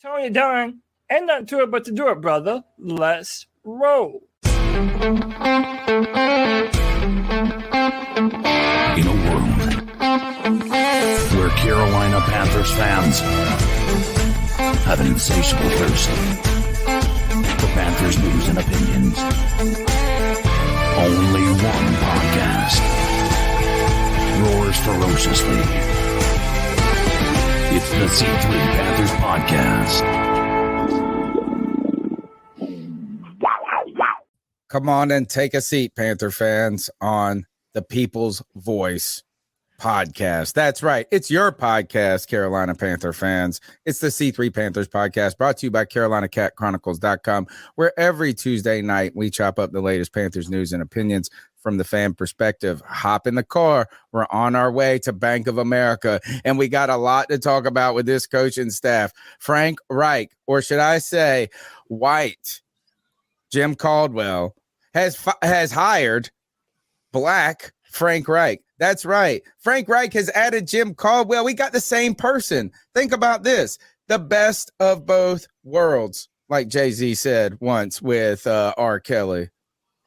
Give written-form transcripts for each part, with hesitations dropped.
Tony Dunn, ain't nothing to it but to do it, brother. Let's roll. In a world where Carolina Panthers fans have an insatiable thirst for Panthers news and opinions, only one podcast roars ferociously. It's the C3 Panthers Podcast. Come on and take a seat, Panther fans, on the People's Voice Podcast. That's right. It's your podcast, Carolina Panther fans. It's the C3 Panthers Podcast, brought to you by CarolinaCatChronicles.com, where every Tuesday night we chop up the latest Panthers news and opinions from the fan perspective. Hop in the car. We're on our way to Bank of America, and we got a lot to talk about with this coaching staff. Frank Reich, or should I say White, Jim Caldwell, has hired Black Frank Reich. That's right. Frank Reich has added Jim Caldwell. We got the same person. Think about this. The best of both worlds, like Jay-Z said once with R. Kelly.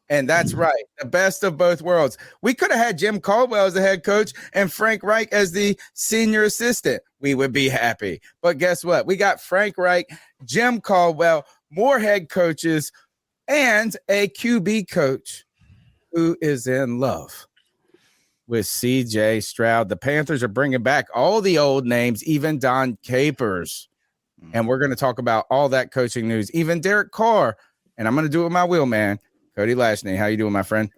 And that's right. The best of both worlds. We could have had Jim Caldwell as the head coach and Frank Reich as the senior assistant. We would be happy. But guess what? We got Frank Reich, Jim Caldwell, more head coaches, and a QB coach who is in love with CJ Stroud. The Panthers are bringing back all the old names, even Don Capers. And we're going to talk about all that coaching news, even Derek Carr. And I'm going to do it with my wheelman, Cody Lashney. How you doing, my friend?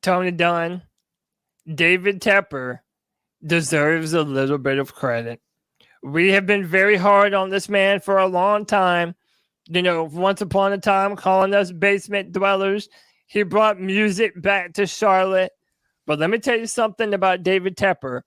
Tony Dunn, David Tepper deserves a little bit of credit. We have been very hard on this man for a long time. You know, once upon a time, calling us basement dwellers. He brought music back to Charlotte. But let me tell you something about David Tepper.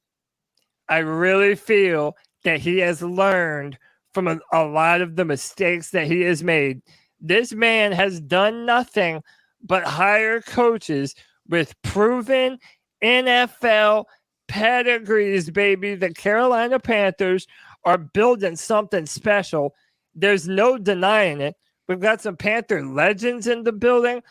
I really feel that he has learned from a lot of the mistakes that he has made. This man has done nothing but hire coaches with proven NFL pedigrees, baby. The Carolina Panthers are building something special. There's no denying it. We've got some Panther legends in the building,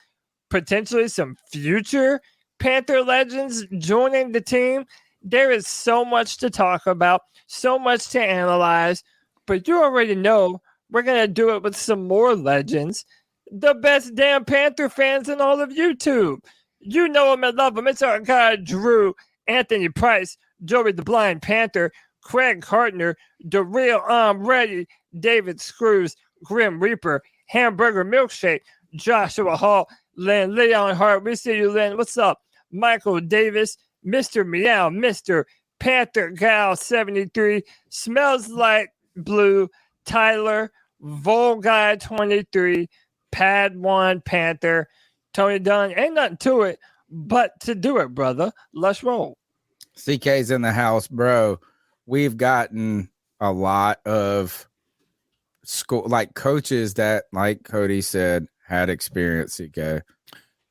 potentially some future Panther legends joining the team. There is so much to talk about, so much to analyze, but you already know we're going to do it with some more legends. The best damn Panther fans in all of YouTube. You know them and love them. It's our guy, Drew, Anthony Price, Joey the Blind Panther, Craig Hartner, The Real I'm Ready, David Screws, Grim Reaper, Hamburger Milkshake, Joshua Hall, Lynn Leon Hart. We see you, Lynn. What's up? Michael Davis, Mr. Meow, Mr. Panther Gal 73, Smells Like Blue, Tyler, Vol Guy 23, Pad 1 Panther, Tony Dunn. Ain't nothing to it but to do it, brother. Let's roll. CK's in the house, bro. We've gotten a lot of school, like coaches that, like Cody said, had experience, CK.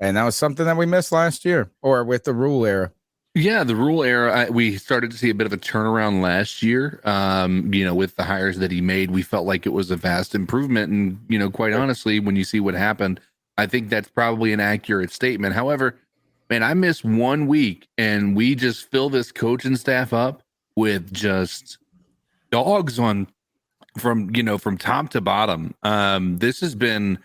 And that was something that we missed last year, or with the rule era. Yeah, the rule era, we started to see a bit of a turnaround last year. With the hires that he made, we felt like it was a vast improvement. And, quite honestly, when you see what happened, I think that's probably an accurate statement. However, man, I missed 1 week and we just fill this coaching staff up with just dogs from top to bottom. This has been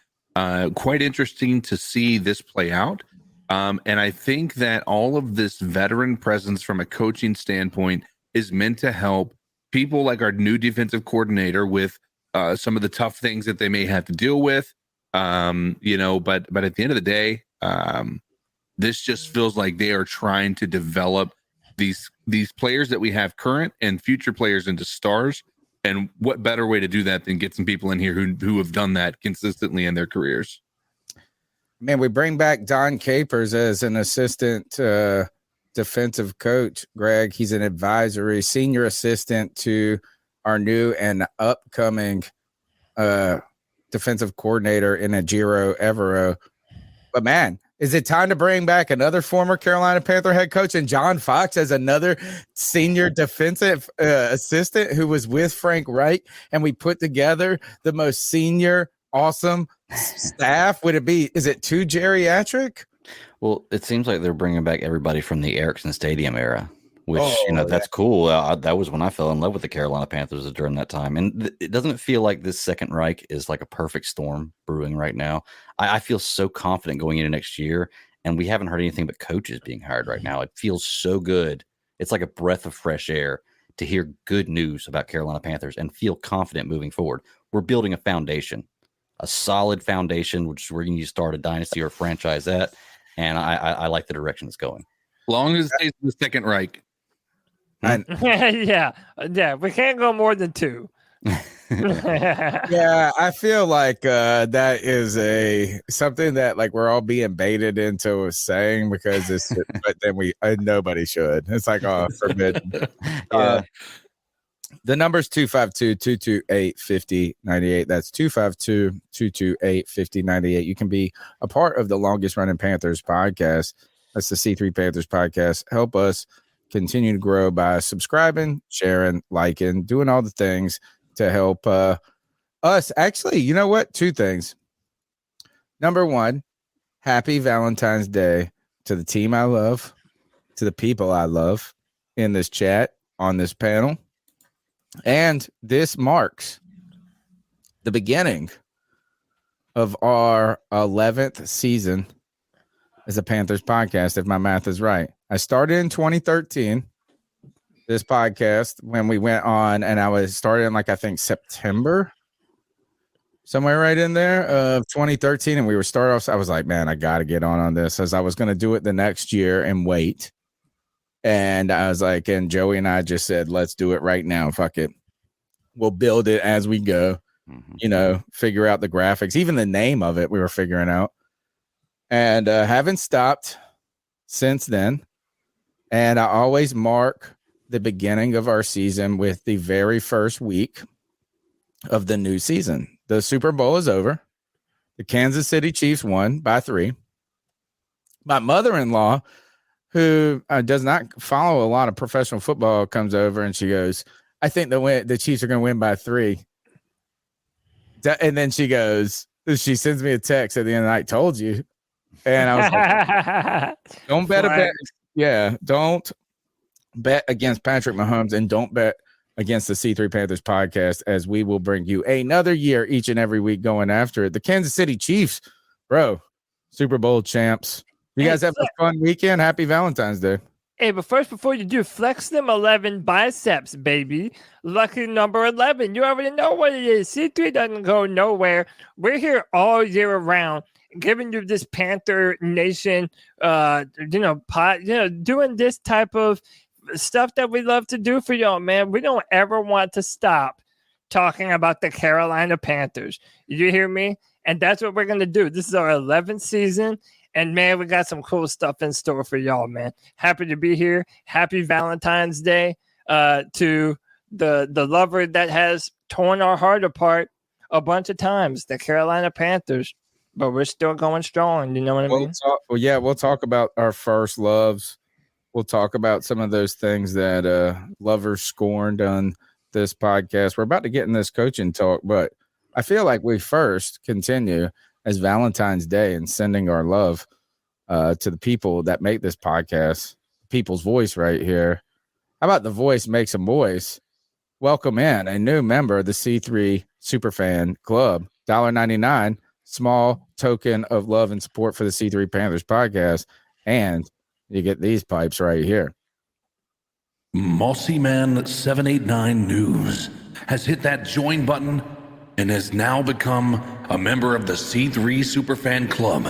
quite interesting to see this play out. And I think that all of this veteran presence from a coaching standpoint is meant to help people like our new defensive coordinator with some of the tough things that they may have to deal with. But at the end of the day, this just feels like they are trying to develop these players that we have current and future players into stars. And what better way to do that than get some people in here who have done that consistently in their careers? Man, we bring back Don Capers as an assistant defensive coach, Greg. He's an advisory senior assistant to our new and upcoming defensive coordinator in Ejiro Evero. But man, Is it time to bring back another former Carolina Panther head coach and John Fox as another senior defensive assistant who was with Frank Reich, and we put together the most senior, awesome staff? Is it too geriatric? Well, it seems like they're bringing back everybody from the Erickson Stadium era, which, that's yeah. cool. That was when I fell in love with the Carolina Panthers during that time. And it doesn't feel like this second Reich is like a perfect storm brewing right now. I feel so confident going into next year, and we haven't heard anything but coaches being hired right now. It feels so good. It's like a breath of fresh air to hear good news about Carolina Panthers and feel confident moving forward. We're building a foundation, a solid foundation, which is where you need to start a dynasty or a franchise at. And I like the direction it's going. Long as it stays in the second Reich. Yeah, we can't go more than 2. Yeah, I feel like that is something that like we're all being baited into saying because it's, but then nobody should. It's like forbidden. Yeah. The number's 252-228-5098. That's 252-228-5098. You can be a part of the longest running Panthers podcast. That's the C3 Panthers Podcast. Help us continue to grow by subscribing, sharing, liking, doing all the things to help us. Actually, you know what? 2 things. Number 1, happy Valentine's Day to the team I love, to the people I love in this chat, on this panel. And this marks the beginning of our 11th season as a Panthers podcast, if my math is right. I started in 2013, this podcast, when we went on, and I was started in, like, I think September, somewhere right in there of 2013. And we were started off. So I was like, man, I got to get on this, as I was going to do it the next year and wait. And I was like, and Joey and I just said, let's do it right now. Fuck it. We'll build it as we go, figure out the graphics, even the name of it we were figuring out. And haven't stopped since then. And I always mark the beginning of our season with the very first week of the new season. The Super Bowl is over. The Kansas City Chiefs won by 3. My mother-in-law, who does not follow a lot of professional football, comes over and she goes, I think the Chiefs are going to win by 3. And then she sends me a text at the end of the night, told you. And I was like, don't bet don't bet against Patrick Mahomes, and don't bet against the C3 Panthers podcast, as we will bring you another year each and every week going after it. The Kansas City Chiefs, bro, Super Bowl champs. You guys have a fun weekend. Happy Valentine's Day. Hey, but first, before you do, flex them 11 biceps, baby. Lucky number 11. You already know what it is. C3 doesn't go nowhere. We're here all year around, giving you this Panther Nation, doing this type of stuff that we love to do for y'all, man. We don't ever want to stop talking about the Carolina Panthers. You hear me? And that's what we're going to do. This is our 11th season. And, man, we got some cool stuff in store for y'all, man. Happy to be here. Happy Valentine's Day to the lover that has torn our heart apart a bunch of times, the Carolina Panthers. But we're still going strong. You know what I mean? We'll talk about our first loves. We'll talk about some of those things that lovers scorned on this podcast. We're about to get in this coaching talk, but I feel like we first continue as Valentine's Day and sending our love to the people that make this podcast, people's voice right here. How about the voice makes some voice? Welcome in a new member of the C3 Superfan Club, $1.99, small token of love and support for the C3 Panthers podcast. And you get these pipes right here. Mossy Man 789 News has hit that join button and has now become a member of the C3 Superfan Club.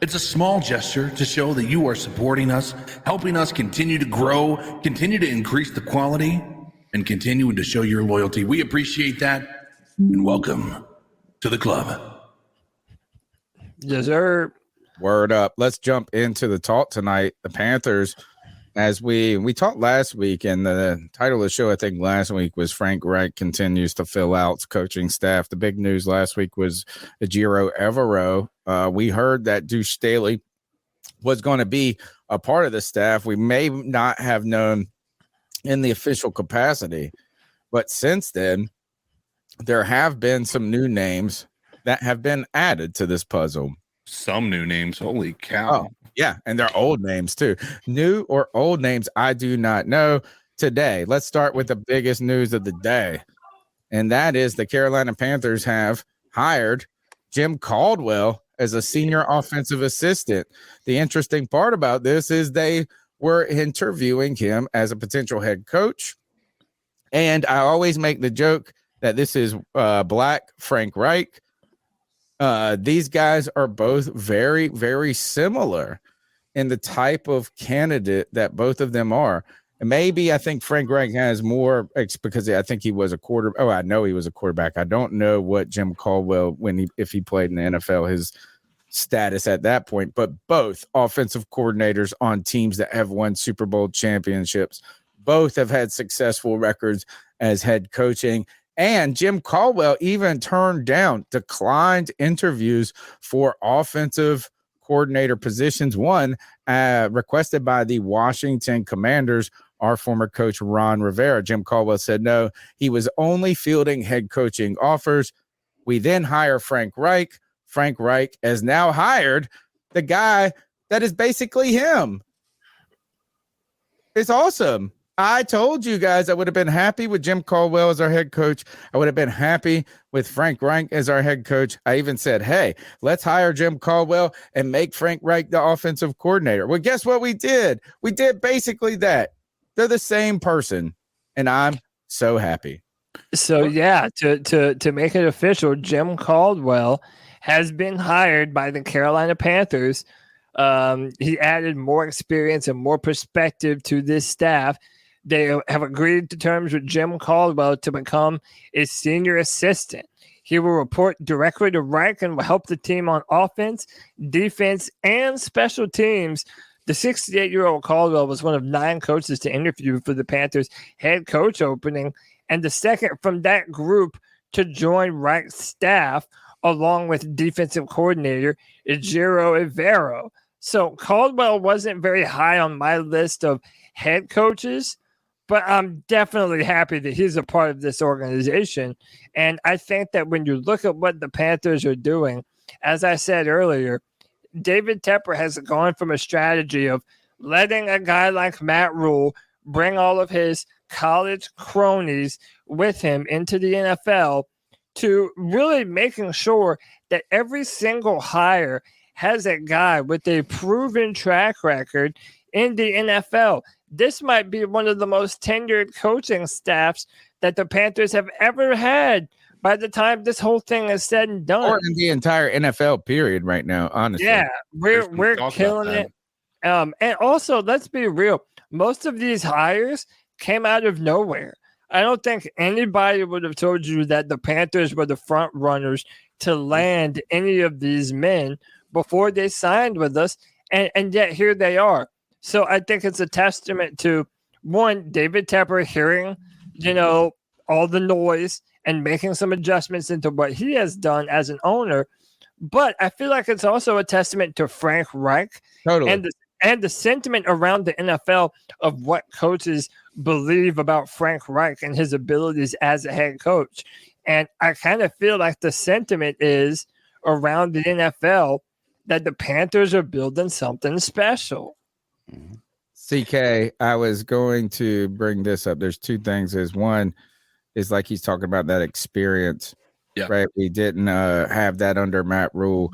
It's a small gesture to show that you are supporting us, helping us continue to grow, continue to increase the quality, and continuing to show your loyalty. We appreciate that, and welcome to the club. Yes, sir. Word up. Let's jump into the talk tonight. The Panthers, as we talked last week, and the title of the show, I think last week, was Frank Reich continues to fill out coaching staff. The big news last week was Ejiro Evero. We heard that Deuce Staley was going to be a part of the staff. We may not have known in the official capacity, but since then, there have been some new names that have been added to this puzzle. Some new names. Holy cow. Oh, yeah. And they're old names too. New or old names, I do not know. Today, let's start with the biggest news of the day. And that is the Carolina Panthers have hired Jim Caldwell as a senior offensive assistant. The interesting part about this is they were interviewing him as a potential head coach. And I always make the joke that this is Black Frank Reich. These guys are both very, very similar in the type of candidate that both of them are. And maybe I think Frank Reich has more because I think he was a quarterback. Oh, I know he was a quarterback. I don't know what Jim Caldwell, if he played in the NFL, his status at that point, but both offensive coordinators on teams that have won Super Bowl championships, both have had successful records as head coaching. And Jim Caldwell even declined interviews for offensive coordinator positions, one requested by the Washington Commanders. Our former coach, Ron Rivera. Jim Caldwell said no, he was only fielding head coaching offers. We then hire Frank Reich. Frank Reich has now hired the guy that is basically him. It's awesome. I told you guys I would have been happy with Jim Caldwell as our head coach. I would have been happy with Frank Reich as our head coach. I even said, hey, let's hire Jim Caldwell and make Frank Reich the offensive coordinator. Well, guess what we did? We did basically that. They're the same person, and I'm so happy. So, yeah, to make it official, Jim Caldwell has been hired by the Carolina Panthers. He added more experience and more perspective to this staff. They have agreed to terms with Jim Caldwell to become a senior assistant. He will report directly to Reich and will help the team on offense, defense, and special teams. The 68-year-old Caldwell was one of 9 coaches to interview for the Panthers head coach opening, and the second from that group to join Reich's staff, along with defensive coordinator Ejiro Evero. So Caldwell wasn't very high on my list of head coaches, but I'm definitely happy that he's a part of this organization. And I think that when you look at what the Panthers are doing, as I said earlier, David Tepper has gone from a strategy of letting a guy like Matt Rule bring all of his college cronies with him into the NFL to really making sure that every single hire has a guy with a proven track record in the NFL. This might be one of the most tenured coaching staffs that the Panthers have ever had by the time this whole thing is said and done. Or in the entire NFL period right now, honestly. Yeah, we're killing it. And also, let's be real. Most of these hires came out of nowhere. I don't think anybody would have told you that the Panthers were the front runners to land any of these men before they signed with us. And yet here they are. So I think it's a testament to, one, David Tepper hearing, all the noise and making some adjustments into what he has done as an owner. But I feel like it's also a testament to Frank Reich and the sentiment around the NFL of what coaches believe about Frank Reich and his abilities as a head coach. And I kind of feel like the sentiment is around the NFL that the Panthers are building something special. CK, I was going to bring this up. There's two things. Is one is like he's talking about that experience, right? We didn't have that under Matt Rule.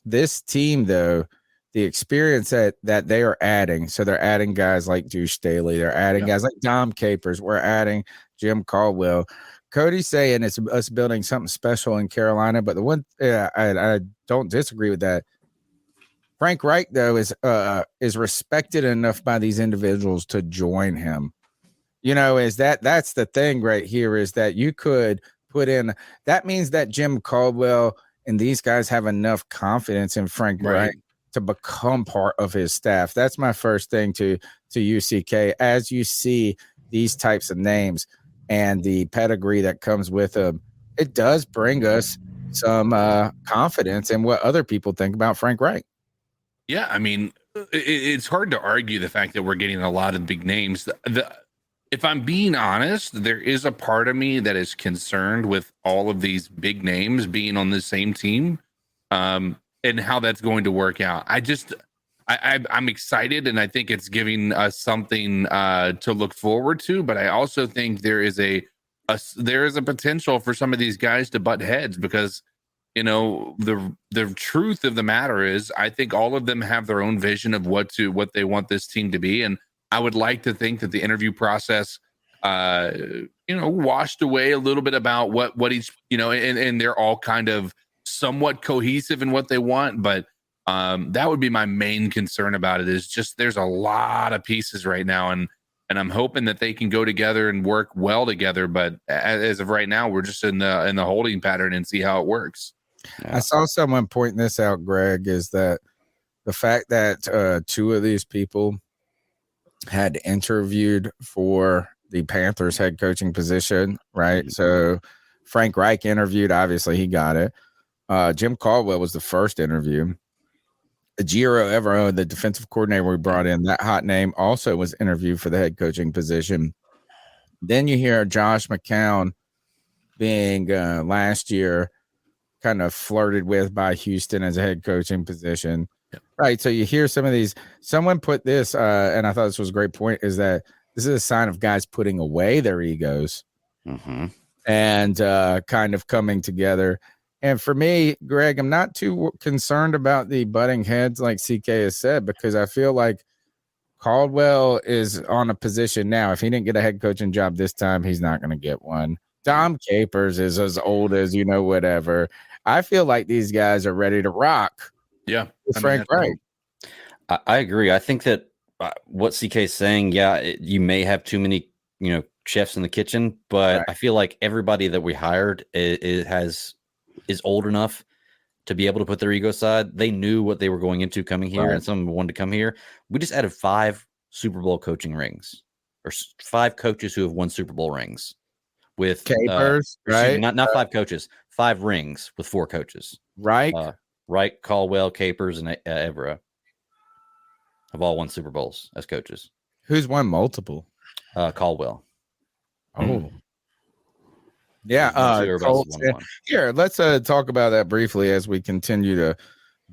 This team, though, the experience that they are adding. So they're adding guys like Deuce Staley. They're adding guys like Dom Capers. We're adding Jim Caldwell. Cody's saying it's us building something special in Carolina, but the one I don't disagree with that. Frank Reich, though, is respected enough by these individuals to join him. That's the thing right here is that you could put in. That means that Jim Caldwell and these guys have enough confidence in Frank Reich to become part of his staff. That's my first thing to UCK. As you see these types of names and the pedigree that comes with them, it does bring us some confidence in what other people think about Frank Reich. Yeah, I mean, it's hard to argue the fact that we're getting a lot of big names. If I'm being honest, there is a part of me that is concerned with all of these big names being on the same team, and how that's going to work out. I'm excited, and I think it's giving us something to look forward to. But I also think there is a potential for some of these guys to butt heads, because the truth of the matter is, I think all of them have their own vision of what they want this team to be, and I would like to think that the interview process, washed away a little bit about what each, and they're all kind of somewhat cohesive in what they want. But that would be my main concern about it, is just there's a lot of pieces right now, and I'm hoping that they can go together and work well together. But as of right now, we're just in the holding pattern and see how it works. Yeah. I saw someone pointing this out, Greg, is that the fact that two of these people had interviewed for the Panthers head coaching position, right? Mm-hmm. So Frank Reich interviewed, obviously he got it. Jim Caldwell was the first interview. Ejiro Evero, the defensive coordinator we brought in, that hot name, also was interviewed for the head coaching position. Then you hear Josh McCown being last year kind of flirted with by Houston as a head coaching position. Yep. Right. So you hear some of these, someone put this, and I thought this was a great point, is that this is a sign of guys putting away their egos and kind of coming together. And for me, Greg, I'm not too concerned about the butting heads like CK has said, because I feel like Caldwell is on a position now. If he didn't get a head coaching job this time, he's not going to get one. Dom Capers is as old as, whatever. I feel like these guys are ready to rock. Yeah. Frank Reich. I agree. I think that what CK is saying, you may have too many, chefs in the kitchen, but I feel like everybody that we hired is old enough to be able to put their ego aside. They knew what they were going into coming here, and some wanted to come here. We just added 5 Super Bowl coaching rings, or 5 coaches who have won Super Bowl rings with Capers, right? Not 5 coaches, 5 rings with 4 coaches. Right. Wright, Caldwell, Capers, and Evero have all won Super Bowls as coaches. Who's won multiple? Caldwell. Oh. Yeah. Here, let's talk about that briefly as we continue to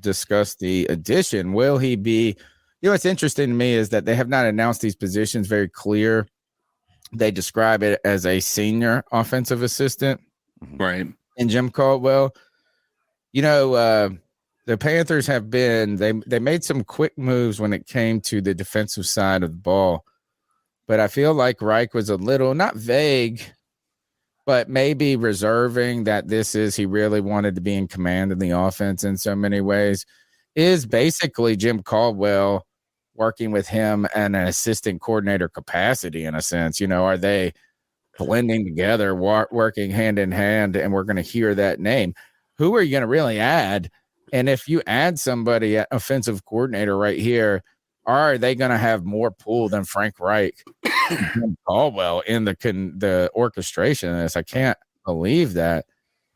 discuss the addition. Will he be? What's interesting to me is that they have not announced these positions very clear. They describe it as a senior offensive assistant. Right. And Jim Caldwell. The Panthers have been, they made some quick moves when it came to the defensive side of the ball. But I feel like Reich was a little, not vague, but maybe reserving that he really wanted to be in command of the offense in so many ways. Is basically Jim Caldwell working with him in an assistant coordinator capacity, in a sense. Are they blending together, working hand in hand, and we're going to hear that name? Who are you going to really add? And if you add somebody at offensive coordinator right here, are they going to have more pull than Frank Reich and Jim Caldwell in the orchestration of this? I can't believe that.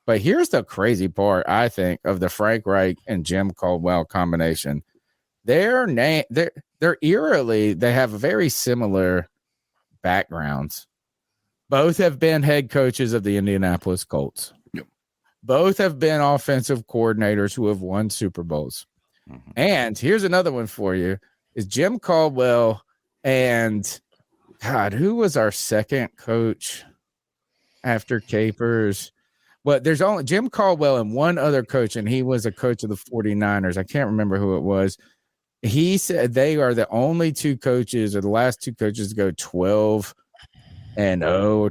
But here's the crazy part, I think, of the Frank Reich and Jim Caldwell combination. They're eerily, they have very similar backgrounds. Both have been head coaches of the Indianapolis Colts. Both have been offensive coordinators who have won Super Bowls. Mm-hmm. And here's another one for you, is Jim Caldwell and, God, who was our second coach after Capers? Well, there's only Jim Caldwell and one other coach, and he was a coach of the 49ers. I can't remember who it was. He said they are the only 2 coaches, or the last 2 coaches, to go 12-0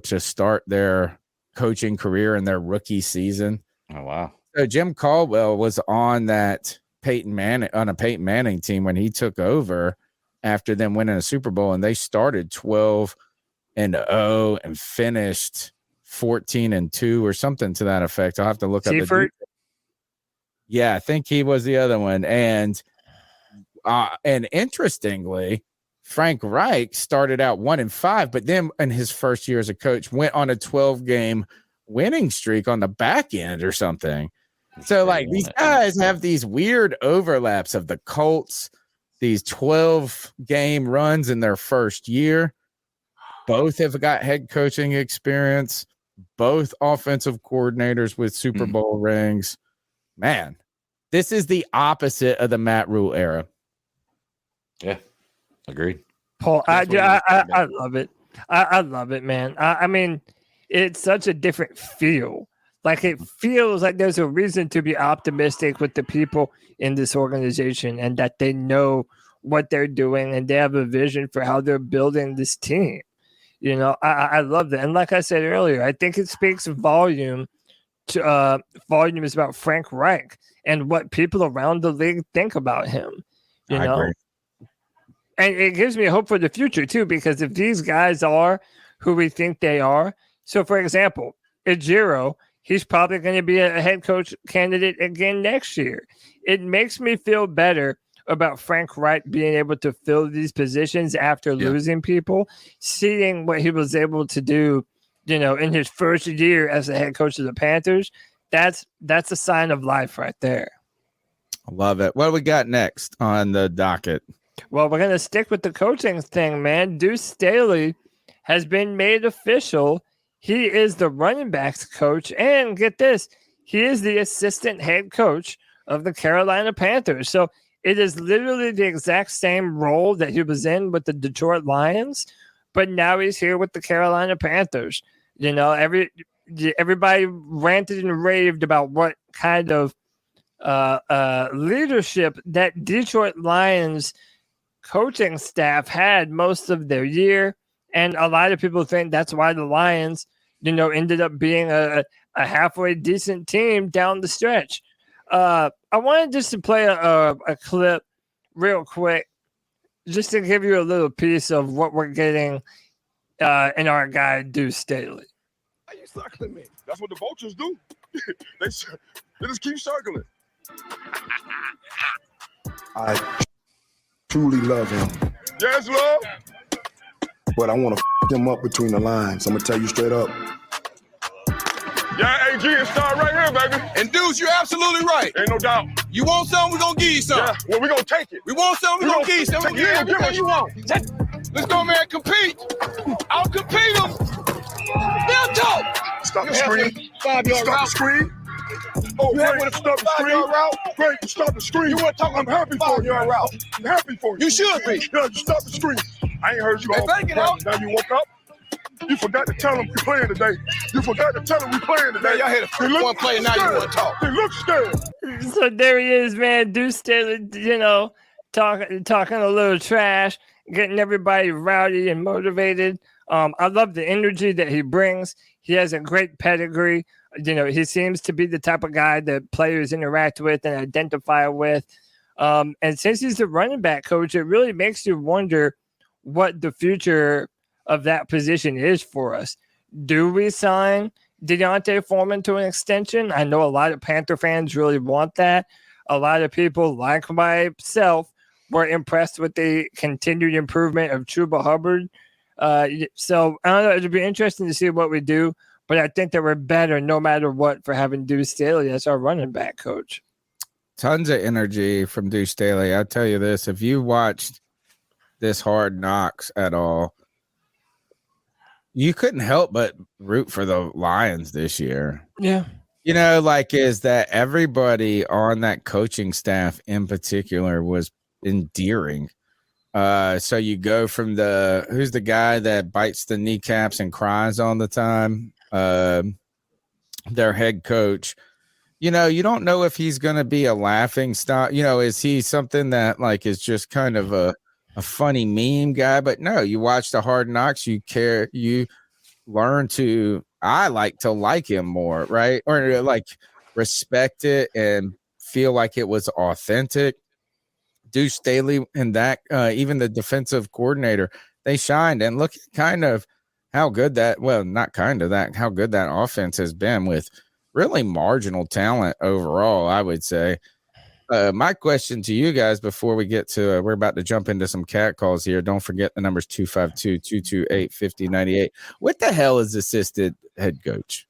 to start their coaching career in their rookie season. Oh, wow. So Jim Caldwell was on that Peyton Manning team when he took over after them winning a Super Bowl, and they started 12-0 and finished 14-2 or something to that effect. I'll have to look up the Yeah, I think he was the other one. And interestingly, Frank Reich started out 1-5, but then in his first year as a coach went on a 12-game winning streak on the back end or something. So, like, these guys have these weird overlaps of the Colts, these 12-game runs in their first year. Both have got head coaching experience, both offensive coordinators with Super Bowl rings. Man, this is the opposite of the Matt Rule era. Yeah, agreed. Paul, I love it. I love it, man. I mean, it's such a different feel. Like, it feels like there's a reason to be optimistic with the people in this organization and that they know what they're doing and they have a vision for how they're building this team. You know, I love that. And like I said earlier, I think it speaks volumes about Frank Reich and what people around the league think about him. You know, agree. And it gives me hope for the future too, because if these guys are who we think they are, so for example, Ejiro, he's probably going to be a head coach candidate again next year. It makes me feel better about Frank Reich being able to fill these positions after losing people, seeing what he was able to do, you know, in his first year as the head coach of the Panthers. That's a sign of life right there. I love it. What do we got next on the docket? Well, we're going to stick with the coaching thing, man. Deuce Staley has been made official. He is the running backs coach. And get this, he is the assistant head coach of the Carolina Panthers. So it is literally the exact same role that he was in with the Detroit Lions, but now he's here with the Carolina Panthers. You know, everybody ranted and raved about what kind of leadership that Detroit Lions coaching staff had most of their year. And a lot of people think that's why the Lions, you know, ended up being a halfway decent team down the stretch. I wanted just to play a clip real quick, just to give you a little piece of what we're getting in our guy, Deuce Staley. Why you circling me? That's what the vultures do. they just keep circling. I truly love him, Yes, love. but I want to him up between the lines. I'm going to tell you straight up. Yeah, AG and start right here, baby. And Deuce, you're absolutely right. Ain't no doubt. You want something, we're going to give you something. Yeah, well, we gonna take it. We want something, we're going to give you something. We're going to give you everything you want. Let's go, man, compete. I'll compete them. They'll talk. Stop the screen. 5-yard Stop the route. screen. Oh, You have great. one Stop the 5-yard screen. route. Great, you stop the screen. You want to talk I'm happy for you. 5-yard route. I'm happy for you. You should be. Yeah, you stop the screen. I ain't heard you Hey, all thank you, practice. Now you woke up. You forgot to tell them we playing today. You forgot to tell them we playing today. Man, y'all had a They look one play and now you scared. want to talk. They look scared. So there he is, man. Deuce Staley, you know, talking a little trash, getting everybody rowdy and motivated. I love the energy that he brings. He has a great pedigree. You know, he seems to be the type of guy that players interact with and identify with. And since he's the running back coach, it really makes you wonder what the future of that position is for us. Do we sign Deontay Foreman to an extension? I know a lot of Panther fans really want that. A lot of people, like myself, were impressed with the continued improvement of Chuba Hubbard. So I don't know. It'll be interesting to see what we do, but I think that we're better no matter what for having Deuce Staley as our running back coach. Tons of energy from Deuce Staley. I'll tell you this, if you watched this Hard Knocks at all, you couldn't help but root for the Lions this year. Yeah. You know, like, is that everybody on that coaching staff in particular was endearing. So you go from who's the guy that bites the kneecaps and cries all the time? Their head coach. You know, you don't know if he's going to be a laughing stock. You know, is he something that like is just kind of a funny meme guy? But no, you watch the Hard Knocks, you care, you learn to, I like to like him more, right? Or like respect it and feel like it was authentic. Deuce Staley and that, even the defensive coordinator, they shined. And look kind of how good that, well, not kind of that, how good that offense has been with really marginal talent overall, I would say. My question to you guys before we get to, we're about to jump into some cat calls here. Don't forget the number's 252-228-5098. What the hell is assistant head coach?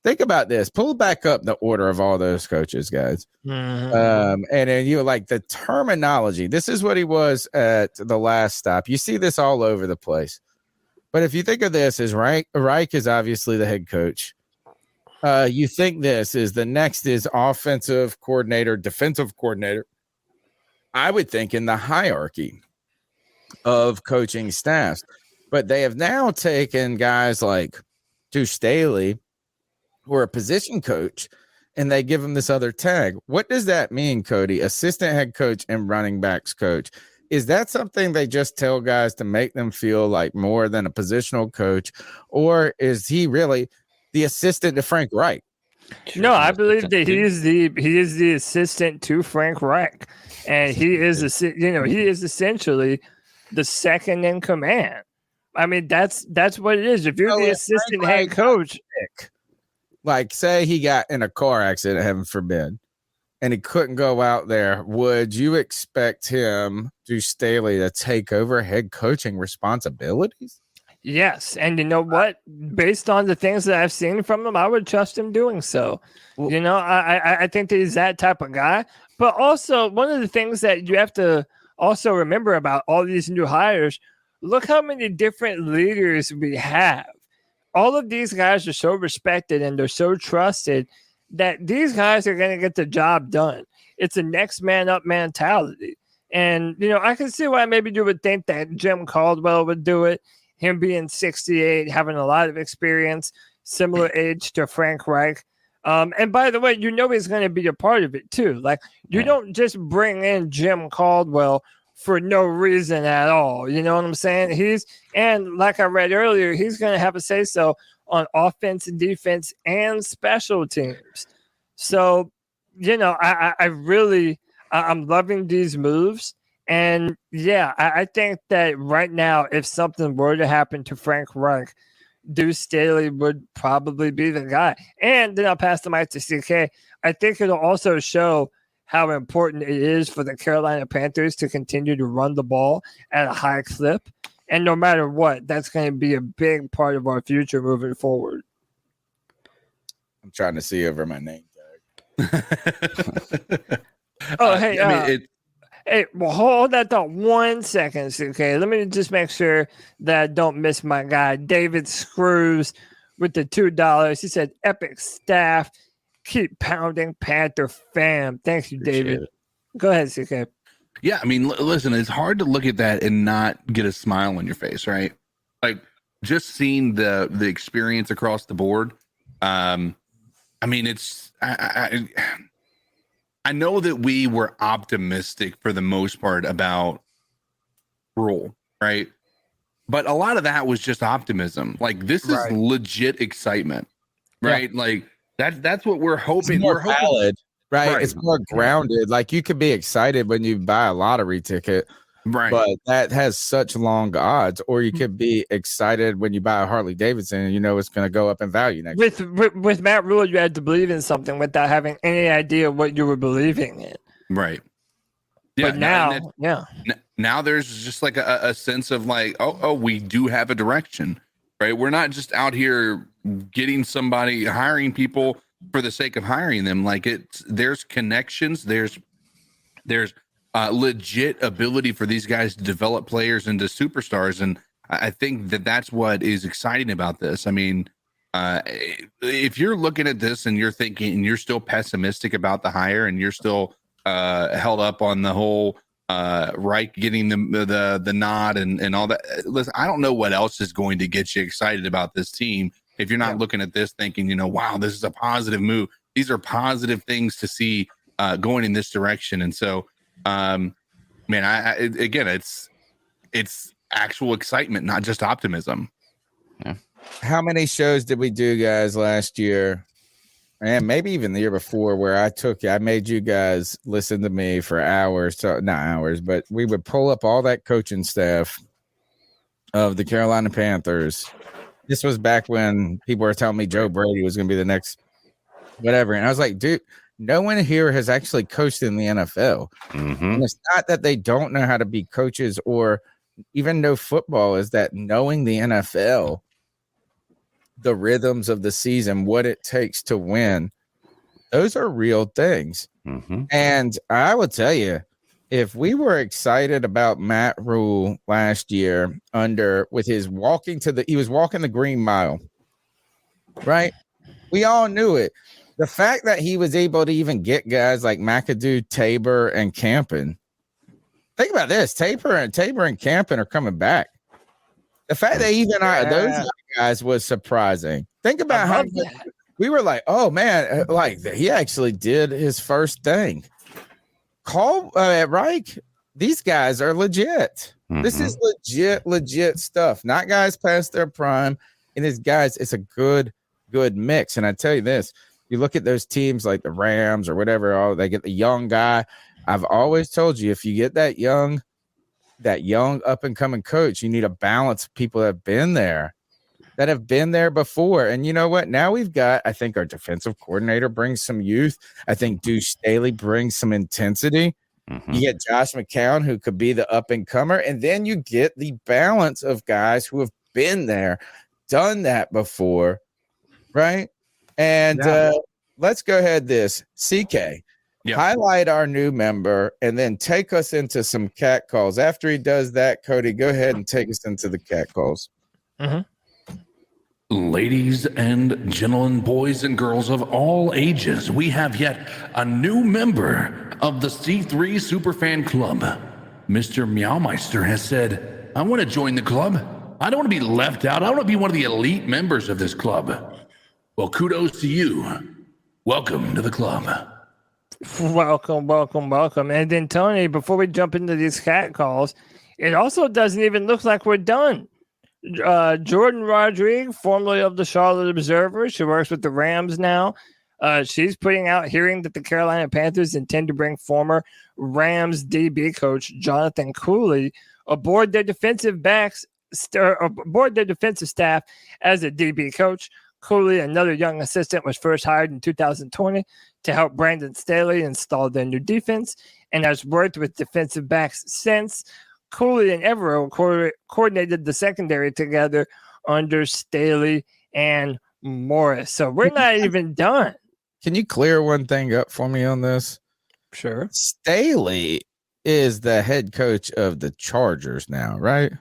think about this. Pull back up the order of all those coaches, guys. Mhm. And then you like the terminology. This is what he was at the last stop. You see this all over the place. But if you think of this as Reich is obviously the head coach. You think this is the next is offensive coordinator, defensive coordinator. I would think in the hierarchy of coaching staffs. But they have now taken guys like Deuce Staley, who are a position coach, and they give him this other tag. What does that mean, Cody? Assistant head coach and running backs coach. Is that something they just tell guys to make them feel like more than a positional coach? Or is he really the assistant to Frank Reich? No, I believe that he is the assistant to Frank Reich, and he is he is essentially the second in command. I mean, that's what it is. If you're the assistant head coach, like say he got in a car accident, heaven forbid, and he couldn't go out there, would you expect him, Deuce Staley, to take over head coaching responsibilities? yes, and you know what? Based on the things that I've seen from him, I would trust him doing so. Well, I think that he's that type of guy. But also, one of the things that you have to also remember about all these new hires, look how many different leaders we have. All of these guys are so respected and they're so trusted that these guys are going to get the job done. It's a next man up mentality. And, I can see why maybe you would think that Jim Caldwell would do it. Him being 68, having a lot of experience, similar age to Frank Reich. And by the way, he's going to be a part of it too. Like, you don't just bring in Jim Caldwell for no reason at all. You know what I'm saying? And like I read earlier, he's going to have a say-so on offense and defense and special teams. So, I'm loving these moves. And yeah, I think that right now, if something were to happen to Frank Reich, Deuce Staley would probably be the guy. And then I'll pass the mic to CK. I think it'll also show how important it is for the Carolina Panthers to continue to run the ball at a high clip. And no matter what, that's going to be a big part of our future moving forward. I'm trying to see over my name tag. Hey, well, hold that thought 1 second, okay? Let me just make sure that I don't miss my guy, David Screws, with the $2. He said, epic staff. Keep pounding, Panther fam. Thank you, David. Go ahead, CK. Yeah, I mean, listen, it's hard to look at that and not get a smile on your face, right? Like, just seeing the experience across the board. I mean, it's I know that we were optimistic for the most part about Rule, right? But a lot of that was just optimism. Like, this is legit excitement, right? Yeah. Like, that's what we're hoping. We're valid, right? It's more grounded. Like, you could be excited when you buy a lottery ticket, right? But that has such long odds. Or you could be excited when you buy a Harley Davidson and you know it's going to go up in value next year. With Matt Rule, you had to believe in something without having any idea what you were believing in. Right. Yeah. But now, now there's just like a sense of like, oh, we do have a direction, right? We're not just out here getting somebody, hiring people for the sake of hiring them. Like, there's connections, there's legit ability for these guys to develop players into superstars. And I think that's what is exciting about this. I mean, if you're looking at this and you're thinking and you're still pessimistic about the hire and you're still held up on the whole Reich getting the nod and all that, listen, I don't know what else is going to get you excited about this team if you're not looking at this thinking, wow, this is a positive move. These are positive things to see going in this direction. And so, again, it's actual excitement, not just optimism. Yeah. How many shows did we do, guys, last year? And maybe even the year before, where I made you guys listen to me for hours, so not hours, but we would pull up all that coaching staff of the Carolina Panthers. This was back when people were telling me Joe Brady was going to be the next whatever. And I was like, dude, no one here has actually coached in the NFL. Mm-hmm. And it's not that they don't know how to be coaches or even know football, is that knowing the NFL the rhythms of the season, what it takes to win. Those are real things. Mm-hmm. And I will tell you, if we were excited about Matt Rule last year with his he was walking the green mile, right? We all knew it. The fact that he was able to even get guys like McAdoo, Tabor, and Campen. Think about this. Tabor and Campen are coming back. The fact that even those guys was surprising. Think about how we were like, oh man, like he actually did his first thing. Reich, these guys are legit. Mm-hmm. This is legit stuff. Not guys past their prime. And it's guys, it's a good mix. And I tell you this, you look at those teams like the Rams or whatever, they get the young guy. I've always told you, if you get that young up and coming coach, you need a balance of people that have been there before. And you know what? Now we've got, I think our defensive coordinator brings some youth. I think Deuce Staley brings some intensity. Mm-hmm. You get Josh McCown, who could be the up and comer. And then you get the balance of guys who have been there, done that before. Right. And let's go ahead CK. Yep. Highlight our new member and then take us into some cat calls. After he does that, Cody, go ahead and take us into the cat calls. Mm-hmm. Ladies and gentlemen, boys and girls of all ages, we have yet a new member of the C3 Superfan Club. Mr. Meowmeister has said, I want to join the club. I don't want to be left out. I want to be one of the elite members of this club. Well, kudos to you. Welcome to the club. Welcome. And then, Tony, before we jump into these cat calls, it also doesn't even look like we're done. Jordan Rodriguez, formerly of the Charlotte Observer, she works with the Rams now. She's putting out hearing that the Carolina Panthers intend to bring former Rams DB coach Jonathan Cooley aboard their defensive staff as a DB coach. Cooley, another young assistant, was first hired in 2020 to help Brandon Staley install their new defense and has worked with defensive backs since. Cooley and Evero coordinated the secondary together under Staley and Morris. So we're not even done. Can you clear one thing up for me on this? Sure. Staley is the head coach of the Chargers now, right?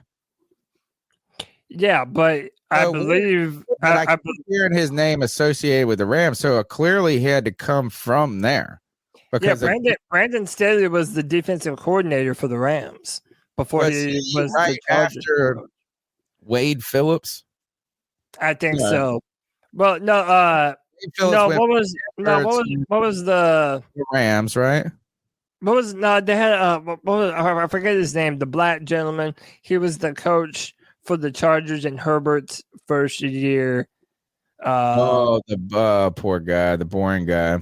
Yeah, but I believe I keep hearing his name associated with the Rams, so clearly he had to come from there. Because Brandon Staley was the defensive coordinator for the Rams before he was right after Wade Phillips. I think so. Well, no, what was the Rams, right? They had I forget his name, the black gentleman. He was the coach for the Chargers in Herbert's first year. The poor guy, the boring guy.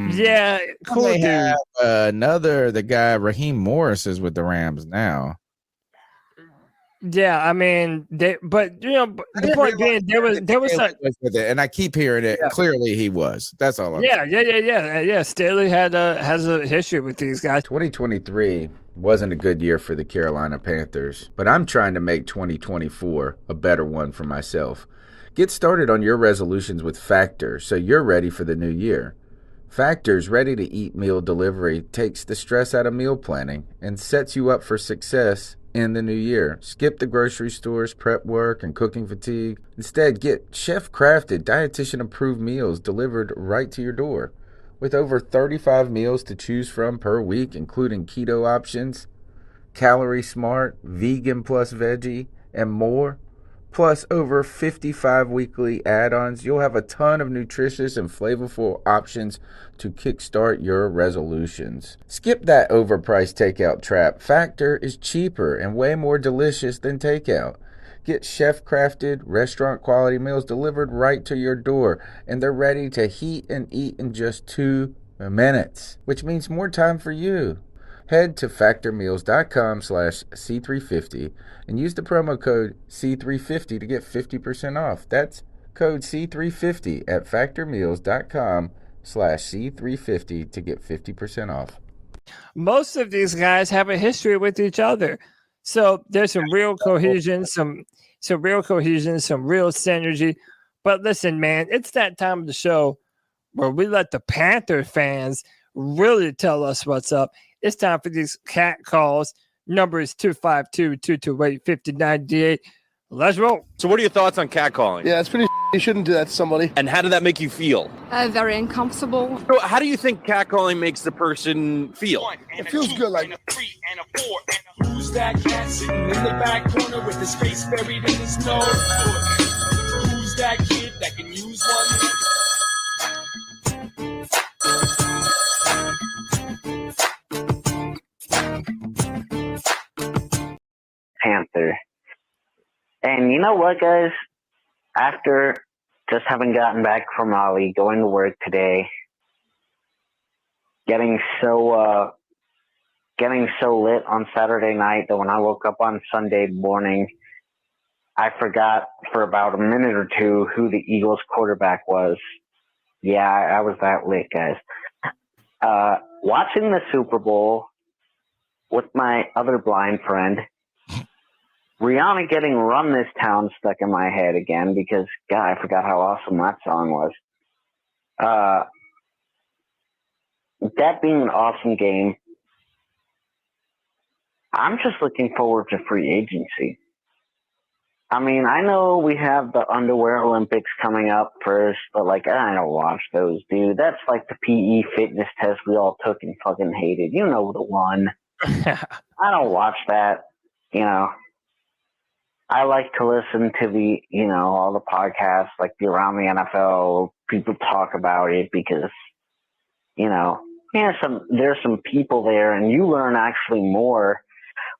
Yeah, cool dude. The guy Raheem Morris is with the Rams now. Yeah, I mean, the point being, there was with it, and I keep hearing it. Yeah. Clearly, he was. That's all. Yeah. Staley has a history with these guys. 2023 wasn't a good year for the Carolina Panthers, but I'm trying to make 2024 a better one for myself. Get started on your resolutions with Factor, so you're ready for the new year. Factor's ready-to-eat meal delivery takes the stress out of meal planning and sets you up for success in the new year. Skip the grocery stores, prep work, and cooking fatigue. Instead, get chef-crafted, dietitian-approved meals delivered right to your door. With over 35 meals to choose from per week, including keto options, calorie smart, vegan plus veggie, and more, plus over 55 weekly add-ons, you'll have a ton of nutritious and flavorful options to kickstart your resolutions. Skip that overpriced takeout trap. Factor is cheaper and way more delicious than takeout. Get chef-crafted, restaurant-quality meals delivered right to your door, and they're ready to heat and eat in just 2 minutes, which means more time for you. Head to factormeals.com/C350 and use the promo code C350 to get 50% off. That's code C350 at factormeals.com/C350 to get 50% off. Most of these guys have a history with each other. So there's some real cohesion, some some real cohesion, some real synergy. But listen, man, it's that time of the show where we let the Panther fans really tell us what's up. It's time for these cat calls. Number is 252-228-5098. Let's roll. So what are your thoughts on catcalling? Yeah, it's pretty. You shouldn't do that to somebody. And how did that make you feel? Very uncomfortable. So how do you think catcalling makes the person feel? It feels good, like. And a 3 and a 4 and a who's that cat sitting in the back corner with his face buried in his nose? Who's that kid that can use one? Panther. And you know what, guys? After just having gotten back from Raleigh, going to work today, getting so lit on Saturday night that when I woke up on Sunday morning, I forgot for about a minute or two who the Eagles quarterback was. Yeah, I was that lit, guys. Watching the Super Bowl with my other blind friend, Rihanna getting Run This Town stuck in my head again because, God, I forgot how awesome that song was. That being an awesome game, I'm just looking forward to free agency. I mean, I know we have the Underwear Olympics coming up first, but, like, I don't watch those, dude. That's like the PE fitness test we all took and fucking hated. You know the one. I don't watch that, you know. I like to listen to the, you know, all the podcasts, like the Around the NFL, people talk about it because, you know, there's some people there and you learn actually more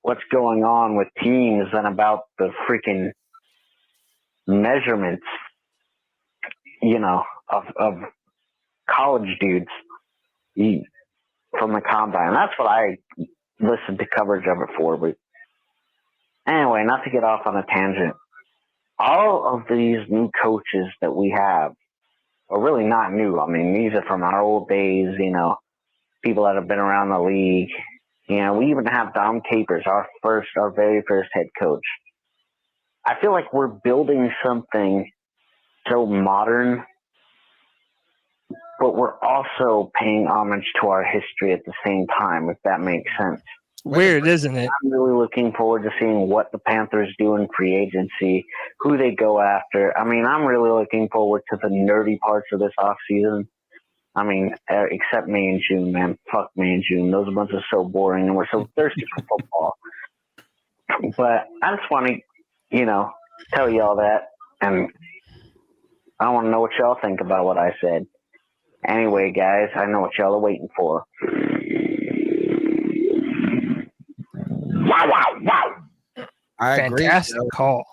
what's going on with teams than about the freaking measurements, you know, of college dudes from the combine. That's what I listen to coverage of it for, but anyway, not to get off on a tangent, all of these new coaches that we have are really not new. I mean, these are from our old days, you know, people that have been around the league. You know, we even have Dom Capers, our very first head coach. I feel like we're building something so modern, but we're also paying homage to our history at the same time, if that makes sense. Weird, isn't it? I'm really looking forward to seeing what the Panthers do in free agency, who they go after. I mean, I'm really looking forward to the nerdy parts of this offseason. I mean, except May and June, man. Fuck May and June. Those months are so boring, and we're so thirsty for football. But I just want to, you know, tell y'all that, and I want to know what y'all think about what I said. Anyway, guys, I know what y'all are waiting for. Wow. I agree. Fantastic call.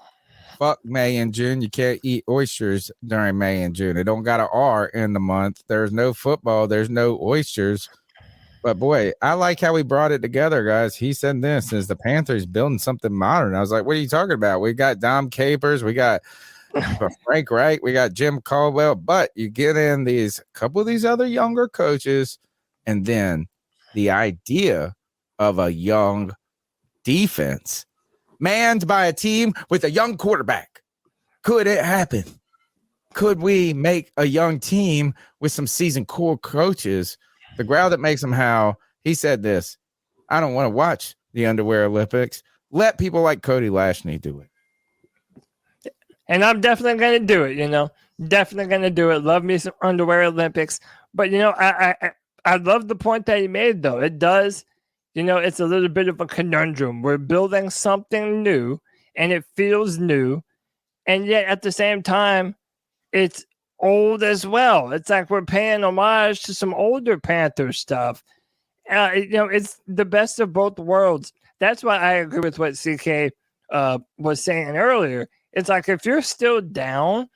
Fuck May and June. You can't eat oysters during May and June. It don't got an R in the month. There's no football. There's no oysters. But boy, I like how we brought it together, guys. He said this is the Panthers building something modern. I was like, what are you talking about? We got Dom Capers. We got Frank Reich. We got Jim Caldwell. But you get in these couple of these other younger coaches, and then the idea of a young defense manned by a team with a young quarterback. Could it happen? Could we make a young team with some seasoned core coaches? The growl that makes them howl. He said this, I don't want to watch the Underwear Olympics. Let people like Cody Lashney do it. And I'm definitely going to do it, you know. Definitely going to do it. Love me some Underwear Olympics. But, you know, I love the point that he made, though. It does. You know, it's a little bit of a conundrum. We're building something new, and it feels new, and yet at the same time, it's old as well. It's like we're paying homage to some older Panther stuff. You know, it's the best of both worlds. That's why I agree with what CK was saying earlier. It's like if you're still down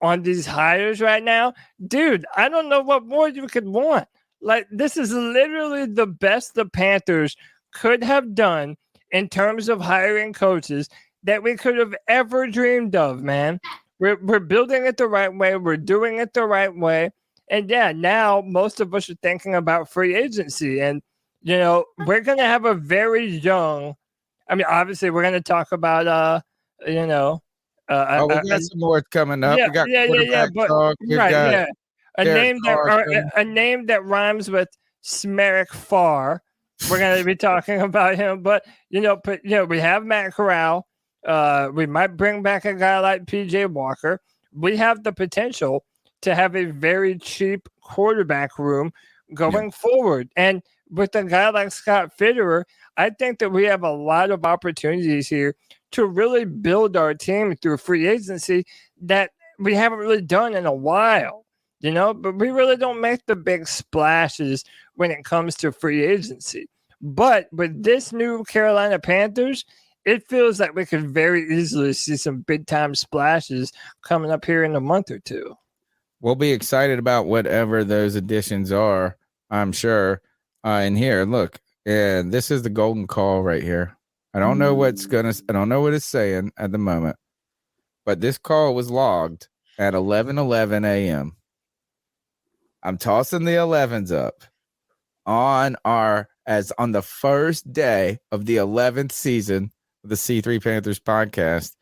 on these hires right now, dude, I don't know what more you could want. Like, this is literally the best the Panthers could have done in terms of hiring coaches that we could have ever dreamed of, man. We're building it the right way. We're doing it the right way. And, yeah, now most of us are thinking about free agency. And, you know, we're going to have a very young – I mean, obviously, we're going to talk about, you know, We got some more coming up. Yeah, We got yeah, quarterback but talk. We've got a Derek name that Carson. a name that rhymes with Smerick Farr. We're going to be talking about him, but we have Matt Corral. We might bring back a guy like PJ Walker. We have the potential to have a very cheap quarterback room going forward. And with a guy like Scott Fitterer, I think that we have a lot of opportunities here to really build our team through free agency that we haven't really done in a while, but we really don't make the big splashes when it comes to free agency. But with this new Carolina Panthers, it feels like we could very easily see some big time splashes coming up here in a month or two. We'll be excited about whatever those additions are, I'm sure. And here, look, and this is the golden call right here. I don't know what it's saying at the moment, but this call was logged at 11:11 a.m. I'm tossing the 11s up on the first day of the 11th season of the C3 Panthers podcast.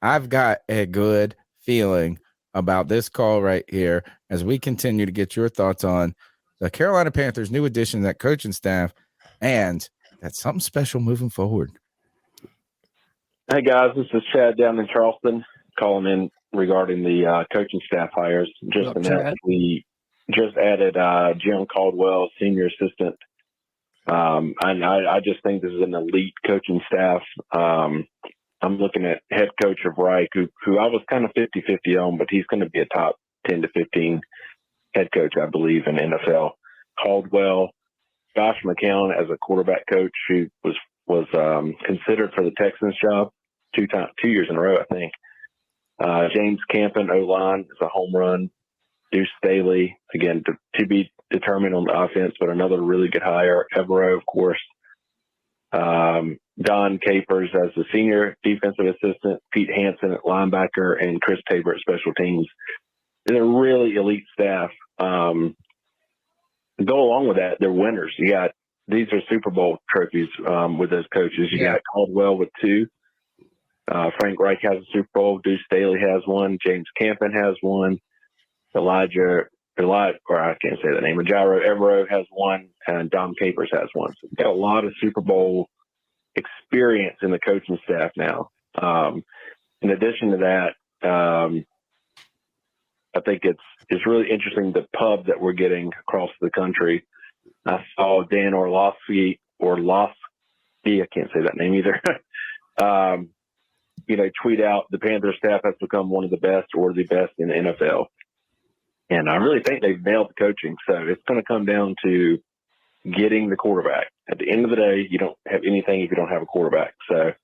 I've got a good feeling about this call right here as we continue to get your thoughts on the Carolina Panthers' new addition to that coaching staff, and that's something special moving forward. Hey guys, this is Chad down in Charleston calling in regarding the coaching staff hires. We just added Jim Caldwell, senior assistant. I just think this is an elite coaching staff. I'm looking at head coach of Reich, who I was kind of 50-50 on, but he's going to be a top 10 to 15 head coach, I believe, in NFL. Caldwell, Josh McCown as a quarterback coach who was considered for the Texans job 2 years in a row, I think. James Campen, O-line, is a home run. Deuce Staley, again, to be determined on the offense, but another really good hire. Evero, of course. Don Capers as the senior defensive assistant, Pete Hansen at linebacker, and Chris Tabor at special teams. They're really elite staff. Go along with that, they're winners. These are Super Bowl trophies with those coaches. You got Caldwell with 2. Frank Reich has a Super Bowl. Deuce Staley has 1. James Campen has 1. Ejiro Evero has 1, and Dom Capers has 1. So we've got a lot of Super Bowl experience in the coaching staff now. In addition to that, I think it's really interesting the pub that we're getting across the country. I saw Dan Orlovsky, I can't say that name either. Tweet out the Panthers staff has become one of the best or the best in the NFL. And I really think they've nailed the coaching. So it's going to come down to getting the quarterback. At the end of the day, you don't have anything if you don't have a quarterback. So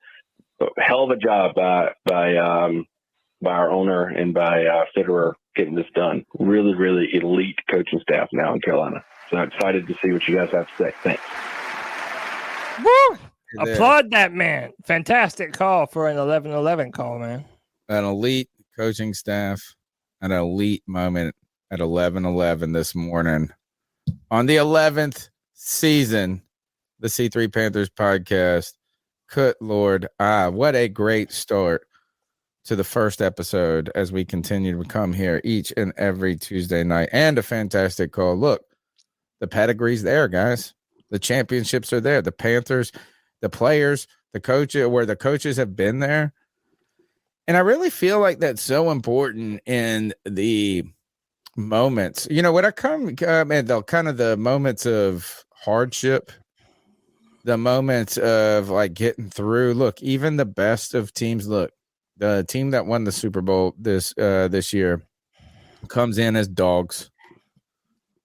hell of a job by our owner and by Fitterer getting this done. Really, really elite coaching staff now in Carolina. So I'm excited to see what you guys have to say. Thanks. Woo! Applaud that man. Fantastic call for an 11-11 call, man. An elite coaching staff, an elite moment at 11:11 this morning on the 11th season, the C3 Panthers podcast. Good Lord, what a great start to the first episode as we continue to come here each and every Tuesday night, and a fantastic call. Look, the pedigree's there, guys. The championships are there. The Panthers, the players, the coaches, where the coaches have been there. And I really feel like that's so important in the moments. When I come and the moments of hardship, the moments of like getting through. Look, even the best of teams. Look, the team that won the Super Bowl this year comes in as dogs,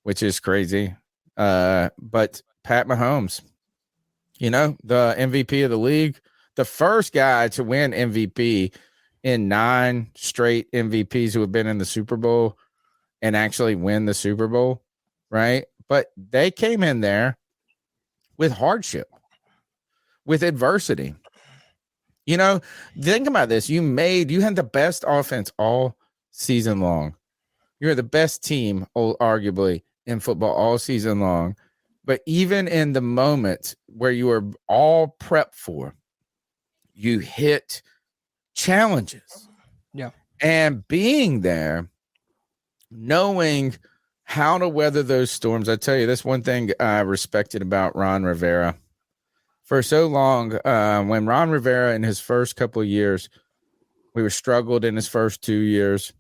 which is crazy. But Pat Mahomes, the MVP of the league, the first guy to win MVP in 9 straight MVPs who have been in the Super Bowl and actually win the Super Bowl, right? But they came in there with hardship, with adversity. Think about this. You had the best offense all season long. You're the best team, arguably, in football all season long. But even in the moments where you were all prepped for, you hit challenges. And being there, knowing how to weather those storms. I tell you, that's one thing I respected about Ron Rivera. For so long, when Ron Rivera in his first couple of years, we were struggled in his first 2 years.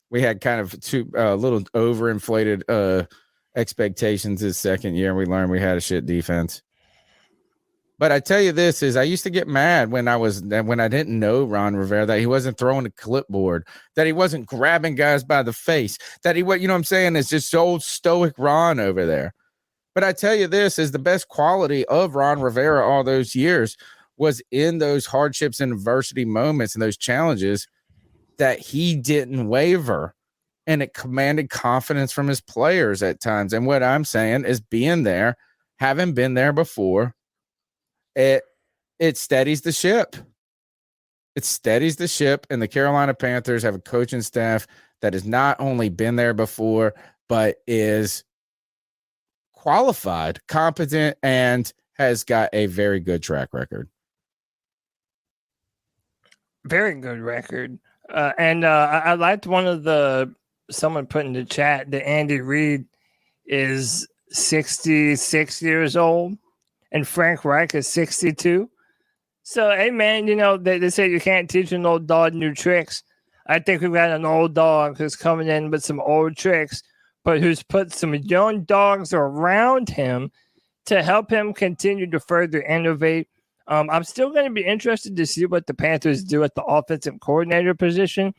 We had kind of little overinflated expectations his second year, and we learned we had a shit defense. But I tell you this is I used to get mad when I didn't know Ron Rivera, that he wasn't throwing a clipboard, that he wasn't grabbing guys by the face, that he, you know what I'm saying? It's just old stoic Ron over there. But I tell you this is the best quality of Ron Rivera all those years was in those hardships and adversity moments and those challenges that he didn't waver, and it commanded confidence from his players at times. And what I'm saying is being there, having been there before, it steadies the ship. It steadies the ship, and the Carolina Panthers have a coaching staff that has not only been there before, but is qualified, competent, and has got a very good track record. Very good record. And I liked someone put in the chat that Andy Reid is 66 years old and Frank Reich is 62. So, hey, man, they say you can't teach an old dog new tricks. I think we've got an old dog who's coming in with some old tricks, but who's put some young dogs around him to help him continue to further innovate. I'm still going to be interested to see what the Panthers do at the offensive coordinator position.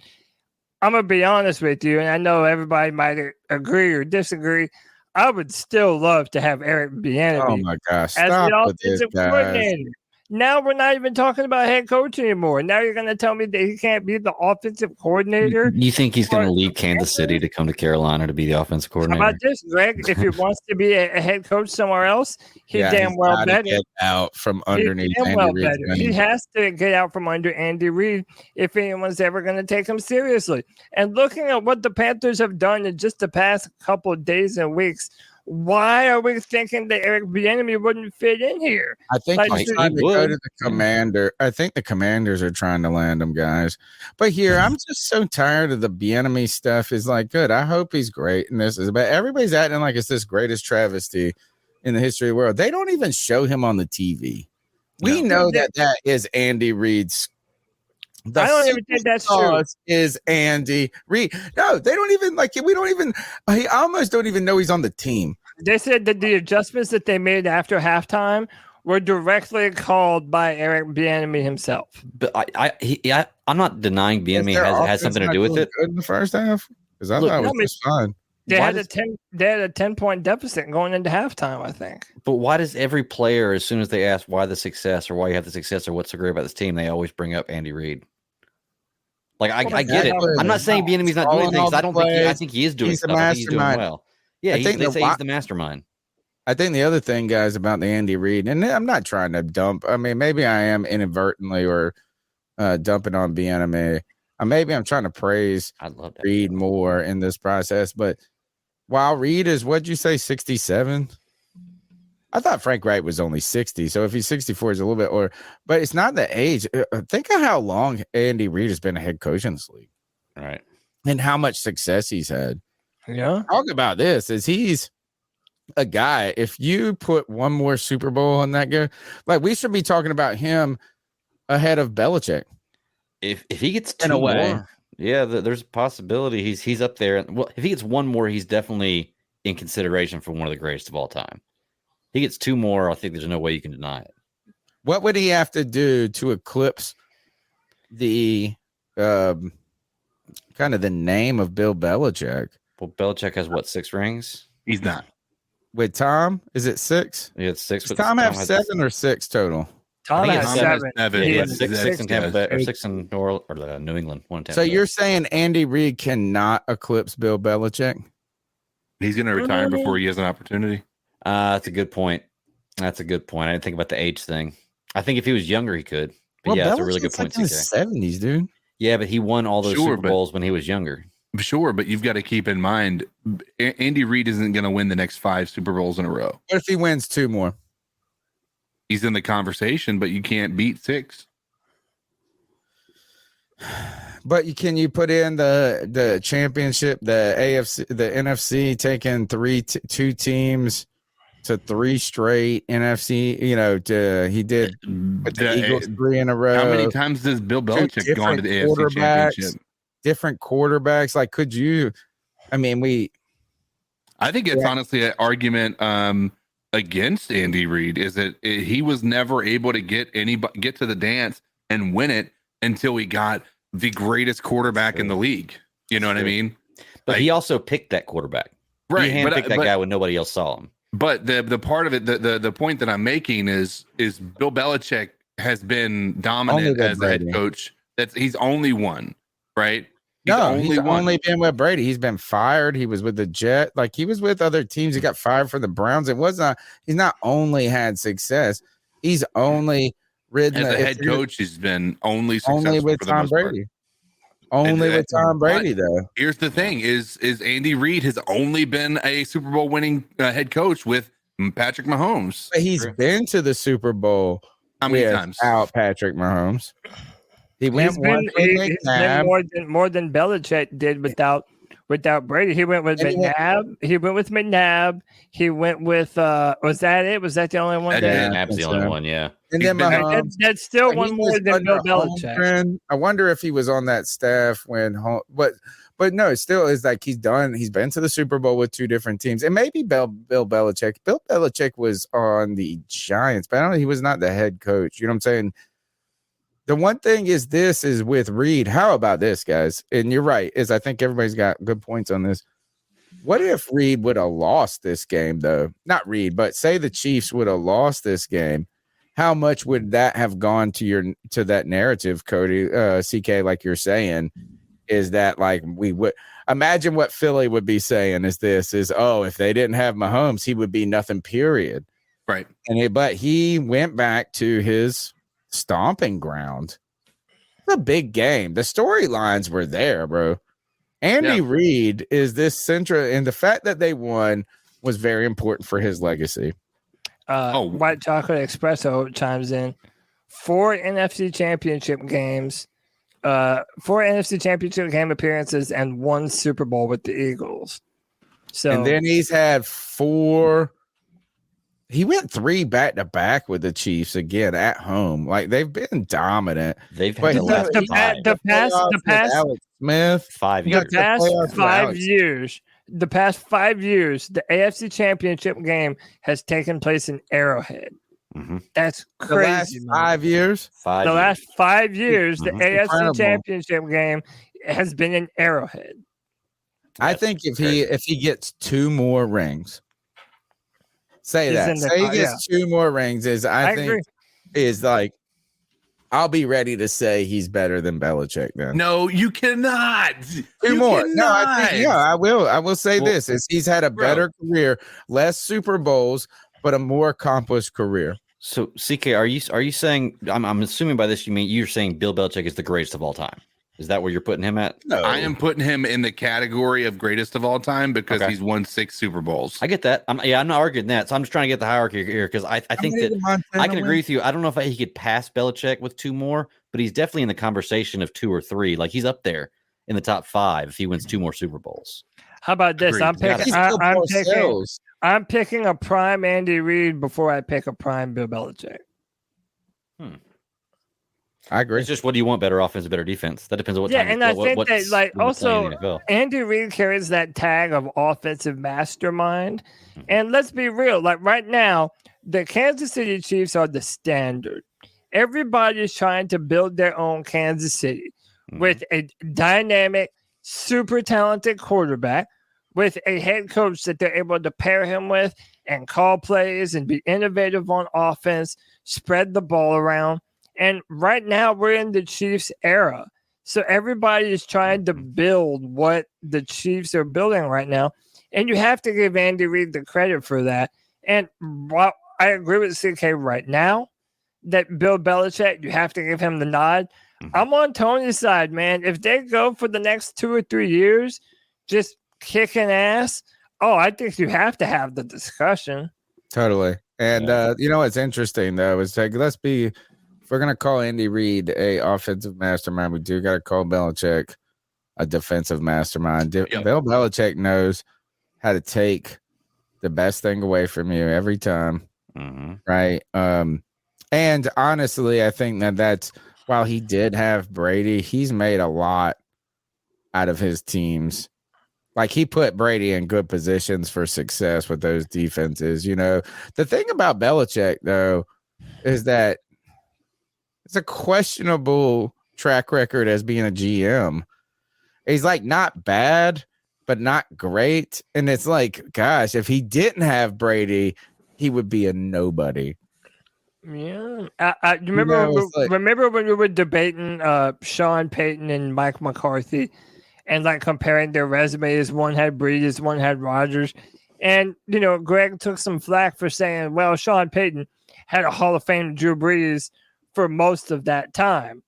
I'm going to be honest with you, and I know everybody might agree or disagree. I would still love to have Eric Bieniemy as the offensive coordinator. Now we're not even talking about head coach anymore. Now you're going to tell me that he can't be the offensive coordinator. You think he's going to leave Kansas City to come to Carolina to be the offensive coordinator? How about this, Greg? If he wants to be a head coach somewhere else, he damn well better get out from underneath Andy Reid. He has to get out from under Andy Reid if anyone's ever going to take him seriously. And looking at what the Panthers have done in just the past couple of days and weeks, why are we thinking that Eric Bieniemy wouldn't fit in here? I think he's trying to go to the commander. I think the Commanders are trying to land him, guys. But here, I'm just so tired of the Bieniemy stuff. Is like, good. I hope he's great in this. But everybody's acting like it's this greatest travesty in the history of the world. They don't even show him on the TV. We know that is Andy Reid's. I don't even think that's true. Is Andy Reid? No, they don't even we don't even. I almost don't even know he's on the team. They said that the adjustments that they made after halftime were directly called by Eric Bieniemy himself. But I'm not denying Bieniemy has something to do with it. In the first half, because I thought it was just fine. They had a 10-point deficit going into halftime, I think. But why does every player, as soon as they ask why the success or why you have the success or what's so great about this team, they always bring up Andy Reid? Like I get it. I'm not saying Bieniemy's not doing things. I think he is doing stuff. I think he's doing well. Yeah, they say he's the mastermind. I think the other thing, guys, about the Andy Reid, and I'm not trying to dump. I mean, maybe I am inadvertently or dumping on Bieniemy. Maybe I'm trying to praise Reid more in this process, but while Reid is, what'd you say, 67? I thought Frank Wright was only 60. So if he's 64, he's a little bit older. But it's not the age. Think of how long Andy Reid has been a head coach in this league. All right. And how much success he's had. Yeah. Talk about this is he's a guy. If you put one more Super Bowl on that guy, like we should be talking about him ahead of Belichick. If he gets two more, yeah, there's a possibility he's up there. Well, if he gets one more, he's definitely in consideration for one of the greatest of all time. He gets two more, I think there's no way you can deny it. What would he have to do to eclipse the kind of the name of Bill Belichick? Well, Belichick has what, 6 rings? He's not. With Tom, is it 6? Yeah, it's 6. Does Tom have 7 or 6 total? Tom has 7. He has 6 in Tampa Bay, or 6 in New England. 1 in Tampa so Bay. You're saying Andy Reid cannot eclipse Bill Belichick? He's going to retire before he has an opportunity. That's a good point. I didn't think about the age thing. I think if he was younger, he could. But yeah, that's a really good point. In his 70s, dude. Yeah, but he won all those Super Bowls when he was younger. Sure, but you've got to keep in mind, Andy Reid isn't going to win the next 5 Super Bowls in a row. What if he wins 2 more? He's in the conversation, but you can't beat 6. But can you put in the championship, the AFC, the NFC taking two teams to 3 straight NFC? You know, he did with the Eagles 3 in a row. How many times does Bill Belichick gone to the AFC Championship? Different quarterbacks. Like, could you? I mean, I think it's honestly an argument against Andy Reid. Is that he was never able to get to the dance and win it until he got the greatest quarterback in the league. You know what I mean? But he also picked that quarterback. Right. He handpicked that guy when nobody else saw him. But the part of it, the point that I'm making is Bill Belichick has been dominant as a head coach. He's only one, right? He's only been with Brady. He's been fired. He was with the Jet. Like, he was with other teams. He got fired for the Browns. He's not only had success. He's only ridden as a head coach. He's been only successful with Tom Brady. Only with Tom Brady, though. Here's the thing: is Andy Reid has only been a Super Bowl winning head coach with Patrick Mahomes. But he's been to the Super Bowl. How many times? Without Patrick Mahomes. He's been more than Belichick did without Brady. He went with McNabb. He went with McNabb. He went with was that it? Was that the only one? McNabb's the only one, yeah. And then Mahomes, that's still one more than Bill Belichick. I wonder if he was on that staff when, but no, it still is like he's been to the Super Bowl with 2 different teams, and maybe Bill Belichick. Bill Belichick was on the Giants, but I don't know, he was not the head coach. You know what I'm saying? The one thing is with Reid. How about this, guys? And you're right, I think everybody's got good points on this. What if Reid would have lost this game, though? Not Reid, but say the Chiefs would have lost this game. How much would that have gone to that narrative, Cody, CK, like you're saying, is that like we would imagine what Philly would be saying if they didn't have Mahomes, he would be nothing, period. Right. But he went back to his stomping ground. It's a big game. The storylines were there, bro. Andy Reid is this central, and the fact that they won was very important for his legacy. White Chocolate Espresso chimes in 4 NFC Championship games, 4 NFC Championship game appearances, and 1 Super Bowl with the Eagles. So, and then he's had 4. He went 3 back-to-back with the Chiefs again at home. Like, they've been dominant. They've had the past Alex Smith 5 years. The past 5 years, the AFC Championship game has taken place in Arrowhead. Mm-hmm. That's crazy. The last 5 years? The last 5 years, the AFC Championship game has been in Arrowhead. I think if he gets 2 more rings, say he gets 2 more rings, I think is like, I'll be ready to say he's better than Belichick then. No, you cannot. 2 more. No, I think, I will. I will say this is he's had a better career, less Super Bowls, but a more accomplished career. So, CK, are you saying? I'm assuming by this you're saying Bill Belichick is the greatest of all time. Is that where you're putting him at? No, I am putting him in the category of greatest of all time because he's won 6 Super Bowls. I get that. I'm not arguing that. So I'm just trying to get the hierarchy here because I think that I can agree with you. I don't know if he could pass Belichick with 2 more, but he's definitely in the conversation of 2 or 3. Like, he's up there in the top 5 if he wins 2 more Super Bowls. How about this? I'm picking a prime Andy Reid before I pick a prime Bill Belichick. I agree. It's just, what do you want? Better offense, better defense? That depends on what time. Yeah, and I think that, like, also Andy Reid carries that tag of offensive mastermind. Mm-hmm. And let's be real, like right now, the Kansas City Chiefs are the standard. Everybody is trying to build their own Kansas City with a dynamic, super talented quarterback, with a head coach that they're able to pair him with and call plays and be innovative on offense, spread the ball around. And right now we're in the Chiefs era. So everybody is trying to build what the Chiefs are building right now. And you have to give Andy Reid the credit for that. And while I agree with CK right now that Bill Belichick, you have to give him the nod. I'm on Tony's side, man. If they go for the next 2 or 3 years, just kicking ass, I think you have to have the discussion. Totally. And you know what's interesting though is like, let's be we're gonna call Andy Reid a offensive mastermind, we do got to call Belichick a defensive mastermind. Bill Belichick knows how to take the best thing away from you every time, right? And honestly, I think that's while he did have Brady, he's made a lot out of his teams. Like he put Brady in good positions for success with those defenses. You know, the thing about Belichick though is that it's a questionable track record as being a GM. He's like not bad, but not great. And it's like, gosh, if he didn't have Brady, he would be a nobody. Yeah, I remember. Remember when we were debating Sean Payton and Mike McCarthy, and like comparing their resumes. One had Brees, one had Rodgers, and Greg took some flack for saying, "Well, Sean Payton had a Hall of Fame Drew Brees for most of that time."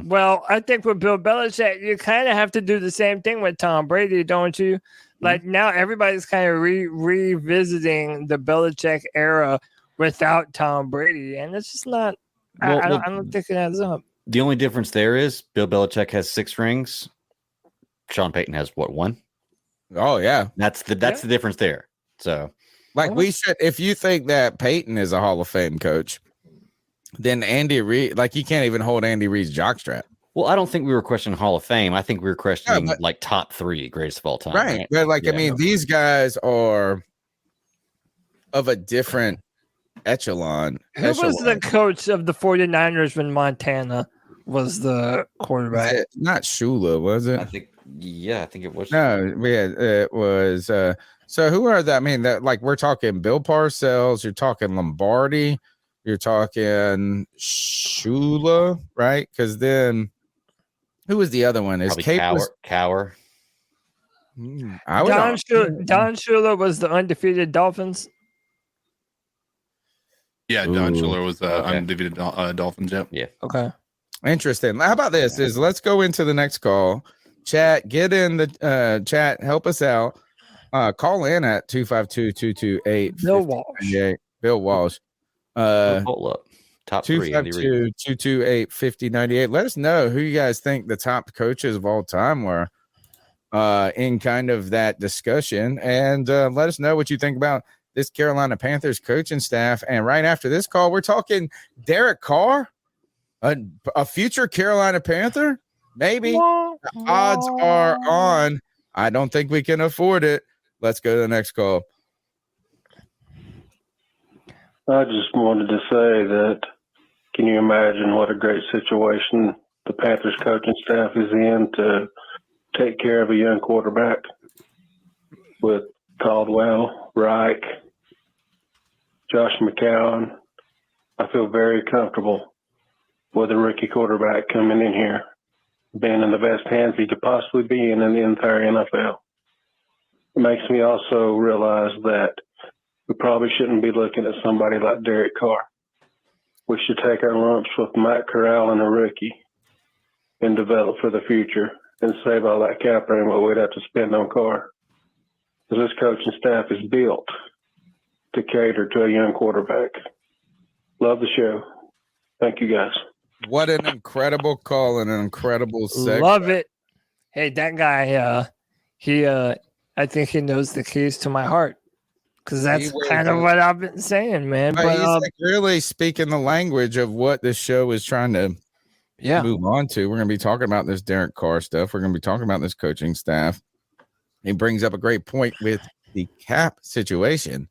Well, I think with Bill Belichick, you kind of have to do the same thing with Tom Brady, don't you? Like now, everybody's kind of revisiting the Belichick era without Tom Brady, and it's just not. I don't think it adds up. The only difference there is Bill Belichick has 6 rings. Sean Payton has what, 1? Oh yeah, that's the difference there. So, like we should, if you think that Payton is a Hall of Fame coach, then Andy Reid, like you can't even hold Andy Reid's jockstrap. Well, I don't think we were questioning Hall of Fame. I think we were questioning like top 3 greatest of all time. Right. But like, I mean, these guys are of a different echelon. Who was the coach of the 49ers when Montana was the quarterback? Not Shula, was it? I think it was. No, it was. So who are that? I mean, that like we're talking Bill Parcells, you're talking Lombardi, you're talking Shula, right? Because then who was the other one? Is Cower? Don Shula was the undefeated Dolphins. Yeah, Don Shula was undefeated Dolphins. Yep. Yeah. Okay. Interesting. How about this? Let's go into the next call. Chat, get in the chat. Help us out. Call in at 252-228. Bill Walsh. Bill Walsh. Hold up. Top 3. 252-228-5098. Let us know who you guys think the top coaches of all time were in kind of that discussion. And let us know what you think about this Carolina Panthers coaching staff. And right after this call, we're talking Derek Carr, a future Carolina Panther. Maybe the odds are on. I don't think we can afford it. Let's go to the next call. I just wanted to say that, can you imagine what a great situation the Panthers coaching staff is in to take care of a young quarterback with Caldwell, Reich, Josh McCown. I feel very comfortable with a rookie quarterback coming in here, being in the best hands he could possibly be in the entire NFL. It makes me also realize that we probably shouldn't be looking at somebody like Derek Carr. We should take our lumps with Matt Corral and a rookie and develop for the future and save all that cap room what we'd have to spend on Carr. Because this coaching staff is built to cater to a young quarterback. Love the show. Thank you, guys. What an incredible call and an incredible segment. Love it. Hey, that guy, I think he knows the keys to my heart. Because that's kind of what I've been saying, man. But he's like really speaking the language of what this show is trying to move on to. We're going to be talking about this Derek Carr stuff. We're going to be talking about this coaching staff. He brings up a great point with the cap situation.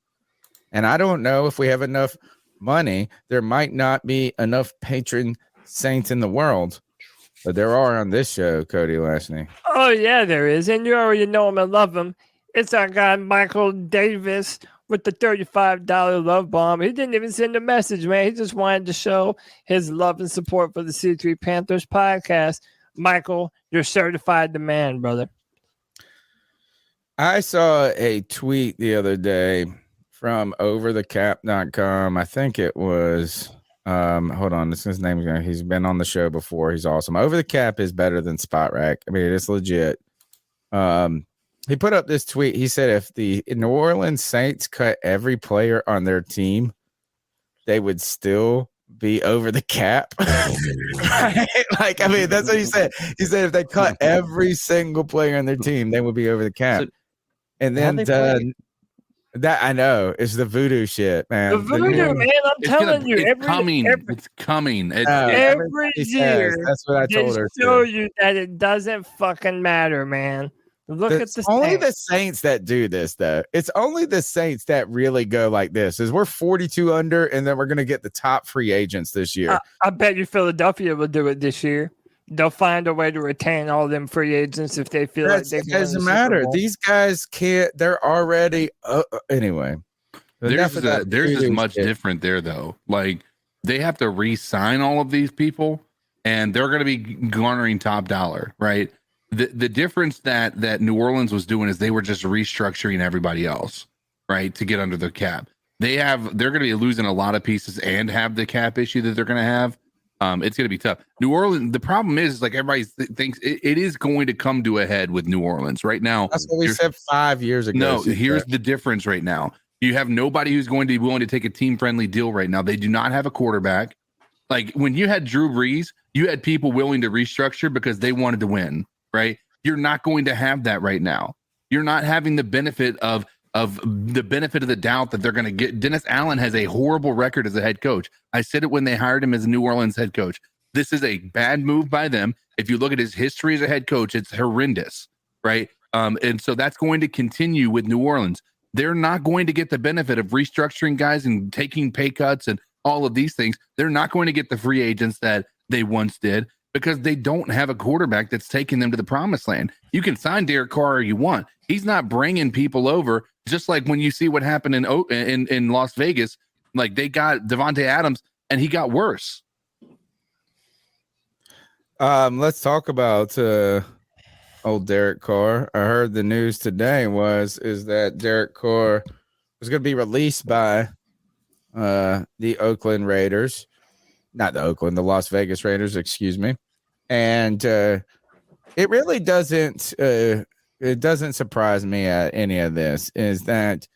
And I don't know if we have enough money. There might not be enough patron saints in the world, but there are on this show, Cody Lashney. Oh, yeah, there is. And you already know him and love him. It's our guy, Michael Davis, with the $35 love bomb. He didn't even send a message, man. He just wanted to show his love and support for the C3 Panthers podcast. Michael, you're certified the man, brother. I saw a tweet the other day from overthecap.com. I think it was, hold on, this is his name. He's been on the show before. He's awesome. Over the Cap is better than Spot Rack. I mean, it's legit. He put up this tweet. He said if the New Orleans Saints cut every player on their team, they would still be over the cap. Right? Like, I mean, that's what he said. He said if they cut every single player on their team, they would be over the cap. So, and then that I know is the voodoo shit, man. The voodoo, man. I'm telling you, it's coming. It's coming. Every year, that's what I told her. Show you that it doesn't fucking matter, man. Look at the only Saints. the Saints that do this, though. It's only the Saints that really go like this. Is we're 42 under, and then we're gonna get the top free agents this year. I bet you Philadelphia will do it this year. They'll find a way to retain all them free agents if they feel like they can. It doesn't matter. These guys can't. They're already anyway. There's as much different there though. Like they have to re-sign all of these people, and they're going to be garnering top dollar, right? The difference that New Orleans was doing is they were just restructuring everybody else, right, to get under the cap. They're going to be losing a lot of pieces and have the cap issue that they're going to have. It's going to be tough. New Orleans. The problem is like everybody thinks it is going to come to a head with New Orleans right now. That's what we said 5 years ago. No, here's the difference right now. You have nobody who's going to be willing to take a team-friendly deal right now. They do not have a quarterback. Like when you had Drew Brees, you had people willing to restructure because they wanted to win. Right? You're not going to have that right now. You're not having the benefit of the doubt that they're going to get. Dennis Allen has a horrible record as a head coach. I said it when they hired him as a New Orleans head coach. This is a bad move by them. If you look at his history as a head coach, it's horrendous, right? And so that's going to continue with New Orleans. They're not going to get the benefit of restructuring guys and taking pay cuts and all of these things. They're not going to get the free agents that they once did, because they don't have a quarterback that's taking them to the promised land. You can sign Derek Carr you want. He's not bringing people over. Just like when you see what happened in Las Vegas, like they got Devontae Adams and he got worse. Let's talk about old Derek Carr. I heard the news today is that Derek Carr was going to be released by the Oakland Raiders. Not the Las Vegas Raiders, excuse me. And it really doesn't surprise me at any of this, is that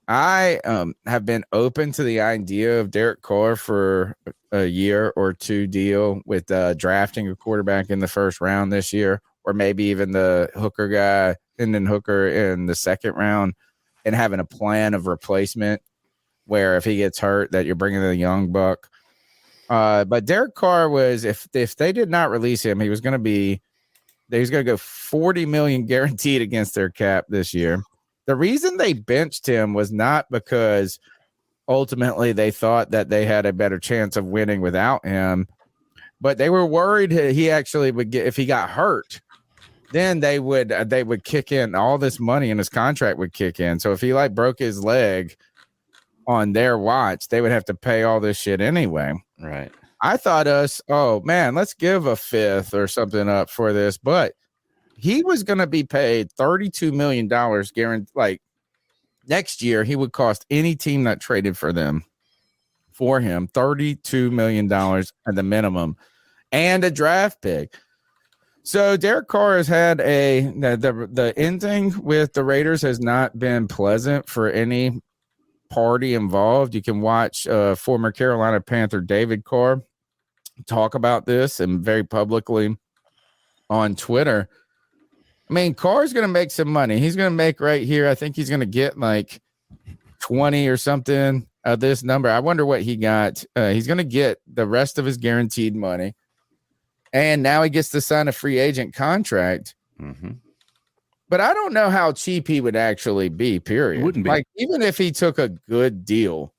I have been open to the idea of Derek Carr for a year or two deal with drafting a quarterback in the first round this year, or maybe even the Hooker guy, and then Hooker in the second round, and having a plan of replacement where if he gets hurt that you're bringing the young buck. But Derek Carr was, if they did not release him, he was going to go $40 million guaranteed against their cap this year. The reason they benched him was not because ultimately they thought that they had a better chance of winning without him, but they were worried he actually would get, if he got hurt, then they would kick in all this money and his contract would kick in. So if he broke his leg on their watch, they would have to pay all this shit anyway. Right. I thought let's give a fifth or something up for this, but he was going to be paid $32 million guaranteed. Like next year, he would cost any team that traded for him $32 million at the minimum and a draft pick. So Derek Carr has had the ending with the Raiders has not been pleasant for any party involved. You can watch former Carolina Panther David Carr talk about this and very publicly on Twitter. I mean, Carr's going to make some money. He's going to make right here. I think he's going to get like 20 or something of this number. I wonder what he got. He's going to get the rest of his guaranteed money. And now he gets to sign a free agent contract. Mm-hmm. But I don't know how cheap he would actually be, period. Wouldn't be. Like, even if he took a good deal,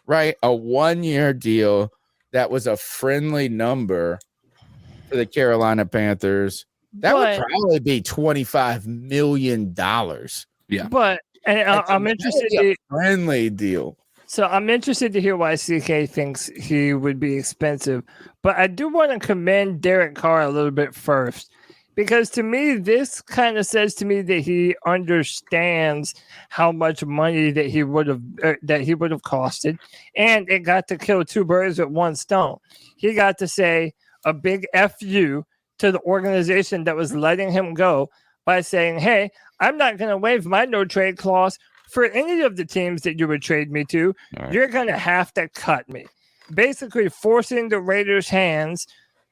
right? A 1-year deal that was a friendly number for the Carolina Panthers, that would probably be $25 million. Yeah. But I'm interested in a friendly deal. So I'm interested to hear why CK thinks he would be expensive. But I do want to commend Derek Carr a little bit first, because to me, this kind of says to me that he understands how much money that he would have costed, and it got to kill two birds with one stone. He got to say a big FU to the organization that was letting him go by saying, "Hey, I'm not going to waive my no trade clause for any of the teams that you would trade me to. Right. You're going to have to cut me." basically forcing the Raiders' hands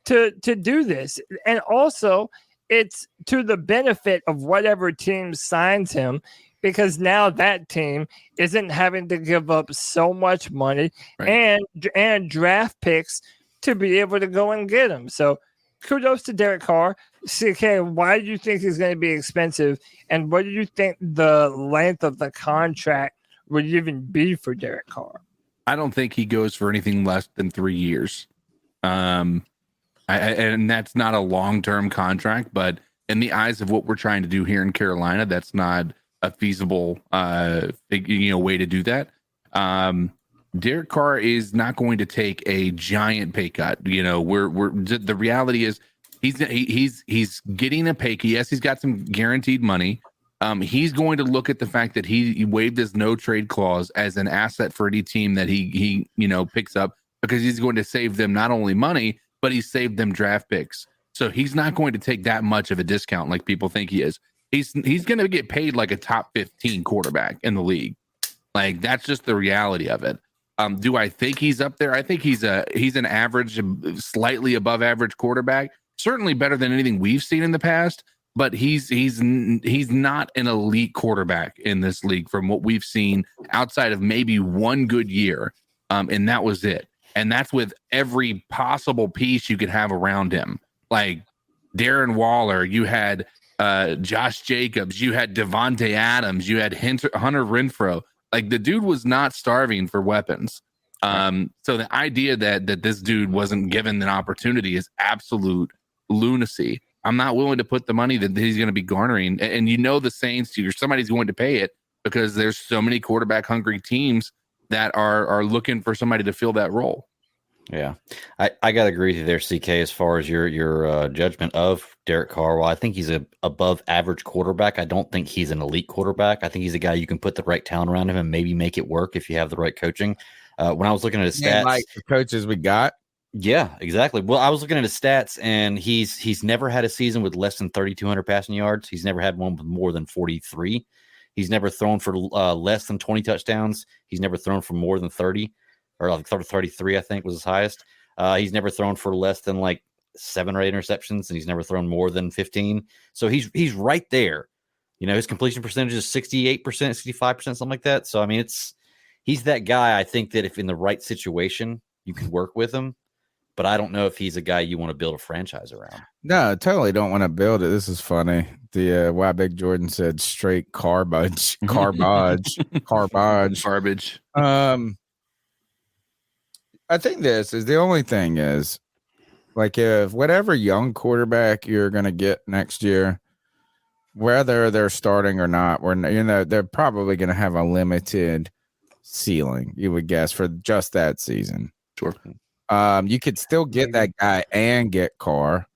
to do this. And also, it's to the benefit of whatever team signs him, because now that team isn't having to give up so much money and draft picks to be able to go and get him. So kudos to Derek Carr. CK, why do you think he's going to be expensive? And what do you think the length of the contract would even be for Derek Carr? I don't think he goes for anything less than 3 years. And that's not a long-term contract, but in the eyes of what we're trying to do here in Carolina, that's not a feasible way to do that. Derek Carr is not going to take a giant pay cut. The reality is he's getting a pay cut. Yes, he's got some guaranteed money. He's going to look at the fact that he waived his no trade clause as an asset for any team that he picks up, because he's going to save them not only money, but he saved them draft picks. So he's not going to take that much of a discount like people think he is. He's going to get paid like a top 15 quarterback in the league. Like, that's just the reality of it. Do I think he's up there? I think he's an average, slightly above average quarterback. Certainly better than anything we've seen in the past. But he's not an elite quarterback in this league from what we've seen, outside of maybe one good year, and that was it. And that's with every possible piece you could have around him, like Darren Waller. You had Josh Jacobs. You had Devontae Adams. You had Hunter Renfrow. Like, the dude was not starving for weapons. So the idea that this dude wasn't given an opportunity is absolute lunacy. I'm not willing to put the money that he's going to be garnering. And the Saints, somebody's going to pay it, because there's so many quarterback hungry teams that are looking for somebody to fill that role. Yeah, I got to agree with you there, CK, as far as your judgment of Derek Carr. Well, I think he's a above average quarterback. I don't think he's an elite quarterback. I think he's a guy you can put the right talent around him and maybe make it work if you have the right coaching. When I was looking at his stats, like the coaches we got. Yeah, exactly. Well, I was looking at his stats, and he's never had a season with less than 3,200 passing yards. He's never had one with more than 43. He's never thrown for less than 20 touchdowns. He's never thrown for more than 30, or like 33, I think was his highest. He's never thrown for less than like 7 or 8 interceptions, and he's never thrown more than 15. So he's right there. His completion percentage is 68%, 65%, something like that. So, I mean, he's that guy. I think that if in the right situation, you could work with him. But I don't know if he's a guy you want to build a franchise around. No, totally don't want to build it. This is funny. The why Big Jordan said straight garbage. I think this is the only thing is, like, if whatever young quarterback you're going to get next year, whether they're starting or not, they're probably going to have a limited ceiling, you would guess, for just that season. Sure. You could still get that guy and get Carr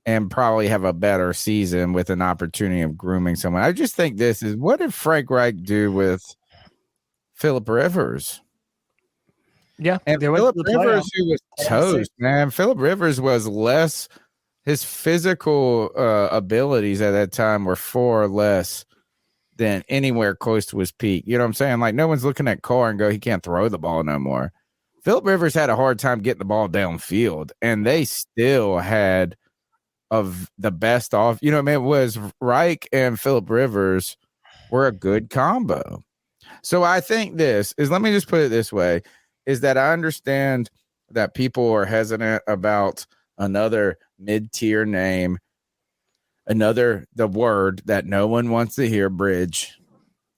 and probably have a better season with an opportunity of grooming someone. I just think this is, what did Frank Reich do with Phillip Rivers? Yeah. And Phillip Rivers, who was toast, man. Phillip Rivers was less, his physical abilities at that time were far less than anywhere close to his peak. You know what I'm saying? Like, no one's looking at Carr and go, he can't throw the ball no more. Phillip Rivers had a hard time getting the ball downfield, and they still had of the best off. You know what I mean? It was Reich and Phillip Rivers were a good combo. So I think this is, let me just put it this way, is that I understand that people are hesitant about another mid-tier name, the word that no one wants to hear, bridge,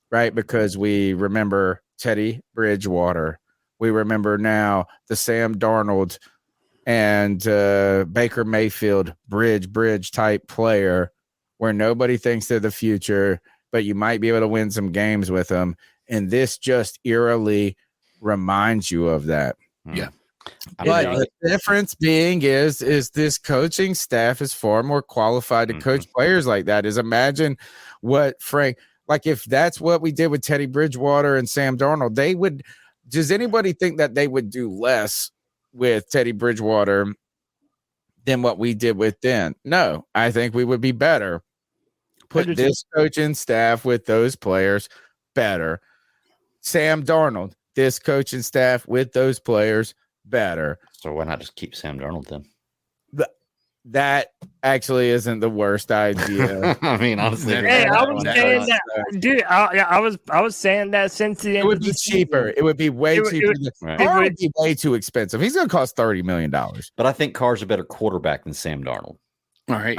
right? Because we remember Teddy Bridgewater. We remember now the Sam Darnold and Baker Mayfield bridge type player where nobody thinks they're the future, but you might be able to win some games with them. And this just eerily reminds you of that. Yeah. But the difference being is this coaching staff is far more qualified to coach players like that. Is imagine what Frank, like if that's what we did with Teddy Bridgewater and Sam Darnold, they would. Does anybody think that they would do less with Teddy Bridgewater than what we did with them? No, I think we would be better. Put this coaching staff with those players better. Sam Darnold, this coaching staff with those players better. So why not just keep Sam Darnold then? That actually isn't the worst idea. I mean, honestly, Hey, I was saying that, dude. I was saying that since the end. It would be cheaper. It would be way cheaper. It would be way too expensive. He's going to cost $30 million. But I think Carr's a better quarterback than Sam Darnold. All right,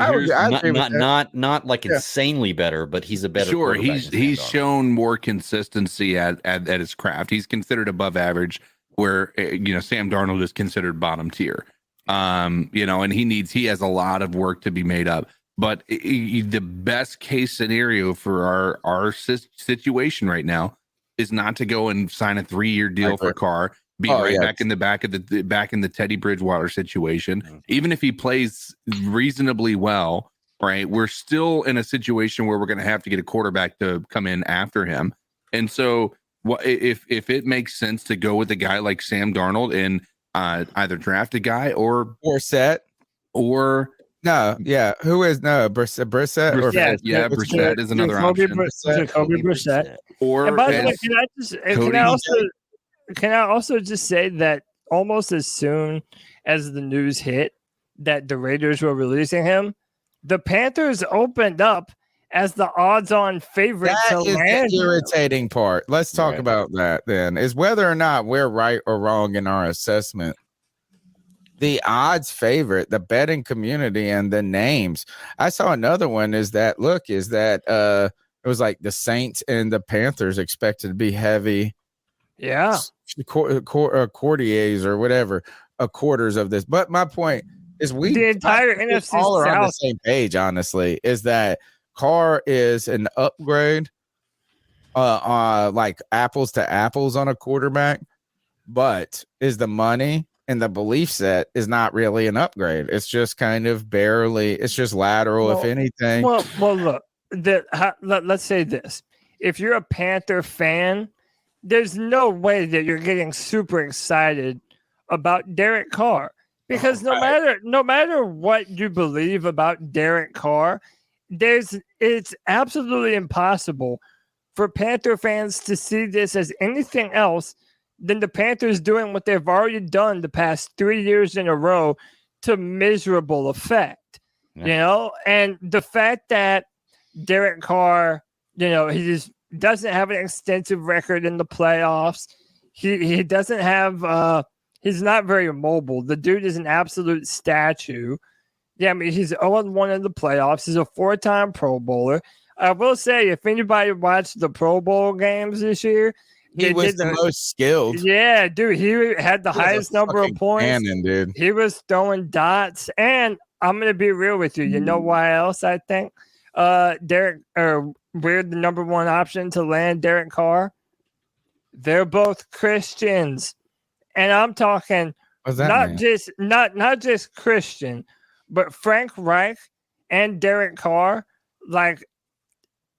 not like insanely better, but he's a better. Sure, he's shown more consistency at his craft. He's considered above average, where Sam Darnold is considered bottom tier. And he has a lot of work to be made up. But the best case scenario for our situation right now is not to go and sign a 3-year deal for Carr. Back in the Teddy Bridgewater situation. Even if he plays reasonably well, right, we're still in a situation where we're going to have to get a quarterback to come in after him. And so, if it makes sense to go with a guy like Sam Darnold and either draft a guy or Brissett or who is Brissett Brissett is another option. Jacoby Brissett. Or and by the way, can I also just say that almost as soon as the news hit that the Raiders were releasing him, the Panthers opened up as the odds-on favorite to land. The irritating part. Let's talk about that then, is whether or not we're right or wrong in our assessment. The odds favorite, the betting community, and the names. I saw another one is that it was like the Saints and the Panthers expected to be heavy. Yeah. Courtiers or whatever, quarters of this. But my point is the entire NFC all are South on the same page, honestly, is that Carr is an upgrade, like apples to apples on a quarterback, but is the money and the belief set is not really an upgrade. It's just kind of barely, it's just lateral, if anything. Well, look, let's say this. If you're a Panther fan, there's no way that you're getting super excited about Derek Carr, because no matter what you believe about Derek Carr, it's absolutely impossible for Panther fans to see this as anything else than the Panthers doing what they've already done the past 3 years in a row to miserable effect. And the fact that Derek Carr, he just doesn't have an extensive record in the playoffs. He doesn't have he's not very mobile. The dude is an absolute statue. Yeah, I mean, he's 0-1 in the playoffs. He's a 4-time Pro Bowler. I will say, if anybody watched the Pro Bowl games this year, he was the most skilled. Yeah, dude, he had the highest number of points. Cannon, dude. He was throwing dots. And I'm going to be real with you. You know why else I think we're the number one option to land Derek Carr? They're both Christians. And I'm talking not just Christian, but Frank Reich and Derek Carr, like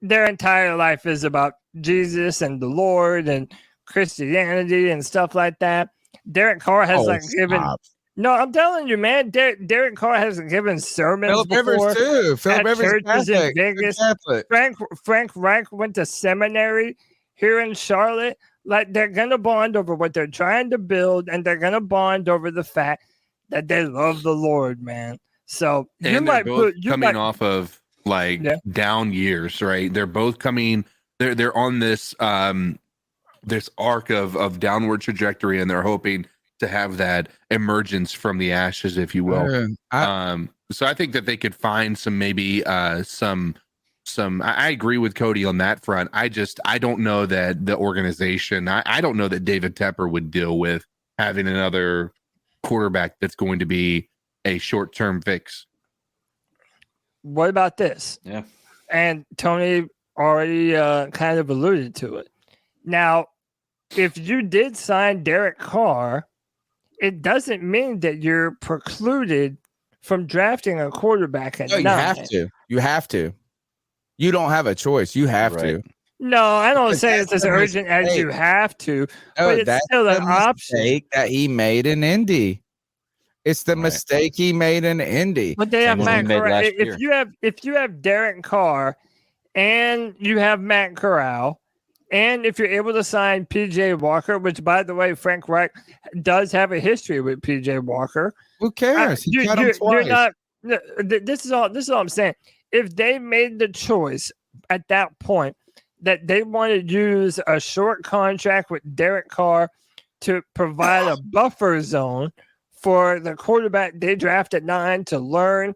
their entire life is about Jesus and the Lord and Christianity and stuff like that. Derek Carr has given. No, I'm telling you, man. Derek Carr has given sermons Philip before Rivers too. Philip at Rivers churches in Vegas. Catholic. Frank Reich went to seminary here in Charlotte. Like, they're gonna bond over what they're trying to build, and they're gonna bond over the fact that they love the Lord, man. So coming off of down years, right? They're both coming. They're on this this arc of downward trajectory, and they're hoping to have that emergence from the ashes, if you will. So I think that they could find some I agree with Cody on that front. I don't know that the organization, I don't know that David Tepper would deal with having another quarterback that's going to be a short-term fix. What about this? Yeah. And Tony already kind of alluded to it. Now, if you did sign Derek Carr, it doesn't mean that you're precluded from drafting a quarterback at 9. You have to. You don't have a choice. You have to. No, I don't say it's as urgent as you have to, but it's still an option that he made in Indy. It's the mistake he made in Indy. But they have Matt Corral. If you have Derek Carr and you have Matt Corral And if you're able to sign PJ Walker, which by the way, Frank Reich does have a history with PJ Walker. Who cares? He cut him twice. You're not. This is all I'm saying. If they made the choice at that point that they want to use a short contract with Derek Carr to provide a buffer zone for the quarterback they draft at 9 to learn,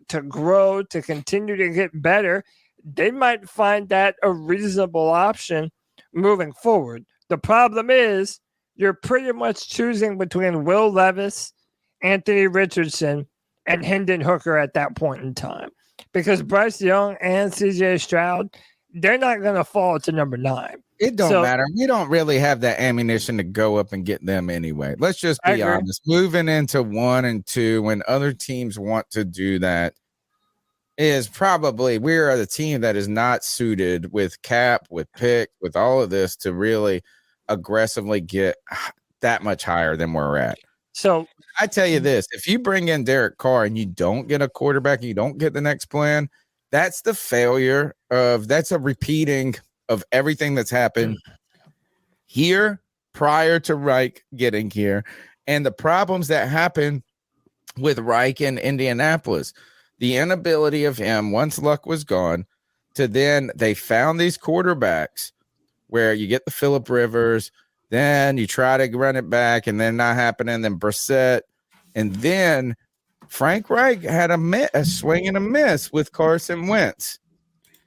to grow, to continue to get better, they might find that a reasonable option moving forward. The problem is you're pretty much choosing between Will Levis, Anthony Richardson, and Hendon Hooker at that point in time. Because Bryce Young and CJ Stroud, they're not going to fall to number 9. It don't matter. We don't really have that ammunition to go up and get them anyway. Let's just be honest. Moving into 1 and 2 when other teams want to do that is probably we are the team that is not suited with cap, with pick, with all of this to really aggressively get that much higher than we're at. So I tell you this, if you bring in Derek Carr and you don't get a quarterback, you don't get the next plan, that's the failure that's a repeating of everything that's happened here prior to Reich getting here and the problems that happened with Reich in Indianapolis. The inability of him, once Luck was gone, to then they found these quarterbacks where you get the Phillip Rivers, then you try to run it back and then not happening, then Brissett, and then Frank Reich had a swing and a miss with Carson Wentz.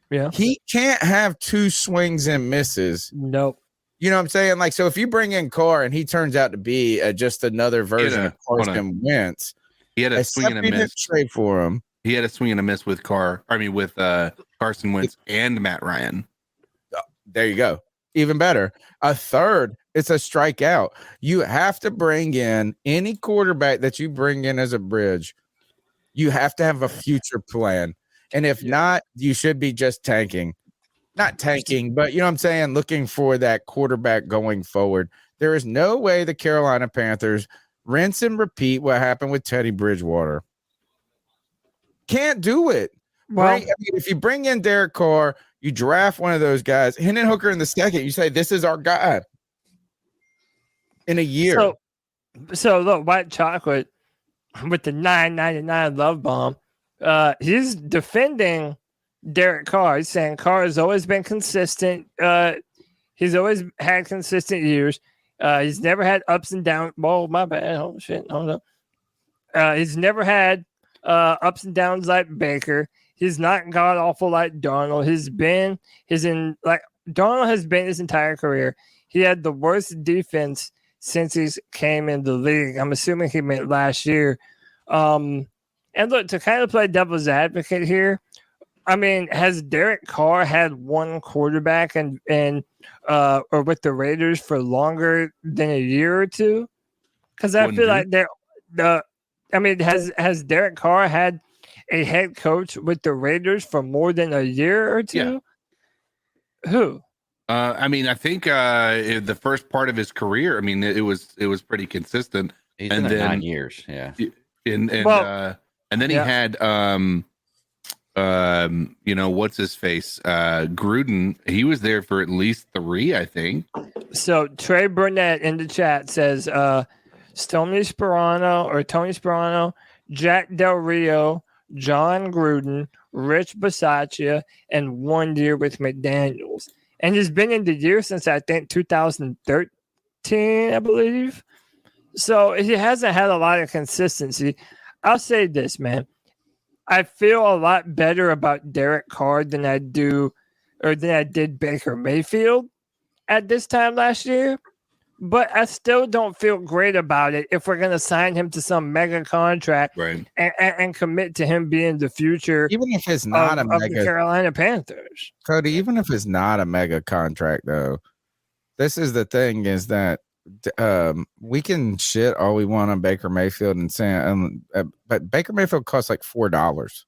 Yeah. He can't have 2 swings and misses. Nope. You know what I'm saying? Like, so if you bring in Carr and he turns out to be just another version of Carson Wentz, he had a swing and a miss trade for him. He had a swing and a miss with Carson Wentz and Matt Ryan. There you go. Even better. A third, it's a strikeout. You have to bring in any quarterback that you bring in as a bridge. You have to have a future plan. And if not, you should be just tanking. Not tanking, but you know what I'm saying? Looking for that quarterback going forward. There is no way the Carolina Panthers rinse and repeat what happened with Teddy Bridgewater. Can't do it. Well, right? I mean, if you bring in Derek Carr, you draft one of those guys, Hendon Hooker in the second, you say, this is our guy in a year. So look, White Chocolate with the $9.99 love bomb. He's defending Derek Carr. He's saying Carr has always been consistent. He's always had consistent years. He's never had ups and downs. Whoa, my bad. Oh shit. Hold up. He's never had ups and downs like Baker. He's not god awful like Darnold. Darnold has been his entire career. He had the worst defense since he's came in the league. I'm assuming he meant last year. And look, to kind of play devil's advocate here, I mean, has Derek Carr had one quarterback or with the Raiders for longer than a year or two? Because I feel like has Derek Carr had a head coach with the Raiders for more than a year or two? Yeah. Who? I think the first part of his career, it was pretty consistent. He's been there 9 years, yeah. And then he had what's his face? Gruden. He was there for at least 3, I think. So Trey Burnett in the chat says Tony Sperano, Jack Del Rio, John Gruden, Rich Bisaccia, and 1 year with McDaniels. And he's been in the year since I think 2013, I believe. So he hasn't had a lot of consistency. I'll say this, man. I feel a lot better about Derek Carr than I did Baker Mayfield at this time last year. But I still don't feel great about it if we're going to sign him to some mega contract and commit to him being the future. Even if it's not of the Carolina Panthers. Cody, even if it's not a mega contract, though, this is the thing is that we can shit all we want on Baker Mayfield and saying, but Baker Mayfield costs like $4.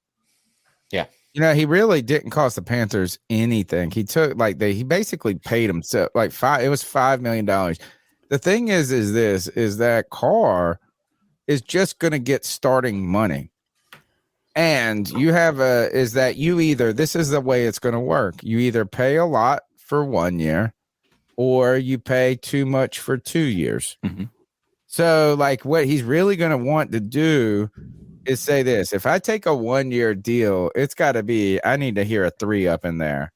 Yeah. He really didn't cost the Panthers anything. He took he basically paid himself it was $5 million. The thing is that Carr is just going to get starting money. And you have this is the way it's going to work. You either pay a lot for 1 year, or you pay too much for 2 years. Mm-hmm. So, like, what he's really going to want to do is say this: if I take a 1 year deal, it's got to be, I need to hear a 3 up in there,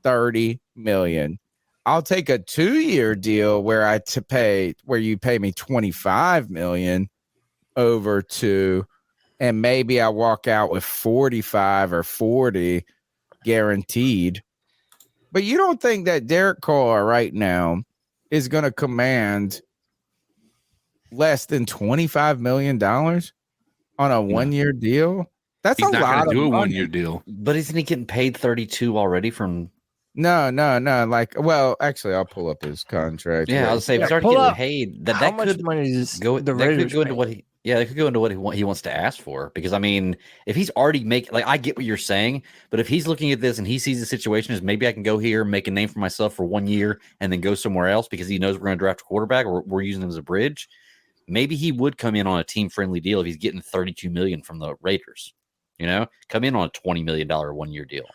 30 million. I'll take a 2 year deal where you pay me 25 million over 2, and maybe I walk out with 45 or 40 guaranteed. But you don't think that Derek Carr right now is going to command less than $25 million on a 1 year deal? That's He's a not lot gonna of do a money. 1 year deal. But isn't he getting paid 32 already from? No. Like, well, actually, I'll pull up his contract. Yeah, I was saying, if he's already getting paid, that could money is go. the That could Raiders go into paying? what he. Yeah, that could go into what he wants to ask for. Because I mean, if he's already making, like, I get what you're saying, but if he's looking at this and he sees the situation as maybe I can go here, make a name for myself for 1 year, and then go somewhere else because he knows we're going to draft a quarterback or we're using him as a bridge, maybe he would come in on a team friendly deal if he's getting $32 million from the Raiders. You know, come in on a $20 million 1 year deal,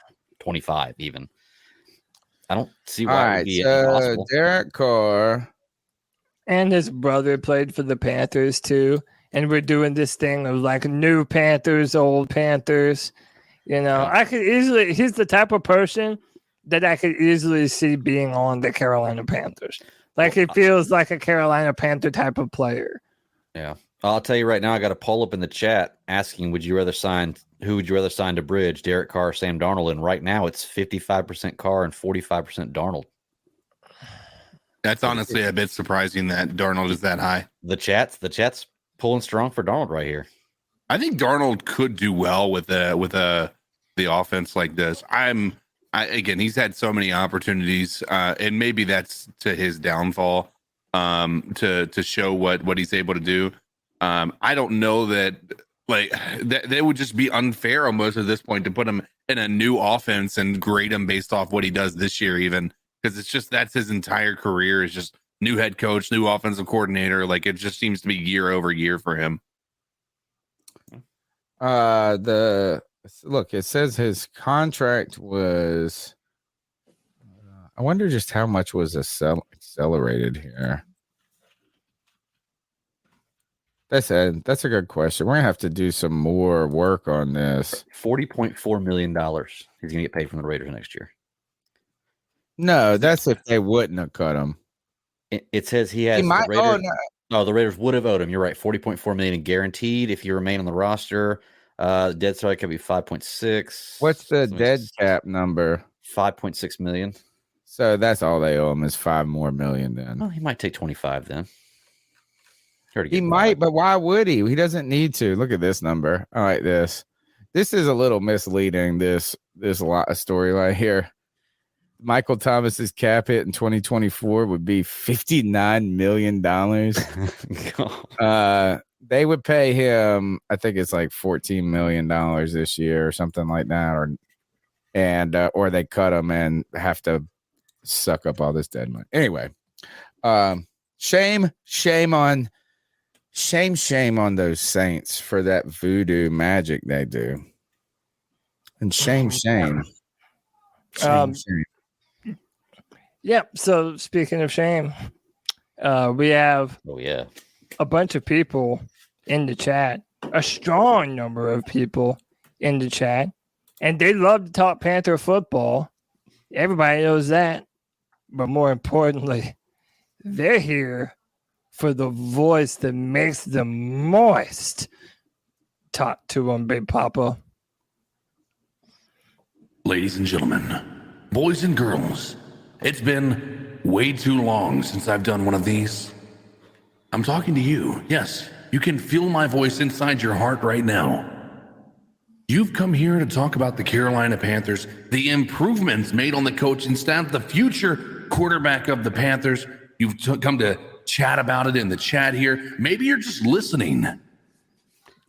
25 even. I don't see why it would be impossible. Derek Carr and his brother played for the Panthers too. And we're doing this thing of like new Panthers, old Panthers. You know, I could easily, he's the type of person that I could easily see being on the Carolina Panthers. Like, he feels like a Carolina Panther type of player. Yeah. I'll tell you right now, I got a poll up in the chat asking, who would you rather sign to bridge, Derek Carr, Sam Darnold? And right now it's 55% Carr and 45% Darnold. That's honestly a bit surprising that Darnold is that high. The chat's pulling strong for Darnold right here. I think Darnold could do well with the offense like this. Again, he's had so many opportunities, and maybe that's to his downfall, to show what he's able to do. I don't know that, like, that would just be unfair almost at this point to put him in a new offense and grade him based off what he does this year, even, because it's just, that's his entire career is just new head coach, new offensive coordinator. Like, it just seems to be year over year for him. Look, it says his contract was, I wonder just how much was accelerated here. That's a good question. We're gonna have to do some more work on this. $40.4 million he's gonna get paid from the Raiders next year. No, that's if they wouldn't have cut him. It says he has the Raiders. The Raiders would have owed him. You're right. $40.4 million guaranteed if you remain on the roster. Dead salary could be 5.6. What's the dead cap number? 5.6 million. So that's all they owe him is $5 more million. Then he might take 25. Then he might, but why would he? He doesn't need to. Look at this number. I like this. This is a little misleading. This storyline here. Michael Thomas's cap hit in 2024 would be $59 million. They would pay him, I think it's like $14 million this year or something like that, or they cut him and have to suck up all this dead money. Anyway, shame on those Saints for that voodoo magic they do, and shame. Yep. So speaking of shame, we have a bunch of people in the chat, a strong number of people in the chat, and they love to talk Panther football. Everybody knows that. But more importantly, they're here for the voice that makes them moist. Talk to them, Big Papa. Ladies and gentlemen, boys and girls, it's been way too long since I've done one of these. I'm talking to you. Yes, you can feel my voice inside your heart right now. You've come here to talk about the Carolina Panthers, the improvements made on the coaching staff, the future quarterback of the Panthers. You've come to chat about it in the chat here. Maybe you're just listening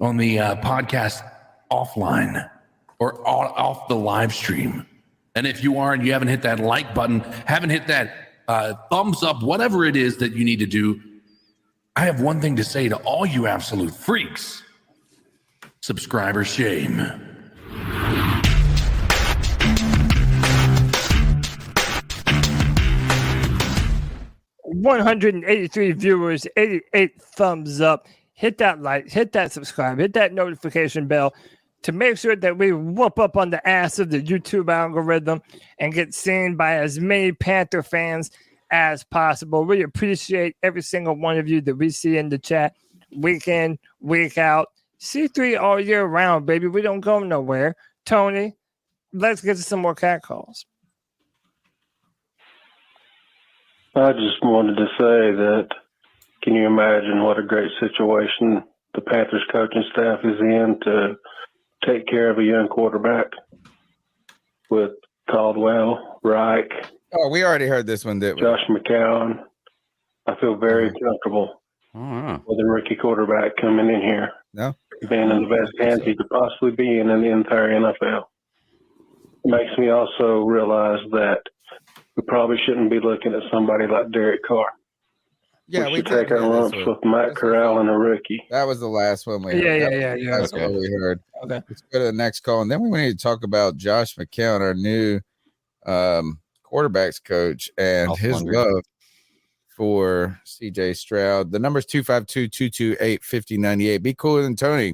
on the podcast offline or off the live stream. And if you are and you haven't hit that like button, haven't hit that thumbs up, whatever it is that you need to do, I have one thing to say to all you absolute freaks. Subscriber shame. 183 viewers, 88 thumbs up. Hit that like, hit that subscribe, hit that notification bell to make sure that we whoop up on the ass of the YouTube algorithm and get seen by as many Panther fans as possible. We appreciate every single one of you that we see in the chat week in, week out. C3 all year round, baby. We don't go nowhere. Tony, let's get to some more cat calls. I just wanted to say that, can you imagine what a great situation the Panthers coaching staff is in to take care of a young quarterback with Caldwell, Reich. Oh, we already heard this one, didn't we? Josh McCown. I feel very comfortable with a rookie quarterback coming in here. No? Being in the best hands he could possibly be in the entire NFL. It makes me also realize that we probably shouldn't be looking at somebody like Derek Carr. Yeah, we should take our lumps with Matt Corral and a rookie. That was the last one we heard. Yeah. That's what we heard. Okay. Let's go to the next call. And then we need to talk about Josh McCown, our new quarterbacks coach, and his love for CJ Stroud. The number's 252-228-5098. Be cooler than Tony,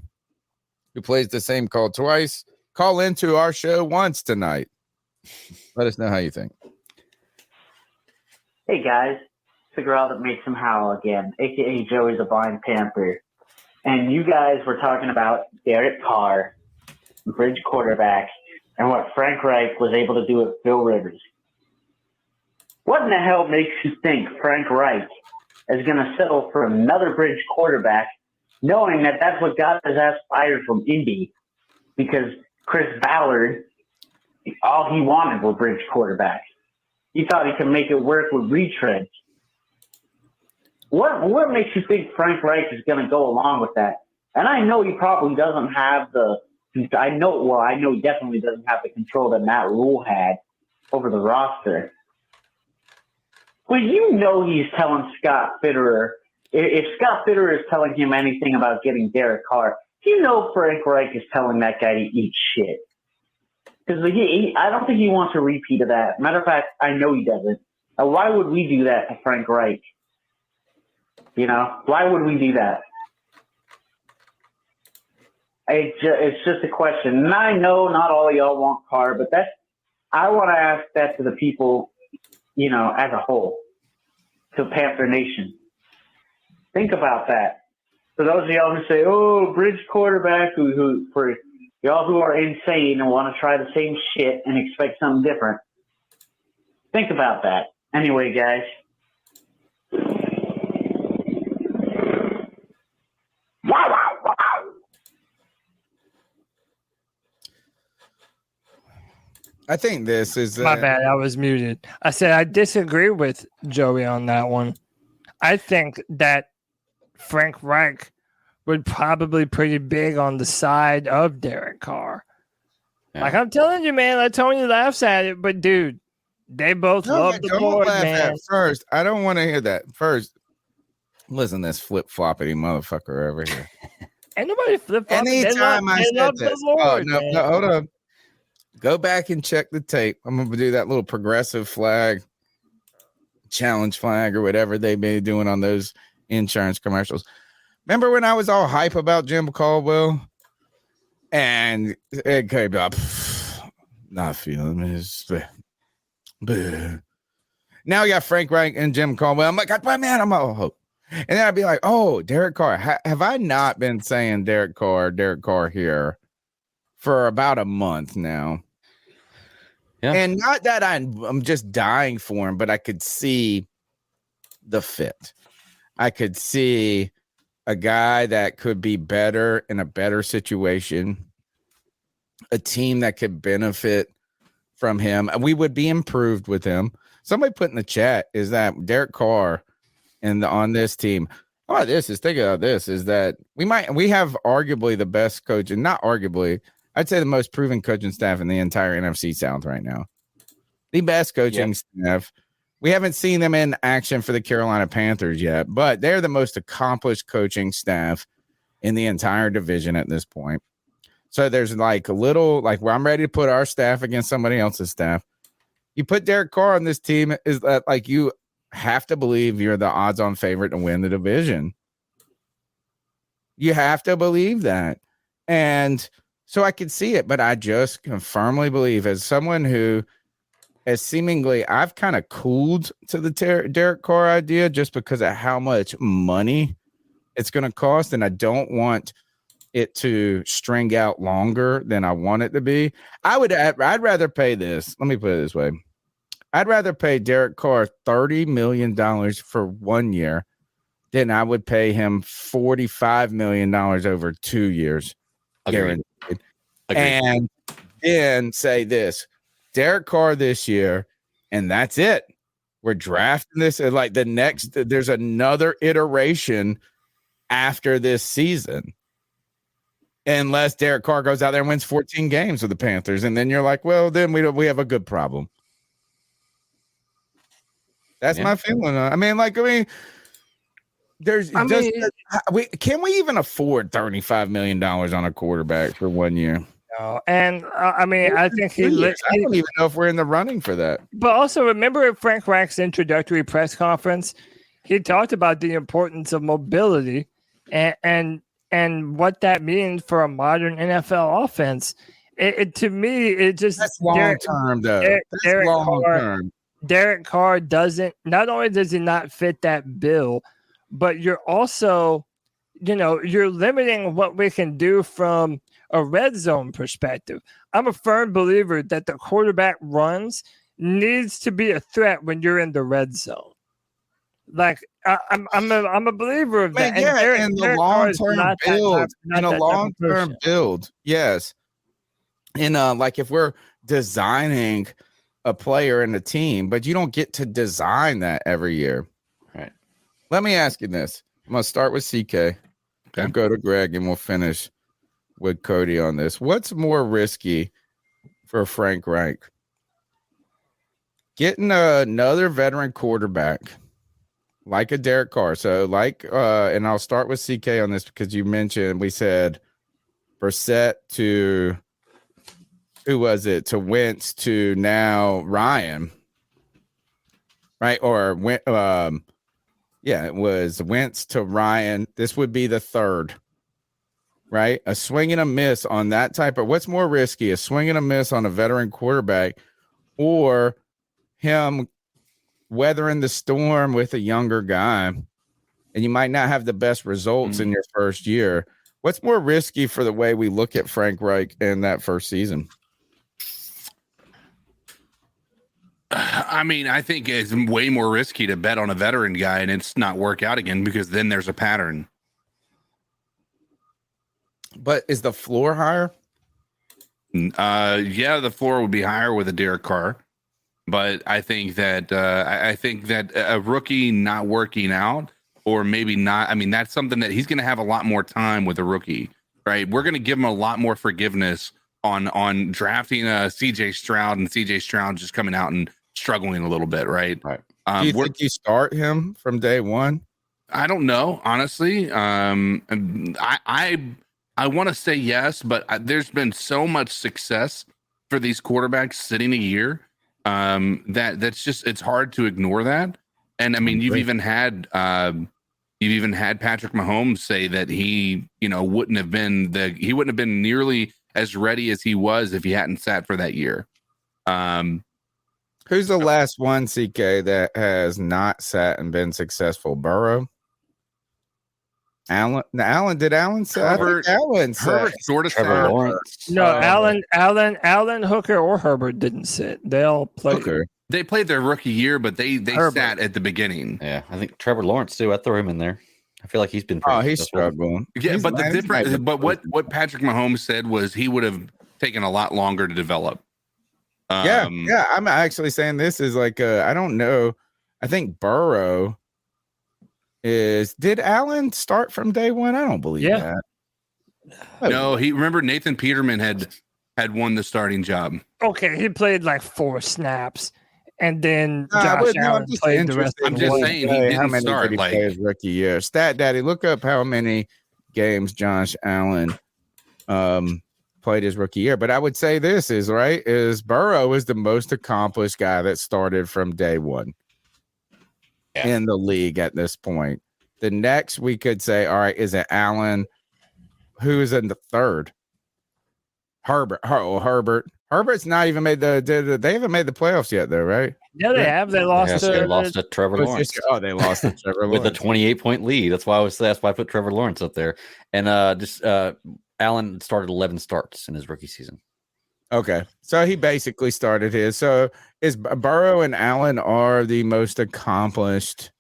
who plays the same call twice. Call into our show once tonight. Let us know how you think. Hey, guys. Figure out that makes him howl again, a.k.a. Joey the Blind Panther. And you guys were talking about Derek Carr, bridge quarterback, and what Frank Reich was able to do with Phil Rivers. What in the hell makes you think Frank Reich is going to settle for another bridge quarterback, knowing that that's what got his ass fired from Indy? Because Chris Ballard, all he wanted were bridge quarterbacks. He thought he could make it work with retreads. What makes you think Frank Reich is going to go along with that? And I know he probably doesn't have I know he definitely doesn't have the control that Matt Rule had over the roster. Well, you know he's telling Scott Fitterer, if Scott Fitterer is telling him anything about getting Derek Carr, you know Frank Reich is telling that guy to eat shit. Because I don't think he wants a repeat of that. Matter of fact, I know he doesn't. Why would we do that to Frank Reich? You know, why would we do that? It's just a question. And I know not all of y'all want Carr, but I want to ask that to the people, you know, as a whole, to Panther Nation. Think about that. For those of y'all who say, oh, bridge quarterback, who for y'all who are insane and want to try the same shit and expect something different, think about that. Anyway, guys. Wow. I think this is my bad. I was muted. I said I disagree with Joey on that one. I think that Frank Reich would probably pretty big on the side of Derek Carr. Yeah. Like I'm telling you, man. Like Tony laughs at it, but dude, they both love the board, man. First, I don't want to hear that. First, listen to this flip-floppity motherfucker over here. Ain't nobody flip-flopping. Anytime I said this. Oh, no, hold on. Go back and check the tape. I'm going to do that little progressive flag, challenge flag, or whatever they may be doing on those insurance commercials. Remember when I was all hype about Jim Caldwell? And it came up, not feeling this. Now you got Frank Reich and Jim Caldwell. I'm like, man, I'm all hope. And then I'd be like, oh, Derek Carr. Have I not been saying Derek Carr here for about a month now? Yeah. And not that I'm just dying for him, but I could see the fit. I could see a guy that could be better in a better situation, a team that could benefit from him. We would be improved with him. Somebody put in the chat is that Derek Carr on this team. How about this? Think about this is that we have arguably the best coach, and not arguably, I'd say the most proven coaching staff in the entire NFC South right now. The best coaching staff. We haven't seen them in action for the Carolina Panthers yet, but they're the most accomplished coaching staff in the entire division at this point. So there's like a little, like where I'm ready to put our staff against somebody else's staff. You put Derek Carr on this team, is that like you have to believe you're the odds-on favorite to win the division. You have to believe that. And so I could see it, but I just can firmly believe, as someone who has seemingly, I've kind of cooled to the Derek Carr idea just because of how much money it's going to cost. And I don't want it to string out longer than I want it to be. I'd rather pay this. Let me put it this way. I'd rather pay Derek Carr $30 million for 1 year than I would pay him $45 million over 2 years. Guaranteed. And then say this, Derek Carr this year, and that's it. We're drafting this like the next, there's another iteration after this season. Unless Derek Carr goes out there and wins 14 games with the Panthers. And then you're like, well, then we have a good problem. That's my feeling. Can we even afford $35 million on a quarterback for 1 year? No. And I think I don't even know if we're in the running for that. But also remember at Frank Reich's introductory press conference, he talked about the importance of mobility and what that means for a modern NFL offense. To me, it just that's long term, though. That's long term. Derek Carr doesn't. Not only does he not fit that bill, but you're also, you're limiting what we can do from a red zone perspective. I'm a firm believer that the quarterback runs needs to be a threat when you're in the red zone. Like I'm a believer of that. Yeah, in the long term build, in a long term build, yes. And like if we're designing a player and a team, but you don't get to design that every year. Right. Let me ask you this. I'm gonna start with CK. Okay. We'll go to Greg and we'll finish with Cody on this. What's more risky for Frank Reich? Getting another veteran quarterback like a Derek Carr. So and I'll start with CK on this because you mentioned, we said Brissett to who was it? To Wentz to now Ryan. Right? Or it was Wentz to Ryan. This would be the third. Right? A swing and a miss on that type of, what's more risky? A swing and a miss on a veteran quarterback or him weathering the storm with a younger guy, and you might not have the best results in your first year. What's more risky for the way we look at Frank Reich in that first season? I think it's way more risky to bet on a veteran guy and it's not work out again, because then there's a pattern. But is the floor higher? Yeah, the floor would be higher with a Derek Carr. But I think that a rookie not working out, or maybe not, that's something that he's going to have a lot more time with a rookie, right? We're going to give him a lot more forgiveness on drafting CJ Stroud, and CJ Stroud just coming out and struggling a little bit, right? Right. Do you think you start him from day one? I don't know, honestly. I want to say yes, but there's been so much success for these quarterbacks sitting a year. That's just, it's hard to ignore that. And you've even had Patrick Mahomes say that he wouldn't have been nearly as ready as he was if he hadn't sat for that year. Who's the last one, CK, that has not sat and been successful? Burrow? Did Allen say? Herbert sort of Trevor Lawrence. No, Allen, Hooker, or Herbert didn't sit. They all played. Hooker. They played their rookie year, but they sat at the beginning. Yeah, I think Trevor Lawrence too. I throw him in there. I feel like he's been. He's struggling. Yeah, but the difference. But what Patrick Mahomes said was he would have taken a lot longer to develop. Yeah. I'm actually saying this is like I don't know. I think Burrow. Did Allen start from day one? I don't believe that. No, remember Nathan Peterman had won the starting job. Okay, he played like 4 snaps, and then Josh Allen played the rest. I'm just saying he didn't start did he play his rookie year. Stat Daddy, look up how many games Josh Allen played his rookie year. But I would say this is Burrow is the most accomplished guy that started from day one. in the league at this point. The next we could say, all right, is it Allen? Who is in the third? Herbert. Herbert's not even made they haven't made the playoffs yet, though, right? Yeah, they have. They lost to Trevor Lawrence. They lost to Trevor with Lawrence a 28-point lead. That's why I put Trevor Lawrence up there. And Allen started 11 starts in his rookie season. Okay, so he basically started his. So is Burrow and Allen are the most accomplished.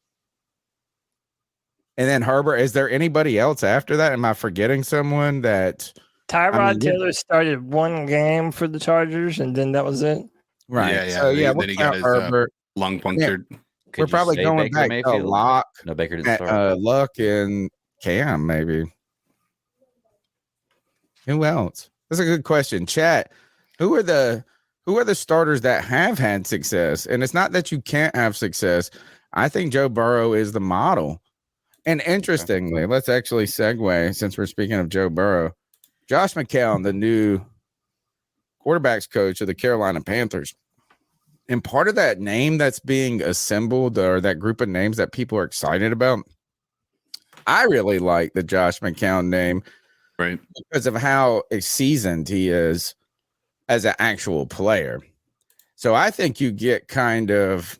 And then Herbert, is there anybody else after that? Am I forgetting someone that Tyrod Taylor started one game for the Chargers, and then that was it. Right. Yeah. So then he got his lung punctured. Yeah. We're probably going back to Locke. No, Baker didn't start. Luck and Cam, maybe. Who else? That's a good question. Chat. Who are the starters that have had success? And it's not that you can't have success. I think Joe Burrow is the model. And interestingly, let's actually segue, since we're speaking of Joe Burrow. Josh McCown, the new quarterbacks coach of the Carolina Panthers. And part of that name that's being assembled, or that group of names that people are excited about, I really like the Josh McCown name, right? Because of how seasoned he is as an actual player. So I think you get kind of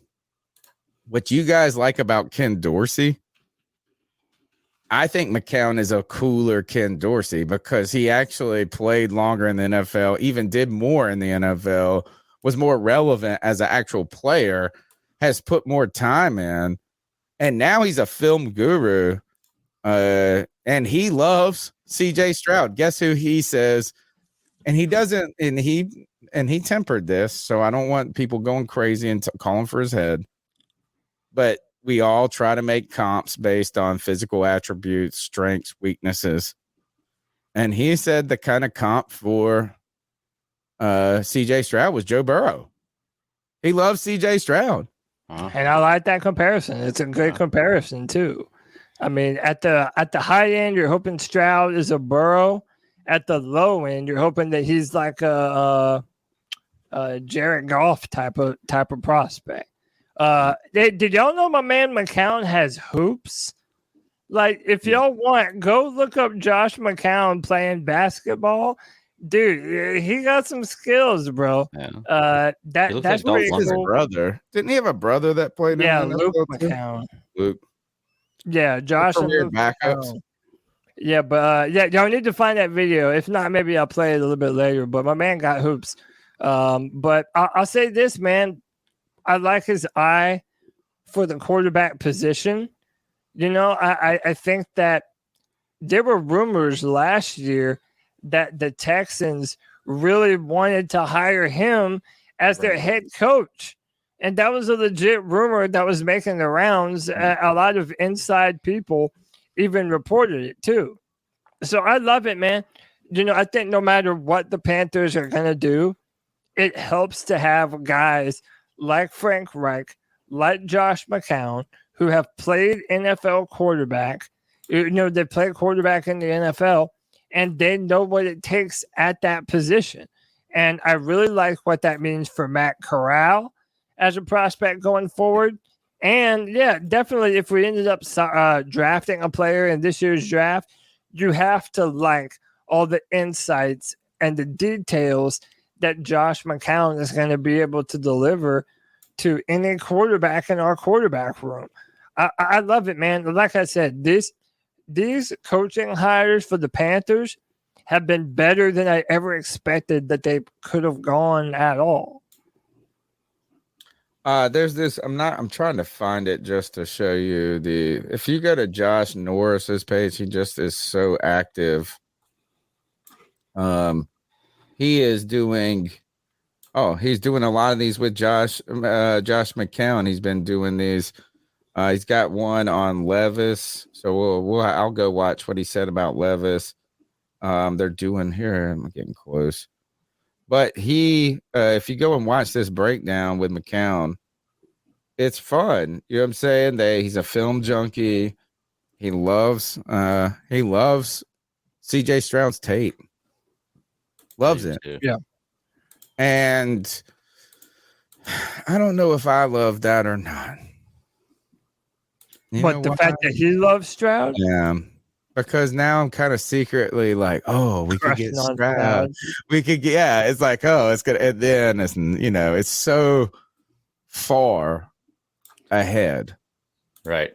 what you guys like about Ken Dorsey. I think McCown is a cooler Ken Dorsey because he actually played longer in the NFL, even did more in the NFL, was more relevant as an actual player, has put more time in, and now he's a film guru, and he loves CJ Stroud. Guess who he says? And he doesn't, and he tempered this, so I don't want people going crazy and calling for his head, but we all try to make comps based on physical attributes, strengths, weaknesses. And he said the kind of comp for CJ Stroud was Joe Burrow. He loves CJ Stroud. And I like that comparison. It's a good comparison too. I mean, at the high end, you're hoping Stroud is a Burrow. At the low end, you're hoping that he's like a Jared Goff type of prospect. Did y'all know my man McCown has hoops? Like, if y'all want, go look up Josh McCown playing basketball. Dude, he got some skills, bro. Yeah. That's pretty cool. His brother. Didn't he have a brother that played? Yeah, in the Luke NFL too? McCown. Luke. Yeah, Josh and Luke backups. McCown. Yeah, but y'all need to find that video. If not, maybe I'll play it a little bit later. But my man got hoops. But I'll say this, man. I like his eye for the quarterback position. You know, I think that there were rumors last year that the Texans really wanted to hire him as their head coach. And that was a legit rumor that was making the rounds. A lot of inside people even reported it too. So I love it, man. You know, I think no matter what the Panthers are going to do, it helps to have guys like Frank Reich, like Josh McCown, who have played NFL quarterback. You know, they play quarterback in the NFL, and they know what it takes at that position. And I really like what that means for Matt Corral as a prospect going forward. And yeah, definitely if we ended up drafting a player in this year's draft, you have to like all the insights and the details that Josh McCown is going to be able to deliver to any quarterback in our quarterback room. I love it, man. Like I said, these coaching hires for the Panthers have been better than I ever expected that they could have gone at all. There's this. I'm trying to find it just to show you if you go to Josh Norris's page, he just is so active. He is doing he's doing a lot of these with Josh McCown. He's been doing these. He's got one on Levis. So I'll go watch what he said about Levis. They're doing here. I'm getting close. But if you go and watch this breakdown with McCown, it's fun. You know what I'm saying? He's a film junkie. He loves CJ Stroud's tape. Loves it. Yeah. And I don't know if I love that or not. But the fact that he loves Stroud? Yeah. Because now I'm kind of secretly like, oh, we could get Stroud. We could get, yeah, it's like, oh, it's good. And then it's, it's so far ahead. Right.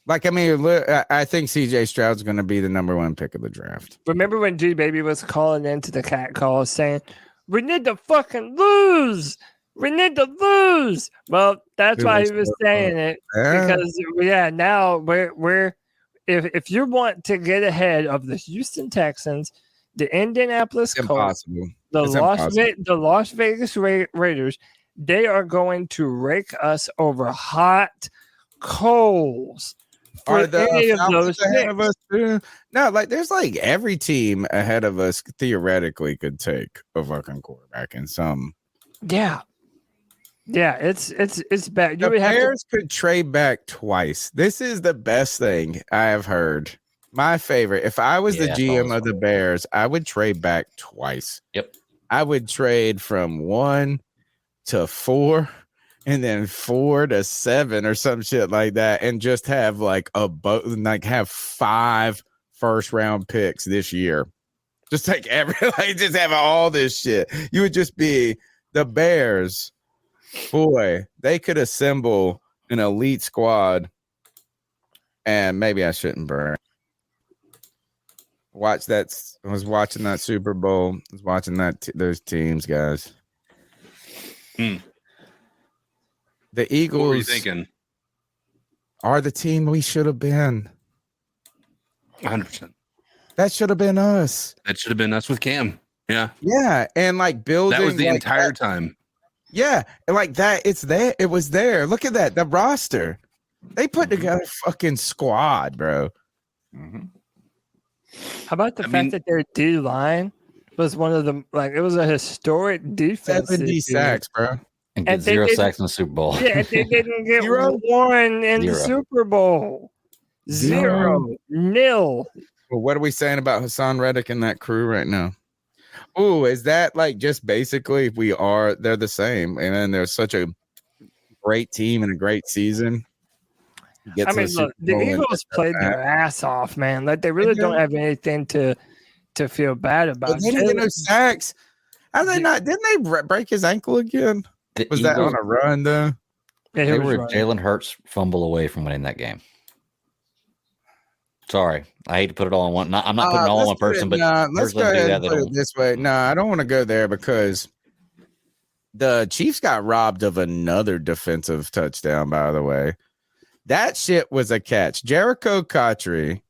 Like, I mean, I think CJ Stroud's going to be the number 1 pick of the draft. Remember when G Baby was calling into the cat call saying, we need to fucking lose. We need to lose. Well, that's why he was saying it. Because, now we're if you want to get ahead of the Houston Texans, the Indianapolis Colts, the Las Vegas Raiders, they are going to rake us over hot coals. Are the Falcons ahead of us too? No, like there's like every team ahead of us theoretically could take a fucking quarterback in some. Yeah. Yeah, it's bad. The Bears could trade back twice. This is the best thing I have heard. My favorite. If I was the GM of the Bears, I would trade back twice. Yep. I would trade from 1 to 4 and then 4 to 7 or some shit like that, and just have like have 5 first-round picks this year. Just take just have all this shit. You would just be the Bears. Boy, they could assemble an elite squad, and maybe I shouldn't burn. I was watching that Super Bowl. I was watching those teams, guys. The Eagles. What were you thinking? Are the team we should have been. 100%. That should have been us. That should have been us with Cam. Yeah. Yeah, and like building. That was the like entire time. Yeah, and like that, it's there. It was there. Look at that. The roster. They put together a fucking squad, bro. How about the fact that their D line was one of the it was a historic defense. 70 sacks, bro. And get 0 sacks in the Super Bowl. Yeah, they didn't get 1 in the Super Bowl. 0, 0. Well, what are we saying about Hassan Reddick and that crew right now? Oh, is that like just basically they're the same, and then there's such a great team and a great season. I mean, look, the Eagles played their ass off, man. Like they really don't have anything to feel bad about. But they didn't get no sacks. How they not? Didn't they break his ankle again? Was that on a run though? Yeah, they were Jalen Hurts fumble away from winning that game. Sorry, I hate to put it all on one. I'm not putting it all on one person, but let's go ahead and put it this way. No, I don't want to go there because the Chiefs got robbed of another defensive touchdown. By the way, that shit was a catch. Jericho Cotchery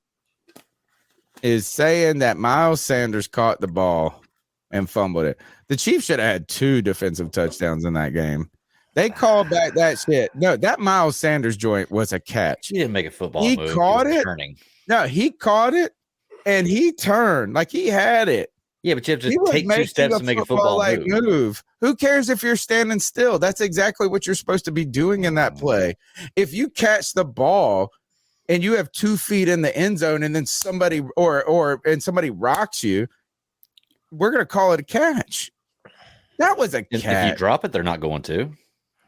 is saying that Miles Sanders caught the ball and fumbled it. The Chiefs should have had 2 defensive touchdowns in that game. They called back that shit. No, that Miles Sanders joint was a catch. He didn't make a football move. He caught it. Turning. No, he caught it and he turned like he had it. Yeah, but you have to take 2 steps to make a football move. Who cares if you're standing still? That's exactly what you're supposed to be doing in that play. If you catch the ball and you have 2 feet in the end zone and then somebody somebody rocks you, we're gonna call it a catch. That was a catch. If you drop it, they're not going to.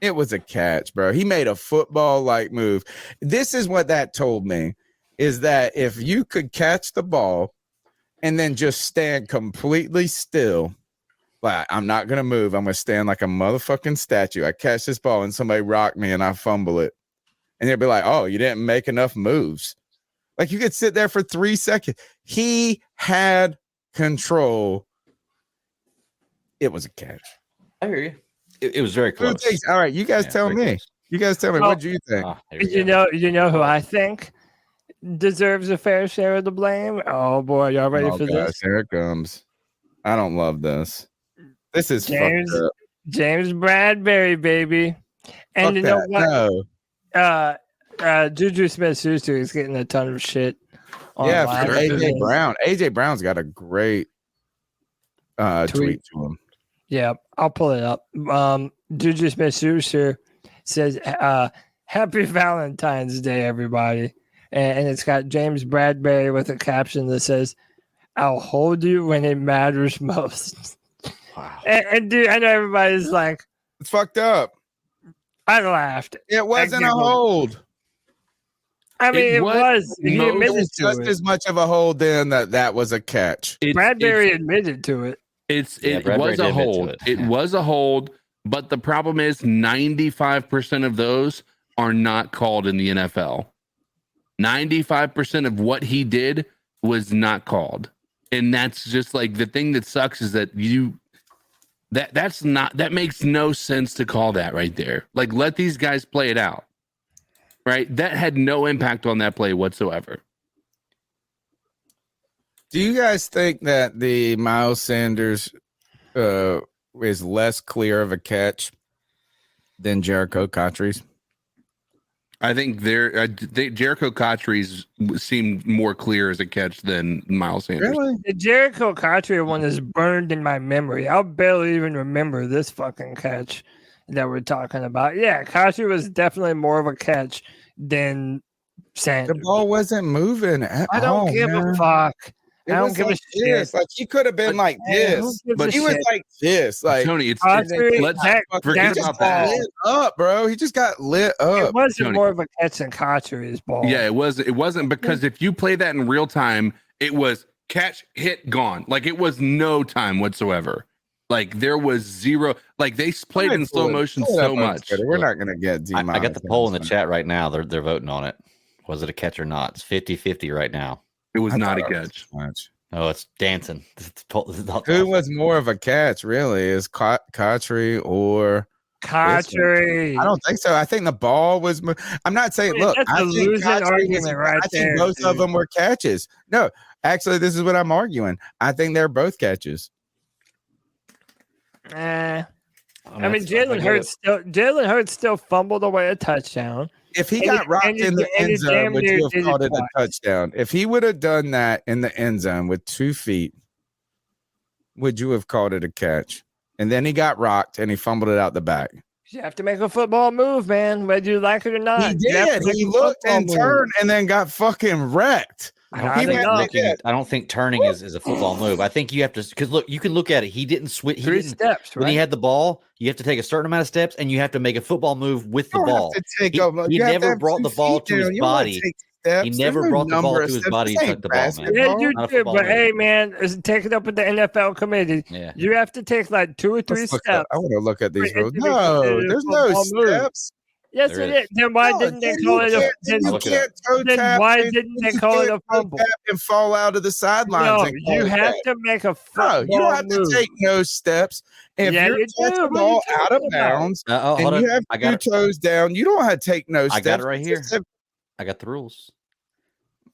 It was a catch, bro. He made a football-like move. This is what that told me, is that if you could catch the ball and then just stand completely still, like, I'm not going to move. I'm going to stand like a motherfucking statue. I catch this ball and somebody rocked me and I fumble it. And they'll be like, oh, you didn't make enough moves. Like, you could sit there for 3 seconds. He had control. It was a catch. I hear you. It was very close. All right, you guys tell me. Close. You guys tell me. What do you think? You know who I think deserves a fair share of the blame? Oh boy, y'all ready for this? Here it comes. I don't love this. This is James fucked up. James Bradbury, baby. And Fuck you know that. what? No. Juju Smith-Schuster is getting a ton of shit. Yeah, for AJ Brown. AJ Brown's got a great tweet to him. Yeah, I'll pull it up. Juju Smith-Schuster says, "Happy Valentine's Day, everybody," and it's got James Bradbury with a caption that says, "I'll hold you when it matters most." Wow. And dude, I know everybody's like, "It's fucked up." I laughed. It wasn't a hold. I mean, it was. He admitted to just it. as much of a hold then that was a catch. Bradbury admitted to it. It was a hold. It was a hold, but the problem is 95% of those are not called in the NFL. 95% of what he did was not called. And that's just like the thing that sucks is that that makes no sense to call that right there. Like, let these guys play it out. Right? That had no impact on that play whatsoever. Do you guys think that the Miles Sanders is less clear of a catch than Jericho Cotchery's? I think Jericho Cotchery's seemed more clear as a catch than Miles Sanders. Really? The Jericho Cotchery one is burned in my memory. I'll barely even remember this fucking catch that we're talking about. Yeah, Cotchery was definitely more of a catch than Sanders. The ball wasn't moving at all. I don't give a fuck. I don't give a shit. Like, he could have been like this, but he was like this. Like, Tony, let's forget about that. Lit up, bro. He just got lit up. It wasn't Tony. more of a catch than Cotchery's ball. Yeah, it was. It wasn't, because if you play that in real time, it was catch, hit, gone. Like, it was no time whatsoever. Like, there was zero. Like, they played in slow motion so much. We're not gonna get. I got the poll in the chat right now. They're voting on it. Was it a catch or not? It's 50-50 right now. It was not a catch. Oh, it's dancing. Who was more of a catch, really? Is Cotchery or Cotchery? I don't think so. I think the ball was. I'm not saying. Look, that's I a think losing argument right there. Both of them were catches. No, actually, this is what I'm arguing. I think they're both catches. I mean, Jalen Hurts still fumbled away a touchdown. If he got rocked in the end zone, would you have called it a touchdown? If he would have done that in the end zone with 2 feet, would you have called it a catch? And then he got rocked and he fumbled it out the back. You have to make a football move, man, whether you like it or not. He did. He looked and turned and then got fucking wrecked. I don't think turning is a football move. I think you have to, because look, you can look at it. He didn't switch. 3 steps, right? When he had the ball, you have to take a certain amount of steps and you have to make a football move with the ball. He never brought the ball to his body. He never brought the ball to his body to touch the ball, man. Yeah, you did, but hey, man, take it up with the NFL committee. Yeah. You have to take like 2 or 3 steps. I want to look at these rules. No, there's no steps. Yes, it is. Then why didn't they call it a? Then why didn't they call it a fumble and fall out of the sidelines? No, you have to make a football you don't have to take no steps. If you're touching the ball out of bounds and you have 2 toes down, you don't have to take no steps. I got it right here. I got the rules.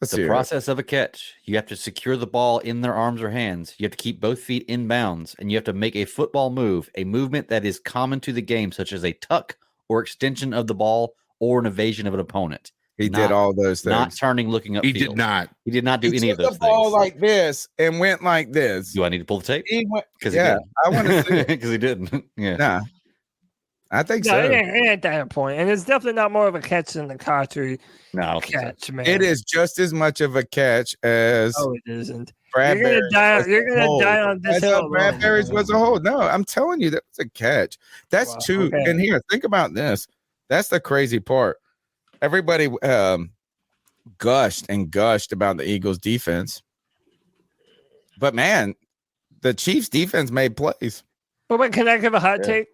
The process of a catch. You have to secure the ball in their arms or hands. You have to keep both feet in bounds, and you have to make a football move, a movement that is common to the game, such as a tuck or extension of the ball or an evasion of an opponent. He did all those things. Not turning, looking up. He did not. He did not do any of those things. He took the ball like this and went like this. Do I need to pull the tape? Yeah, I want to see it. Because he didn't. Yeah. Nah. I think no, so. It ain't that point. And it's definitely not more of a catch than the Cotchery catch, man. It is just as much of a catch as. Oh, it isn't. Bradbury. You're gonna die on this hill. Bradbury's was a hold. No, I'm telling you, that was a catch. That's two. Okay. And here, think about this. That's the crazy part. Everybody gushed about the Eagles' defense, but man, the Chiefs' defense made plays. But wait, can I give a hot take?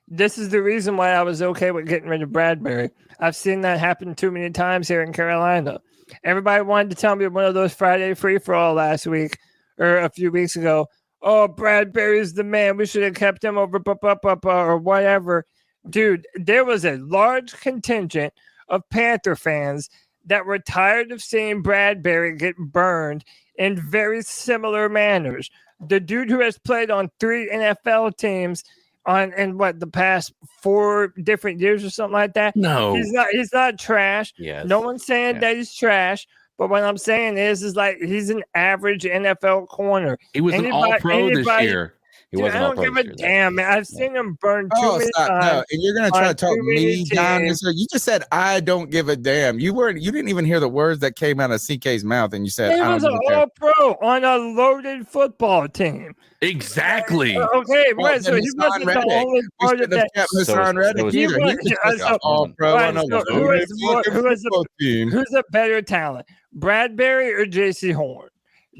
This is the reason why I was okay with getting rid of Bradbury. I've seen that happen too many times here in Carolina. Everybody wanted to tell me one of those Friday free-for-all last week or a few weeks ago. Oh, Bradbury's the man. We should have kept him over or whatever. Dude, there was a large contingent of Panther fans that were tired of seeing Bradbury get burned in very similar manners. The dude who has played on 3 NFL teams in the past 4 different years or something like that. No, he's not trash. Yes. No one's saying that he's trash. But what I'm saying is like he's an average NFL corner. He was an all-pro this year. He Dude, I wasn't all don't pro give this a year, damn, man. I've seen him burn too Oh, many stop. times. No, and you're gonna try to on talk too many me down. teams. You just said I don't give a damn. You didn't even hear the words that came out of CK's mouth, and you said He I was don't an give a damn. all-pro on a loaded football team. Exactly. Okay, Well, right. So then he Hassan wasn't Reddick. the only We part of shouldn't have that. kept So Hassan is- Reddick so is- either. He was- was so- just all pro right, on a so who loaded is more- fucking who is the- football team. Who's a better talent, Bradbury or J.C. Horn?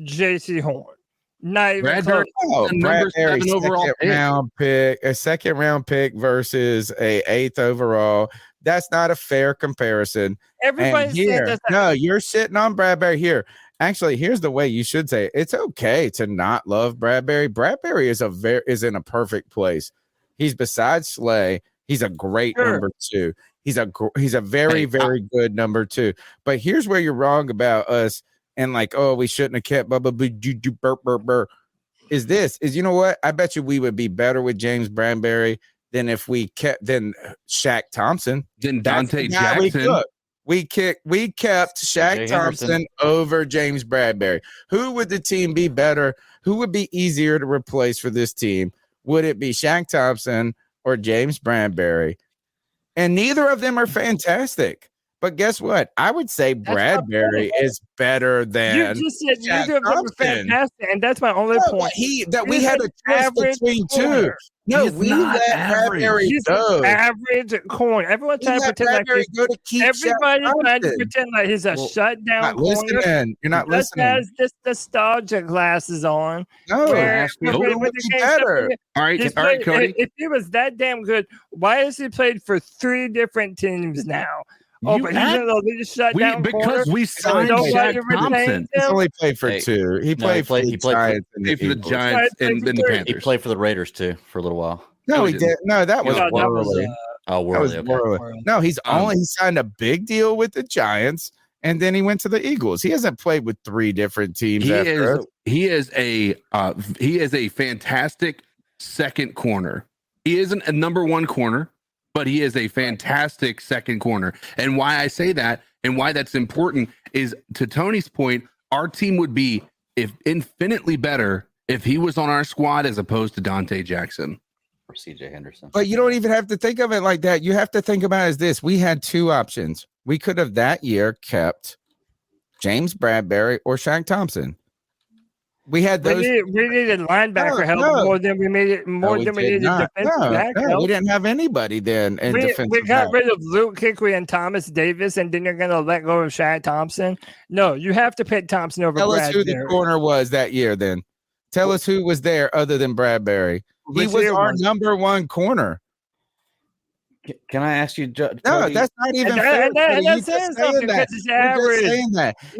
J.C. Horn. Not even Bradbury, close. Oh, the number Bradbury, 7 overall pick. a second round pick versus a 8th overall. That's not a fair comparison. Everybody's And saying here, that's no, you're sitting on Bradbury here. Actually, here's the way you should say it. It's okay to not love Bradbury. Bradbury is in a perfect place. He's besides Slay. He's a great number 2. He's a very good number 2. But here's where you're wrong about us. And like, oh, we shouldn't have kept blah blah blah burr. Is you know what? I bet you we would be better with James Bradbury than if we kept Shaq Thompson. Then Dante Jackson. We kept Shaq Thompson over James Bradbury. Who would the team be better? Who would be easier to replace for this team? Would it be Shaq Thompson or James Bradbury? And neither of them are fantastic. But guess what? I would say Bradbury is better than You just said Shaq neither of them are Thompson. We and that's my only point. We had a choice between two. No, we let Bradbury He's go. an average corner. Everyone trying to pretend like everybody trying to pretend like he's a shutdown corner. You're not listening. Has this nostalgia glasses on. No, All right, Cody. If he was that damn good, why has he played for 3 different teams now? Oh, but he's in the lead shutdown because we signed Shaq Shaq Thompson. He's only played for 2. He played for the Giants and the Giants and the Panthers. He played for the Raiders too for a little while. No, he did. No, that was Worley. Worley. No, he signed a big deal with the Giants, and then he went to the Eagles. He hasn't played with 3 different teams. He is a fantastic second corner. He isn't a number 1 corner, but he is a fantastic second corner. And why I say that and why that's important is, to Tony's point, our team would be infinitely better if he was on our squad as opposed to Dante Jackson or CJ Henderson. But you don't even have to think of it like that. You have to think about it as this. We had 2 options. We could have that year kept James Bradbury or Shaq Thompson. We had those. We needed linebacker help more than we needed defensive back help. We didn't have anybody then. We got rid of Luke Kuechly and Thomas Davis, and then you're going to let go of Shaq Thompson. No, you have to pick Thompson over Bradbury. Tell us who the corner was that year then. Tell us who was there other than Bradbury. He was our number 1 corner. Can I ask you? No, that's not even fair. That's saying something because it's average.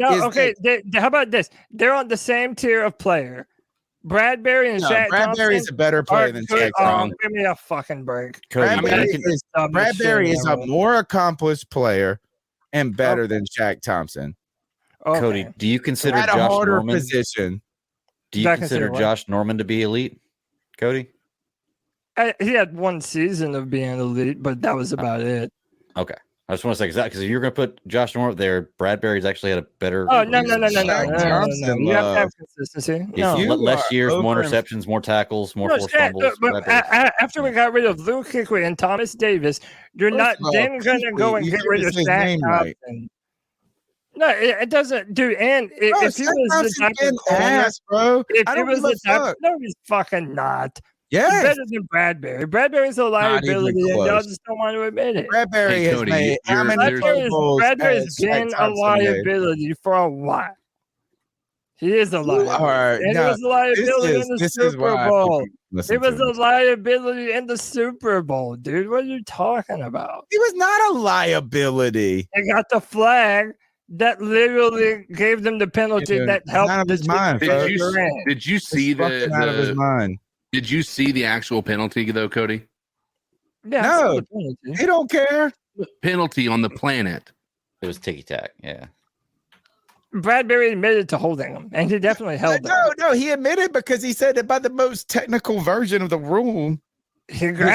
Okay. How about this? They're on the same tier of player. Bradbury and Shaq Bradbury is a better player than Shaq Thompson. Give me a fucking break. Bradbury is a more accomplished player and better than Shaq Thompson. Okay. Cody, do you consider At Josh a harder Norman? Position. Do you consider Josh Norman to be elite, Cody? He had 1 season of being elite, but that was about it. Okay. I just want to say because if you're going to put Josh Norman there, Bradbury's actually had a better. Oh, no. You have to have consistency. Less years, more interceptions, more tackles, more forced fumbles. But after we got rid of Luke Kuechly and Thomas Davis, you're not then going to go and get rid of Shaq Thompson. No, it doesn't, dude. And if he was the type of corner, bro, if he was the type, no, he's fucking not. Yeah, better than Bradbury. Bradbury's a liability, and y'all just don't want to admit it. Bradbury has made how many fumbles? Bradbury's been a liability for a while. He is a liability. He was a liability in the Super Bowl. He was a liability in the Super Bowl, dude. What are you talking about? He was not a liability. They got the flag that literally gave them the penalty that helped. Out of his mind. Did you see out of his mind? Did you see the actual penalty though, Cody? Yeah, no, he don't care. Penalty on the planet. It was ticky-tack, yeah. Bradbury admitted to holding him, and he definitely held him. No, he admitted because he said that by the most technical version of the rule. He said,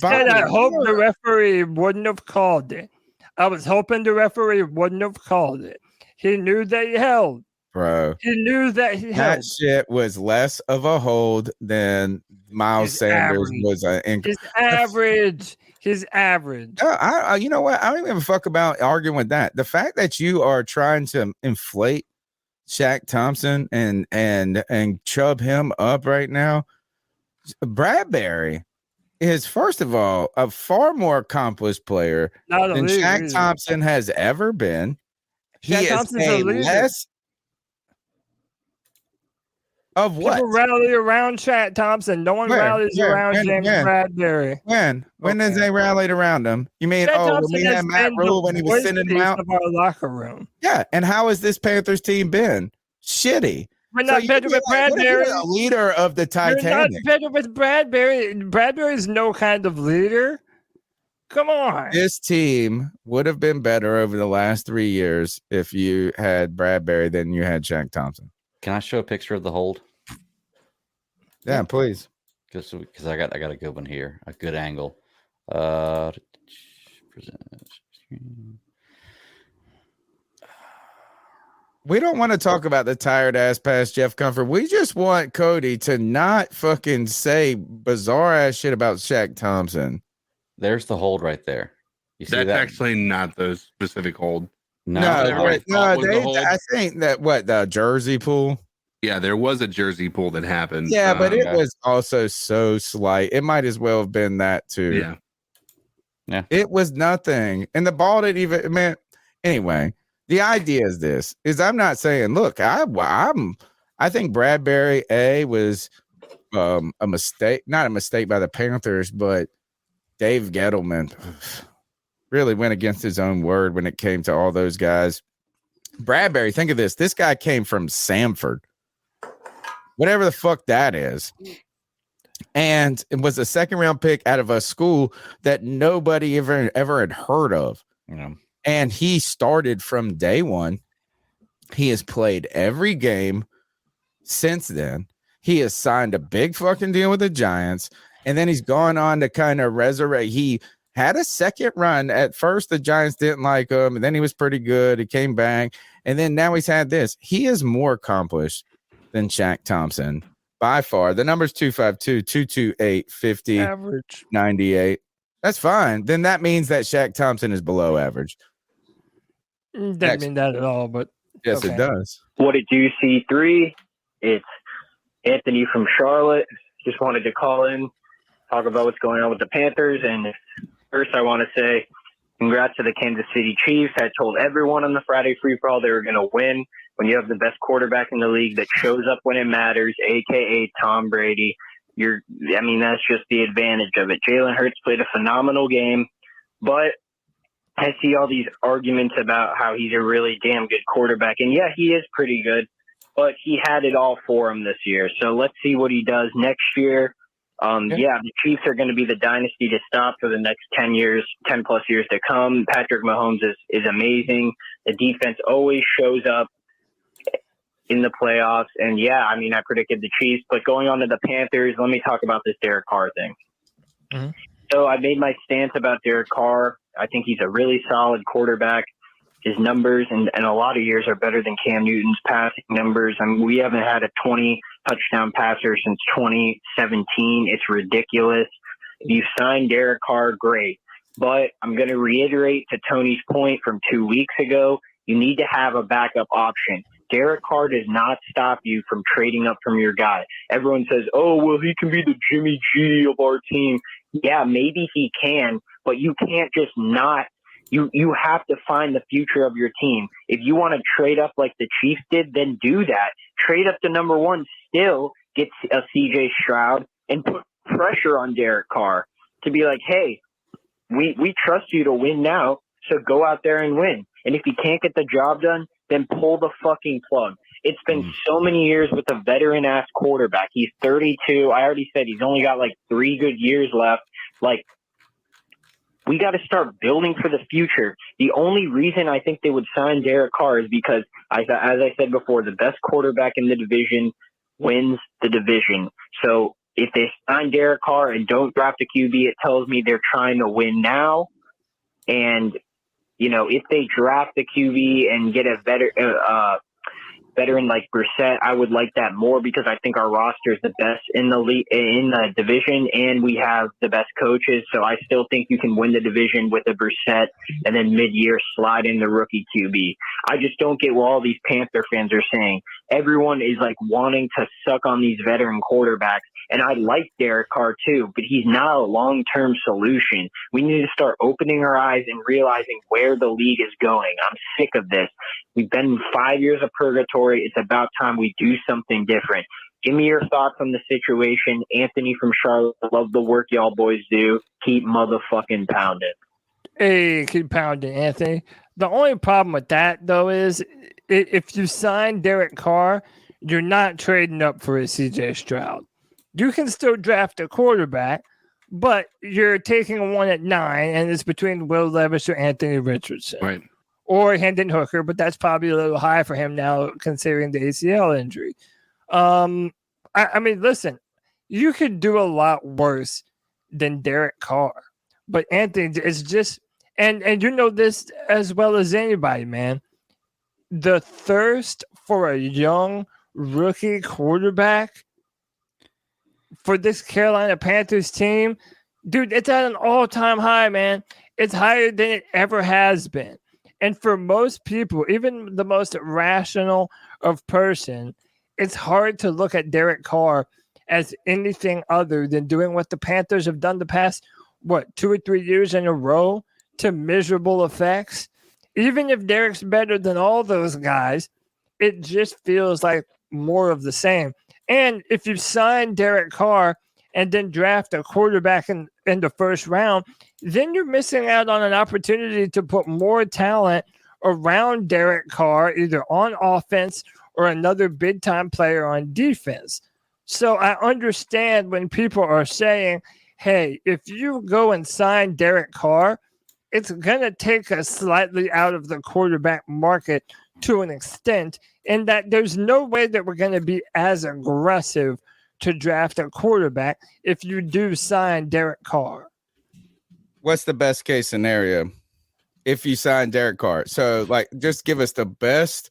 I hope the referee wouldn't have called it. I was hoping the referee wouldn't have called it. He knew that he held. bro. He knew that That shit was less of a hold than Miles Sanders was. His average. You know what? I don't even fuck about arguing with that. The fact that you are trying to inflate Shaq Thompson and chub him up right now, Bradbury is, first of all, a far more accomplished player than Shaq Thompson has ever been. He is a less of what? People rally around Shaq Thompson. No one rallies around James Bradbury. When has they rallied around him? You mean, when we had Matt Rule when he was sending him out of our locker room? Yeah, and how has this Panthers team been? Shitty. We're not better with Bradbury. A leader of the Titanic. You're not better with Bradbury. Bradbury is no kind of leader. Come on. This team would have been better over the last 3 years if you had Bradbury than you had Shaq Thompson. Can I show a picture of the hold? Yeah, please. Just because I got a good one here, a good angle. We don't want to talk about the tired ass past Jeff Comfort. We just want Cody to not fucking say bizarre ass shit about Shaq Thompson. There's the hold right there. You see That's that? actually not the specific hold. I think that the jersey pull. Yeah, there was a jersey pull that happened. Yeah, but it was also so slight. It might as well have been that too. Yeah. It was nothing, and the ball didn't even. Man, anyway, the idea is this: I'm not saying, look, I think Bradbury was a mistake, not a mistake by the Panthers, but Dave Gettleman really went against his own word when it came to all those guys. Bradbury, think of this: this guy came from Samford, whatever the fuck that is, and it was a second-round pick out of a school that nobody ever had heard of. Yeah. And he started from day one. He has played every game since then. He has signed a big fucking deal with the Giants, and then he's gone on to kind of resurrect. He had a second run. At first, the Giants didn't like him, and then he was pretty good. He came back, and then now he's had this. He is more accomplished than Shaq Thompson by far. The number's 252-228-50 average 98. That's fine. Then that means that Shaq Thompson is below average. Doesn't mean that at all, but yes, it does. What it do, C3? It's Anthony from Charlotte. Just wanted to call in, talk about what's going on with the Panthers. And first, I want to say congrats to the Kansas City Chiefs. I told everyone on the Friday free-for-all they were going to win. When you have the best quarterback in the league that shows up when it matters, a.k.a. Tom Brady, that's just the advantage of it. Jalen Hurts played a phenomenal game, but I see all these arguments about how he's a really damn good quarterback. And yeah, he is pretty good, but he had it all for him this year. So let's see what he does next year. The Chiefs are going to be the dynasty to stop for the next 10 plus years to come. Patrick Mahomes is amazing. The defense always shows up in the playoffs. And I predicted the Chiefs, but going on to the Panthers, let me talk about this Derek Carr thing. Mm-hmm. So I made my stance about Derek Carr. I think he's a really solid quarterback. His numbers and a lot of years are better than Cam Newton's passing numbers. We haven't had a 20 touchdown passer since 2017. It's ridiculous. If you sign Derek Carr, great. But I'm going to reiterate to Tony's point from 2 weeks ago, you need to have a backup option. Derek Carr does not stop you from trading up from your guy. Everyone says, oh, well, he can be the Jimmy G of our team. Yeah, maybe he can, but you can't just not. You have to find the future of your team. If you want to trade up like the Chiefs did, then do that. Trade up to number one, still get a CJ Stroud and put pressure on Derek Carr to be like, hey, we trust you to win now, so go out there and win. And if you can't get the job done, then pull the fucking plug. It's been so many years with a veteran-ass quarterback. He's 32. I already said he's only got 3 good years left. We got to start building for the future. The only reason I think they would sign Derek Carr is because, as I said before, the best quarterback in the division wins the division. So if they sign Derek Carr and don't draft a QB, it tells me they're trying to win now. And, if they draft the QB and get a veteran like Brissett, I would like that more because I think our roster is the best in the league, in the division, and we have the best coaches. So I still think you can win the division with a Brissett and then mid-year slide in the rookie QB. I just don't get what all these Panther fans are saying. Everyone is like wanting to suck on these veteran quarterbacks, and I like Derek Carr too, but he's not a long-term solution. We need to start opening our eyes and realizing where the league is going. I'm sick of this. We've been in 5 years of purgatory. It's about time we do something different. Give me your thoughts on the situation. Anthony from Charlotte, love the work y'all boys do. Keep motherfucking pounding. Hey, keep pounding, Anthony. The only problem with that, though, is if you sign Derek Carr, you're not trading up for a CJ Stroud. You can still draft a quarterback, but you're taking one at 9, and it's between Will Levis or Anthony Richardson. Right. Or Hendon Hooker, but that's probably a little high for him now, considering the ACL injury. I mean, listen, you could do a lot worse than Derek Carr. But Anthony, it's just, and you know this as well as anybody, man. The thirst for a young rookie quarterback for this Carolina Panthers team, dude, it's at an all-time high, man. It's higher than it ever has been. And for most people, even the most rational of person, it's hard to look at Derek Carr as anything other than doing what the Panthers have done the past, 2 or 3 years in a row to miserable effects. Even if Derek's better than all those guys, it just feels like more of the same. And if you sign Derek Carr and then draft a quarterback in the first round, then you're missing out on an opportunity to put more talent around Derek Carr, either on offense or another big-time player on defense. So I understand when people are saying, hey, if you go and sign Derek Carr, it's going to take us slightly out of the quarterback market to an extent, in that there's no way that we're going to be as aggressive to draft a quarterback if you do sign Derek Carr. What's the best case scenario if you sign Derek Carr? So, like, just give us the best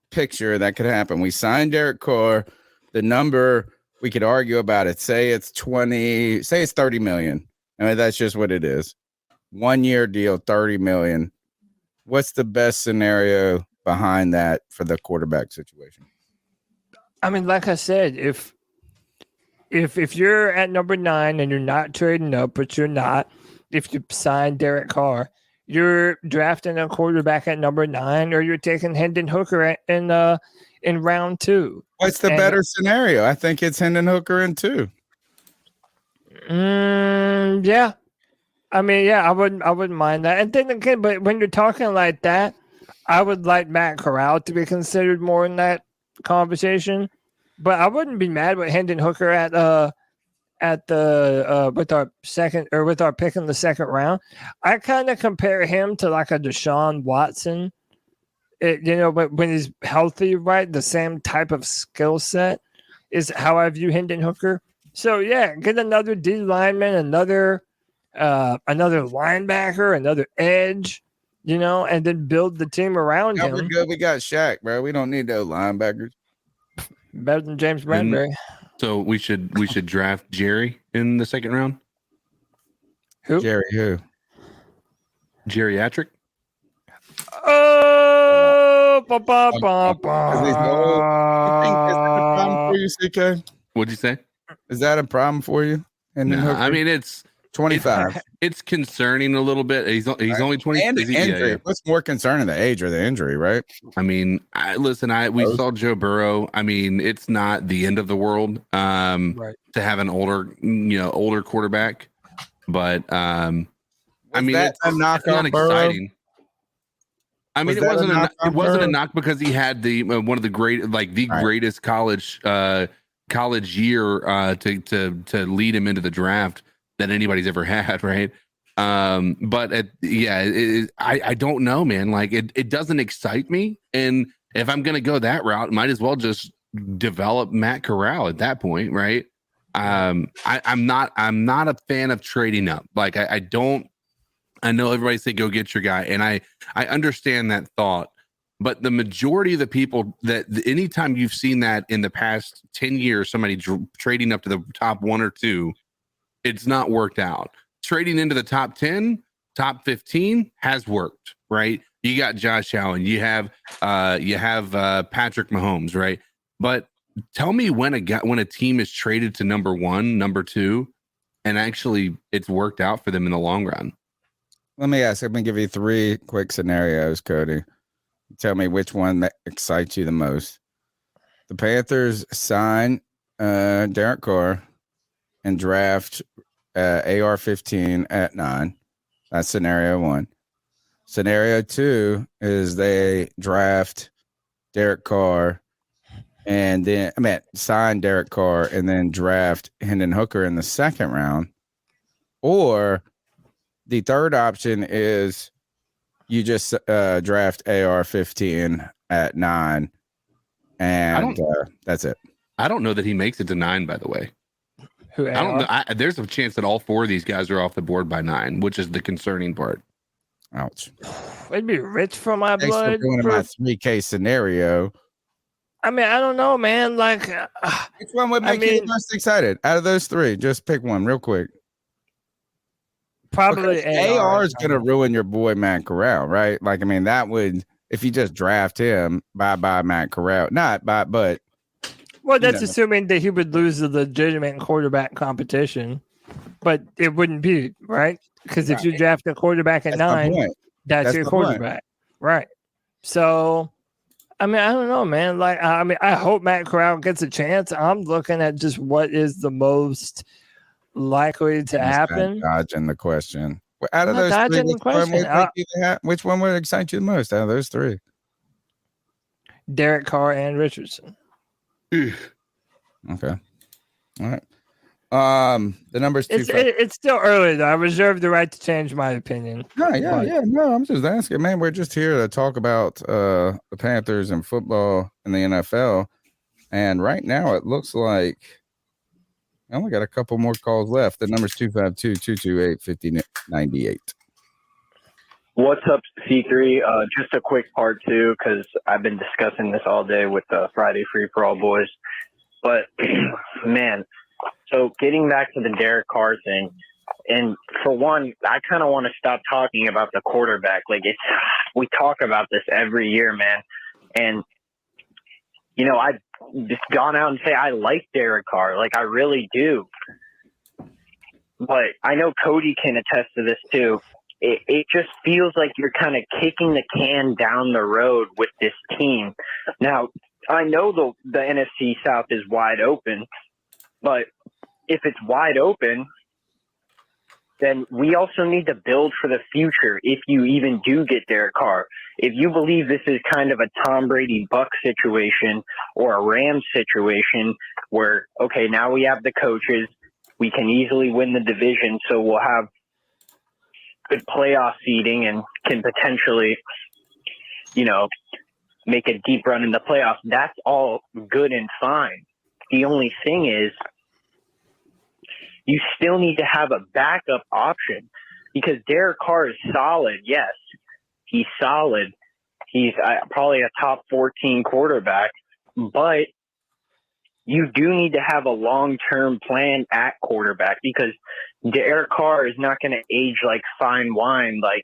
picture that could happen. We signed Derek Carr. The number, we could argue about it. Say it's 30 million. I mean, that's just what it is. 1 year deal, 30 million. What's the best scenario behind that for the quarterback situation? I mean, like I said, if you're at number 9 and you're not trading up, but you're not, if you sign Derek Carr, you're drafting a quarterback at number 9, or you're taking Hendon Hooker in round 2. What's the better scenario? I think it's Hendon Hooker in 2. Yeah. I mean, yeah, I wouldn't mind that. And then again, but when you're talking like that, I would like Matt Corral to be considered more in that conversation. But I wouldn't be mad with Hendon Hooker with our pick in the second round. I kind of compare him to like a Deshaun Watson. But when he's healthy, right, the same type of skill set is how I view Hendon Hooker. So yeah, get another D lineman, another linebacker, another edge, and then build the team around him. We're good. We got Shaq, bro. We don't need those linebackers. Better than James Bradbury. So we should draft Jerry in the second round. Who? Jerry who? Geriatric. Oh, Is that a problem for you, CK? What'd you say? Is that a problem for you? No, I mean, it's 25. It's concerning a little bit. He's only 20. And the injury. Yeah. What's more concerning, the age or the injury, right? I mean, we saw Joe Burrow. I mean, it's not the end of the world to have an older quarterback, but I mean, it's not exciting. I mean, it wasn't a knock because he had one of the greatest college year to lead him into the draft that anybody's ever had, right? But I don't know, man. Like it doesn't excite me, and if I'm gonna go that route, might as well just develop Matt Corral at that point, right? I'm not a fan of trading up. Like I don't. I know everybody say go get your guy, and I understand that thought, But the majority of the people that anytime you've seen that in the past 10 years, somebody trading up to the top 1 or 2, it's not worked out. Trading into the top 10, top 15 has worked, right? You got Josh Allen, you have Patrick Mahomes, right? But tell me when a team is traded to number 1, number 2, and actually it's worked out for them in the long run. Let me give you 3 quick scenarios, Cody. Tell me which one that excites you the most. The Panthers sign Derek Carr and draft AR-15 at 9. That's scenario 1. Scenario 2 is they draft Derek Carr and then sign Derek Carr and then draft Hendon Hooker in the 2nd round. Or the third option is you just draft AR-15 at 9, and that's it. I don't know that he makes it to 9, by the way. Who? I don't know. There's a chance that all 4 of these guys are off the board by 9, which is the concerning part. Ouch. It'd be rich for my Thanks blood. for doing my 3K scenario. I mean, I don't know, man. Like, which one would make you the most excited out of those 3? Just pick one real quick. Probably AR is going to ruin your boy Matt Corral, right? Like, I mean, that would, if you just draft him, bye Matt Corral. Not bye, but. Well, that's assuming that he would lose the legitimate quarterback competition, but it wouldn't be, right? Because if you draft a quarterback at 9, that's your quarterback. Right. So, I mean, I don't know, man. Like, I mean, I hope Matt Corral gets a chance. I'm looking at just what is the most likely to happen. Dodging the question. Out of those 3, which one would excite you the most out of those 3? Derek Carr and Richardson. Okay. All right. The number's 2. It's still early though. I reserve the right to change my opinion. Yeah. No, I'm just asking, man. We're just here to talk about the Panthers and football in the NFL. And right now it looks like I only got a couple more calls left. The number's 252-228-5098. What's up, C3? Just a quick part 2, because I've been discussing this all day with the Friday Free for All boys. But, man, so getting back to the Derek Carr thing, and for one, I kind of want to stop talking about the quarterback. Like, we talk about this every year, man. And, you know, I've just gone out and say I like Derek Carr. Like, I really do. But I know Cody can attest to this, too. It just feels like you're kind of kicking the can down the road with this team. Now, I know the NFC South is wide open, but if it's wide open, then we also need to build for the future if you even do get Derek Carr. If you believe this is kind of a Tom Brady Buck situation or a Rams situation where, okay, now we have the coaches, we can easily win the division, so we'll have good playoff seeding and can potentially, you know, make a deep run in the playoffs. That's all good and fine. The only thing is you still need to have a backup option because Derek Carr is solid. Yes, he's solid. He's probably a top 14 quarterback, but you do need to have a long-term plan at quarterback because Derek Carr is not going to age like fine wine like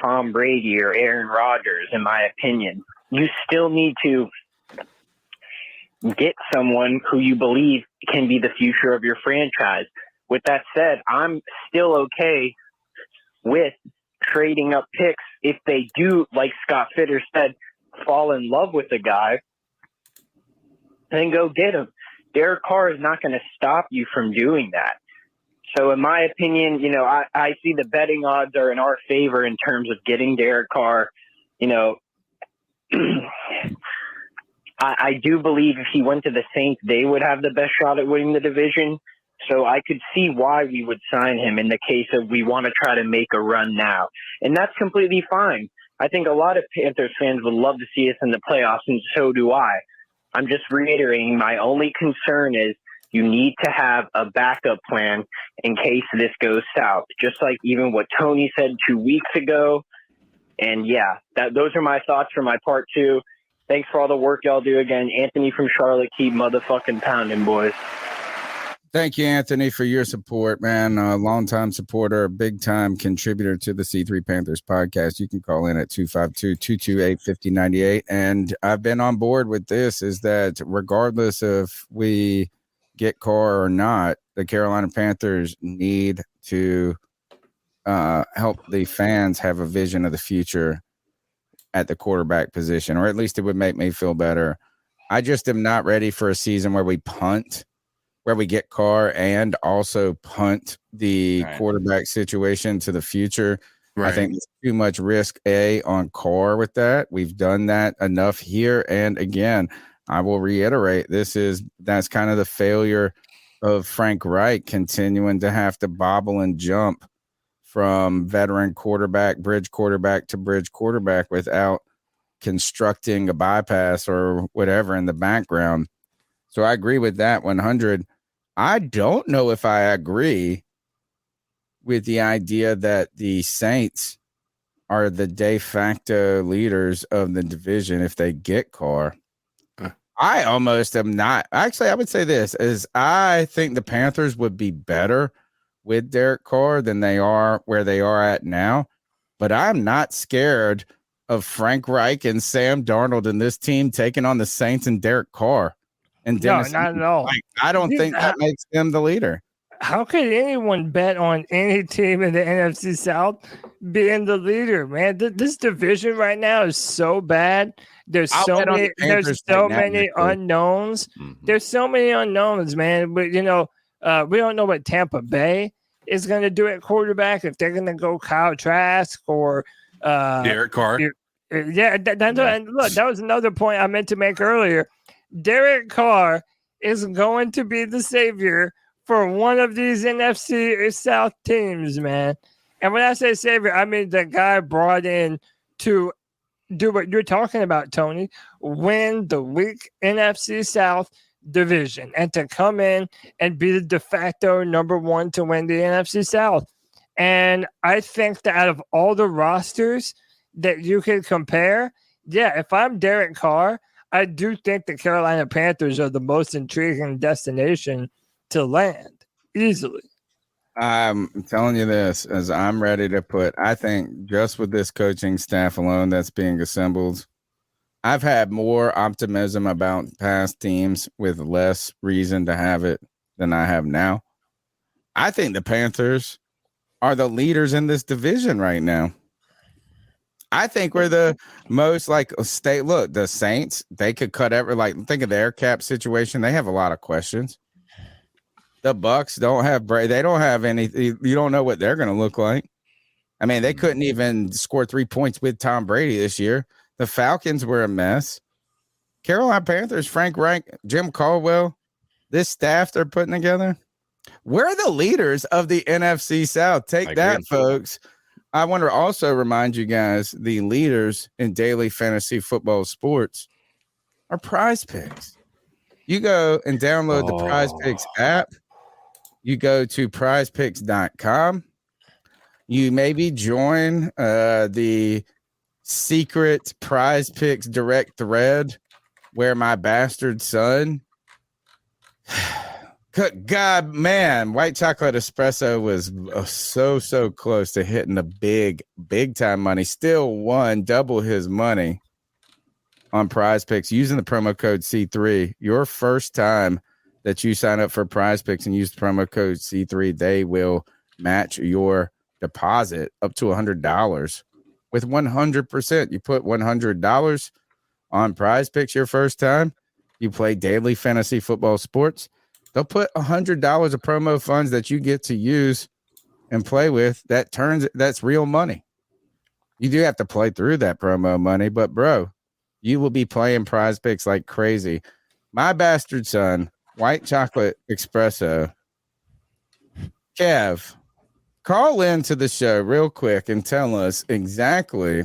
Tom Brady or Aaron Rodgers, in my opinion. You still need to get someone who you believe can be the future of your franchise. With that said, I'm still okay with trading up picks if they do, like Scott Fitter said, fall in love with a guy, then go get him. Derek Carr is not going to stop you from doing that. So in my opinion, you know, I see the betting odds are in our favor in terms of getting Derek Carr. You know, I do believe if he went to the Saints, they would have the best shot at winning the division. So I could see why we would sign him in the case of we want to try to make a run now. And that's completely fine. I think a lot of Panthers fans would love to see us in the playoffs, and so do I. I'm just reiterating, my only concern is you need to have a backup plan in case this goes south. Just like even what Tony said 2 weeks ago, And yeah, those are my thoughts for my part 2. Thanks for all the work y'all do. Again, Anthony from Charlotte, keep motherfucking pounding, boys. Thank you, Anthony, for your support, man. A longtime supporter, a big-time contributor to the C3 Panthers podcast. You can call in at 252-228-5098. And I've been on board with this, is that regardless if we get Carr or not, the Carolina Panthers need to help the fans have a vision of the future at the quarterback position, or at least it would make me feel better. I just am not ready for a season where we punt, where we get Carr and also punt the quarterback situation to the future. Right. I think there's too much risk on Carr with that. We've done that enough here. And again, I will reiterate, that's kind of the failure of Frank Reich continuing to have to bobble and jump from veteran quarterback, bridge quarterback to bridge quarterback without constructing a bypass or whatever in the background. So I agree with that 100. I don't know if I agree with the idea that the Saints are the de facto leaders of the division if they get Carr. I almost am not. Actually, I would say this is I think the Panthers would be better with Derek Carr than they are where they are at now. But I'm not scared of Frank Reich and Sam Darnold and this team taking on the Saints and Derek Carr. And Dennis, no, not at all. I don't think that makes them the leader. How could anyone bet on any team in the NFC South being the leader, man? This division right now is so bad. There's so many unknowns. Mm-hmm. There's so many unknowns, man. But we don't know what Tampa Bay is going to do at quarterback, if they're going to go Kyle Trask or Derek Carr. Look, that was another point I meant to make earlier. Derek Carr is going to be the savior for one of these NFC South teams, man. And when I say savior, I mean the guy brought in to do what you're talking about, Tony, win the weak NFC South division and to come in and be the de facto number 1 to win the NFC South. And I think that out of all the rosters that you can compare, if I'm Derek Carr, I do think the Carolina Panthers are the most intriguing destination to land easily. I'm telling you this, as I'm ready to put, I think just with this coaching staff alone that's being assembled, I've had more optimism about past teams with less reason to have it than I have now. I think the Panthers are the leaders in this division right now. I think we're the most state. Look, the Saints, they could cut think of their cap situation. They have a lot of questions. The Bucks don't have they don't have any. You don't know what they're going to look like. I mean, they couldn't even score 3 points with Tom Brady this year. The Falcons were a mess. Carolina Panthers, Frank Reich, Jim Caldwell, this staff they're putting together. We're the leaders of the NFC South. Take that, folks. I want to also remind you guys, the leaders in daily fantasy football sports are Prize Picks. You go and download the Prize Picks app. You go to prizepicks.com. You maybe join the secret Prize Picks direct thread where my bastard son. God, man, white chocolate espresso was so close to hitting the big time money. Still won double his money on Prize Picks using the promo code C3. Your first time that you sign up for Prize Picks and use the promo code C3, they will match your deposit up to $100 with 100%. You put $100 on Prize Picks your first time. You play daily fantasy football sports. They'll put $100 of promo funds that you get to use and play with. That's real money. You do have to play through that promo money, but bro, you will be playing Prize Picks like crazy. My bastard son, white chocolate espresso. Kev, call into the show real quick and tell us exactly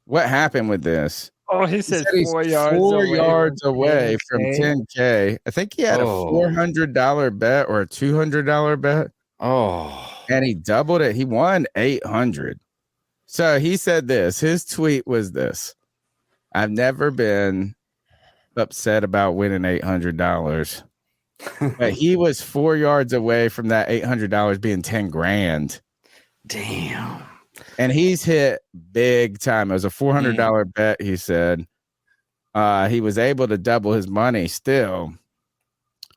what happened with this. Oh, he said 4 yards away from 10K. I think he had a $400 bet or a $200 bet. Oh, and he doubled it. He won 800. So he said this. His tweet was this. I've never been upset about winning $800. But he was 4 yards away from that $800 being 10 grand. Damn. And he's hit big time. It was a $400 bet, he said. He was able to double his money still.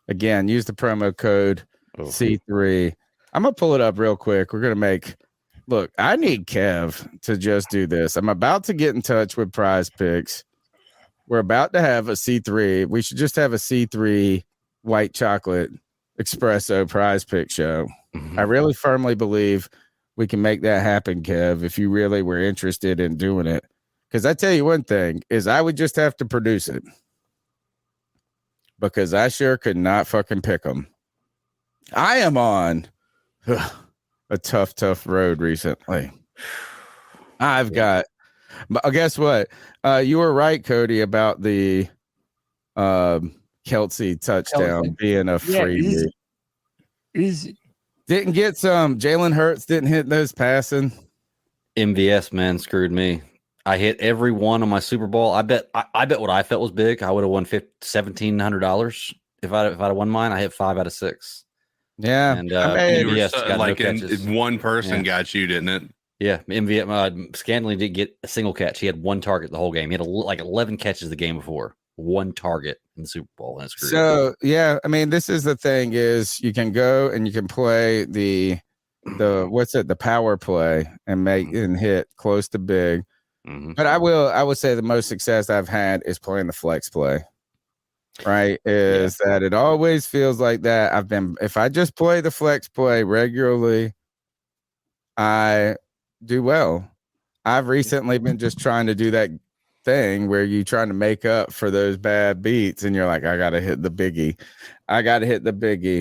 Again, use the promo code C3. I'm going to pull it up real quick. We're going to look, I need Kev to just do this. I'm about to get in touch with Prize Picks. We're about to have a C3. We should just have a C3 white chocolate espresso Prize Pick show. I really firmly believe we can make that happen, Kev, if you really were interested in doing it. Because I tell you one thing, is I would just have to produce it. Because I sure could not fucking pick them. I am on a tough road recently. I've got, but guess what? You were right, Cody, about the Kelsey touchdown being a freebie. Easy. Didn't get some. Jalen Hurts didn't hit those passing. MVS, man, screwed me. I hit every one on my Super Bowl. I bet what I felt was big. I would have won $1,700 if I'd won mine. I hit 5 out of 6. Yeah, and MVS got like no catches. one person got you, didn't it? Yeah, MVS. Scantling didn't get a single catch. He had one target the whole game. He had like 11 catches the game before. One target in the Super Bowl. And so yeah, I mean, this is the thing: is you can go and you can play the the power play and make and hit close to big. But I would say the most success I've had is playing the flex play. Right, is that it always feels like that. If I just play the flex play regularly, I do well. I've recently been just trying to do that thing where you're trying to make up for those bad beats and you're like, I gotta hit the biggie.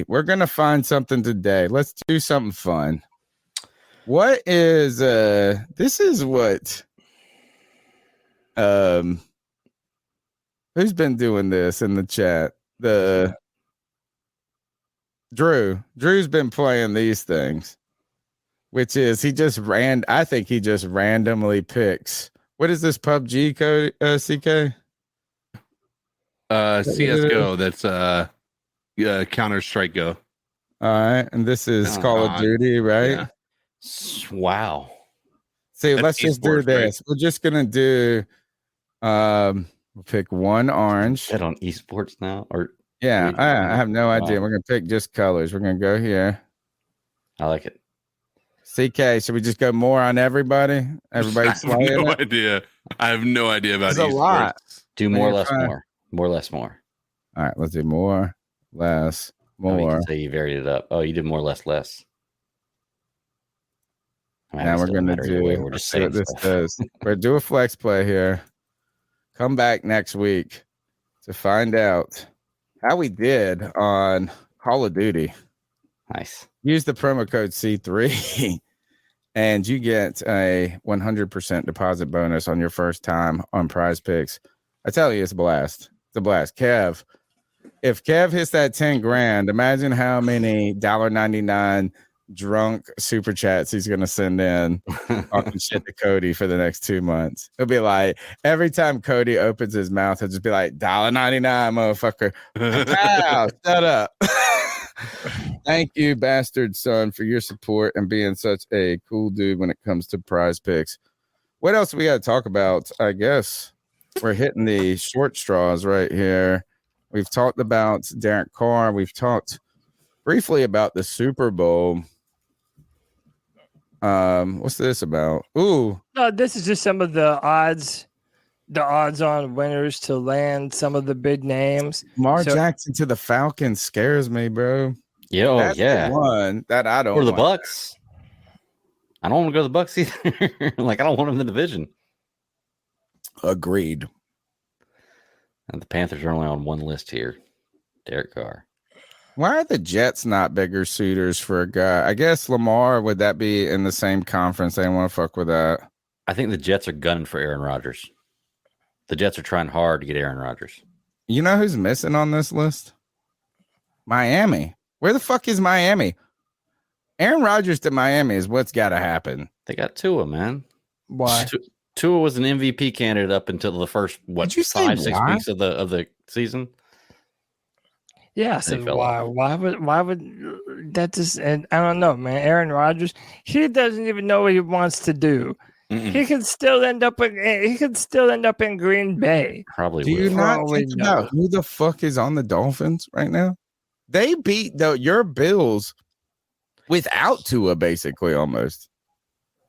We're gonna find something today. Let's do something fun. What is this is what who's been doing this in the chat? Drew's been playing these things, which is I think he just randomly picks. What is this PUBG code, CK? CSGO, that's Counter-Strike Go. All right, and this is Call of Duty, right? Yeah. Wow. See, That's let's just do this. Right? We're just gonna do we'll pick one orange. Is that on esports now? Or yeah, I have no idea. We're gonna pick just colors. We're gonna go here. I like it. CK, should we just go more on everybody? Everybody's playing no idea. I have no idea about esports. A lot. Do more, less, more. More, less, more. All right, let's do more, less, more. You can say you varied it up. Oh, you did more, less, less. Now we're gonna do. We're just saying what this does. We're do a flex play here. Come back next week to find out how we did on Call of Duty. Nice. Use the promo code C3 and you get a 100% deposit bonus on your first time on Prize Picks. I tell you, it's a blast. It's a blast. Kev, if Kev hits that 10 grand, imagine how many $1.99 drunk super chats he's going to send in talking shit to Cody for the next 2 months. It'll be like every time Cody opens his mouth, he'll just be like, $1.99, motherfucker. Wow, shut up. Thank you, bastard son, for your support and being such a cool dude when it comes to Prize Picks. What else we got to talk about? I guess we're hitting the short straws right here. We've talked about Derek Carr. We've talked briefly about the Super Bowl. What's this about? Ooh. No, this is just some of the odds on winners to land some of the big names. Lamar Jackson to the Falcons scares me, bro. That's the one that I don't. Or the Bucks. I don't want to go to the Bucks either. Like, I don't want them in the division. Agreed. And the Panthers are only on one list here. Derek Carr. Why are the Jets not bigger suitors for a guy? I guess Lamar, would that be in the same conference? They want to fuck with that. I think the Jets are gunning for Aaron Rodgers. The Jets are trying hard to get Aaron Rodgers. You know who's missing on this list? Miami. Where the fuck is Miami? Aaron Rodgers to Miami is what's got to happen. They got Tua, man. Why? Tua was an MVP candidate up until the first 5-6 why? weeks of the season. Yeah, so why would that just? And I don't know, man. Aaron Rodgers, he doesn't even know what he wants to do. He could still end up in Green Bay. Probably. Do you not think about who the fuck is on the Dolphins right now? They beat your Bills without Tua, basically, almost.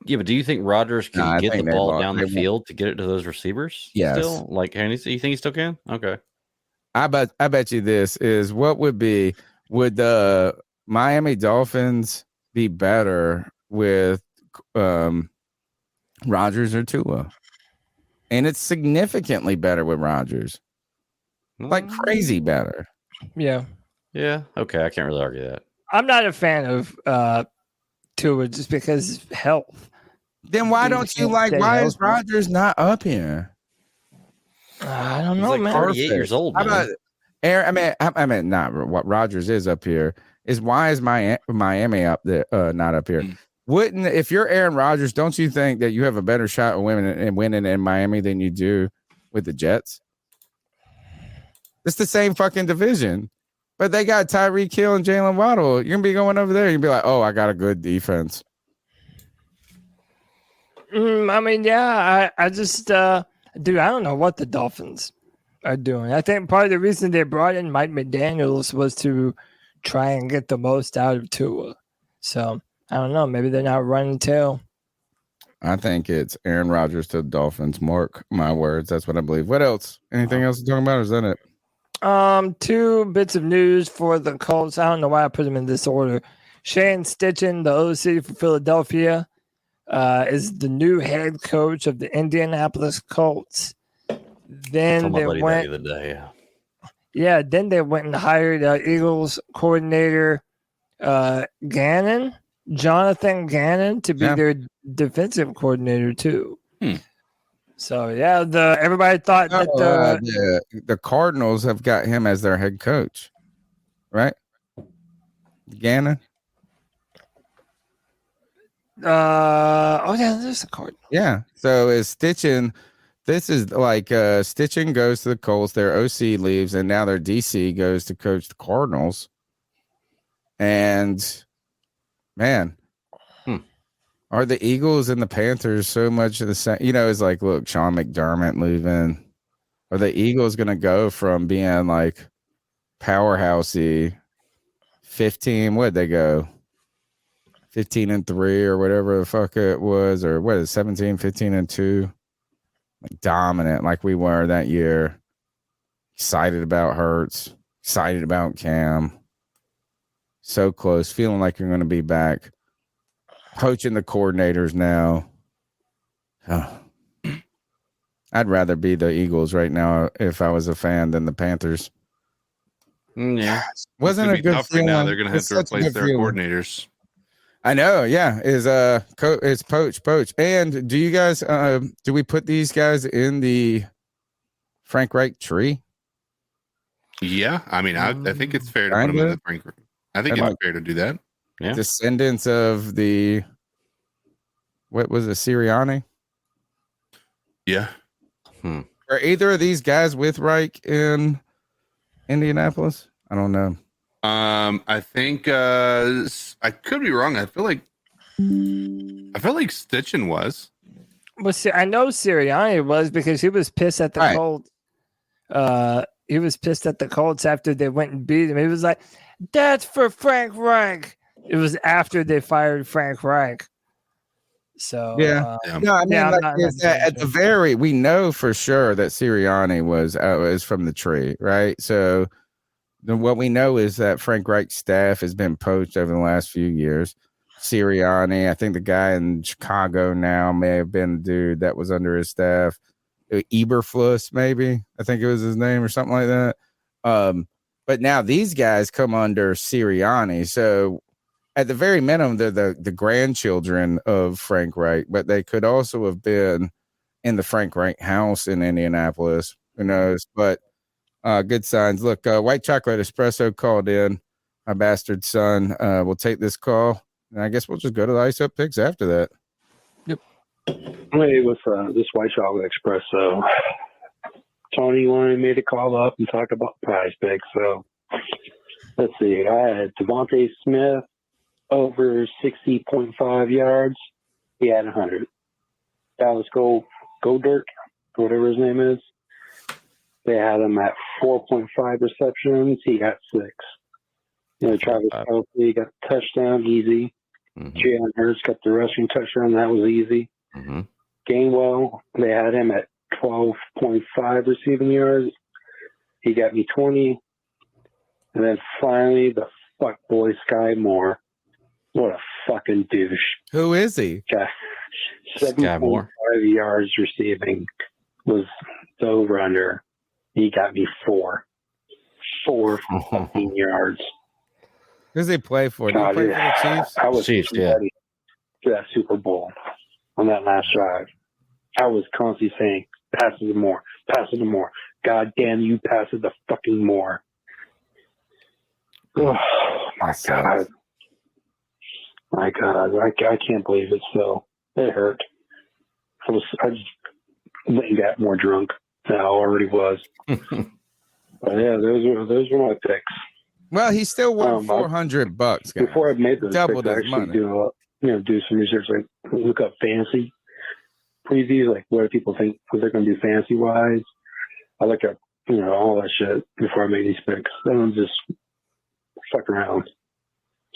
Yeah, but do you think Rodgers can get the ball down the field to get it to those receivers? Yes. Still, like, you think he still can? Okay. I bet you this is would the Miami Dolphins be better with Rodgers or Tua? And it's significantly better with Rodgers. Like crazy better. Yeah. Yeah. Okay. I can't really argue that. I'm not a fan of Tua just because of health. Then why don't you like? Why is Rodgers not up here? I don't know, He's like man. 38 years old. How about Aaron? I mean, not what Rodgers is up here. Is why is Miami up there? Not up here. Wouldn't if you're Aaron Rodgers? Don't you think that you have a better shot of winning in Miami than you do with the Jets? It's the same fucking division, but they got Tyreek Hill and Jalen Waddle. You're gonna be going over there. You'll be like, oh, I got a good defense. I mean, yeah, I just, dude, I don't know what the Dolphins are doing. I think part of the reason they brought in Mike McDaniels was to try and get the most out of Tua. So I don't know. Maybe they're not running tail. I think it's Aaron Rodgers to the Dolphins. Mark my words. That's what I believe. What else? Anything else to talk about? Or is that it? 2 bits of news for the Colts. I don't know why I put them in this order. Shane Steichen, the OC for Philadelphia, is the new head coach of the Indianapolis Colts. Then they went the other day, then they went and hired Eagles coordinator Jonathan Gannon, to be their defensive coordinator too. So yeah, everybody thought that the Cardinals have got him as their head coach, right? Gannon. There's a Cardinal. Yeah. So is Stitchen. This is like Stitchen goes to the Colts, their OC leaves, and now their DC goes to coach the Cardinals. And man, are the Eagles and the Panthers so much of the same? You know, it's like, look, Sean McDermott leaving. Are the Eagles going to go from being like powerhousey 15? What'd they go? 15-3 or whatever the fuck it was, or what is 17, 15-2? Like dominant, like we were that year. Excited about Hurts, excited about Cam. So close, feeling like you're going to be back. Coaching the coordinators now. I'd rather be the Eagles right now if I was a fan than the Panthers. Yeah, wasn't a good tough feeling. right now. They're going to have to replace their coordinators. I know, yeah. It's Poach. And do you guys do we put these guys in the Frank Reich tree? Yeah, I mean, I think it's fair to put them in the Frank. I think it's fair to do that. Yeah. Descendants of the what was it, Sirianni? Yeah. Are either of these guys with Reich in Indianapolis? I don't know. I think I could be wrong. I feel like Stitchen was. Well, see, I know Sirianni was because he was pissed at the Colts. He was pissed at the Colts after they went and beat him. He was like, "That's for Frank Reich." It was after they fired Frank Reich. So no, I mean, we know for sure that Sirianni was from the tree, right? So what we know is that Frank Reich's staff has been poached over the last few years. Sirianni, I think the guy in Chicago now may have been the dude that was under his staff. Eberflus, maybe, I think it was his name or something like that. But now these guys come under Sirianni, so at the very minimum, they're the grandchildren of Frank Reich, but they could also have been in the Frank Reich house in Indianapolis. Who knows? But good signs. Look, White Chocolate Espresso called in. My bastard son. We'll take this call, and I guess we'll just go to the Ice Up picks after that. Yep. Hey, with this White Chocolate Espresso, Tony wanted me to call up and talk about prize picks. So let's see. I had Devontae Smith over 60.5 yards. He had 100. Dallas Goedert, whatever his name is. They had him at 4.5 receptions. He got 6. Travis Kelce got the touchdown, easy. Jalen Hurts got the rushing touchdown. That was easy. Gainwell, they had him at 12.5 receiving yards. He got me 20. And then finally, the fuck boy Sky Moore. What a fucking douche. Who is he? Got 7.5 yards receiving was the over-under. He got me 4. 4 fucking yards. Who's he play for? Did he play for the Chiefs? I was Chiefs, ready for that Super Bowl on that last drive. I was constantly saying, pass it to Moore, pass it to Moore. God damn you, pass it to fucking Moore. Oh, my God. My God, I can't believe it. So it hurt. I just went and got more drunk than I already was. But yeah, those were my picks. Well, he still won $400 guys. Before I made those doubled picks, I his actually money. do some research, like look up fantasy previews, like what do people think what they're going to do fantasy wise. I look up all that shit before I make these picks. I don't just fuck around.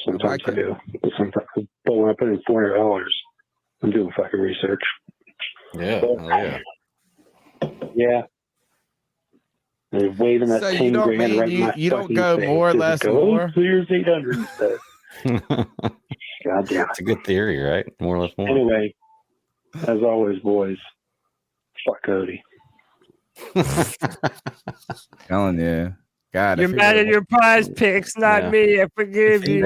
Sometimes I do. But when I put in $400, I'm doing fucking research. Yeah. So, yeah. They're waving that 10 grand right in my you don't fucking go face. more or They less go, more. Here's 800 instead. God damn. It's a good theory, right? More or less more. Anyway, as always, boys, fuck Cody. Telling you. God, You're mad at your prize picks, not me. I forgive you.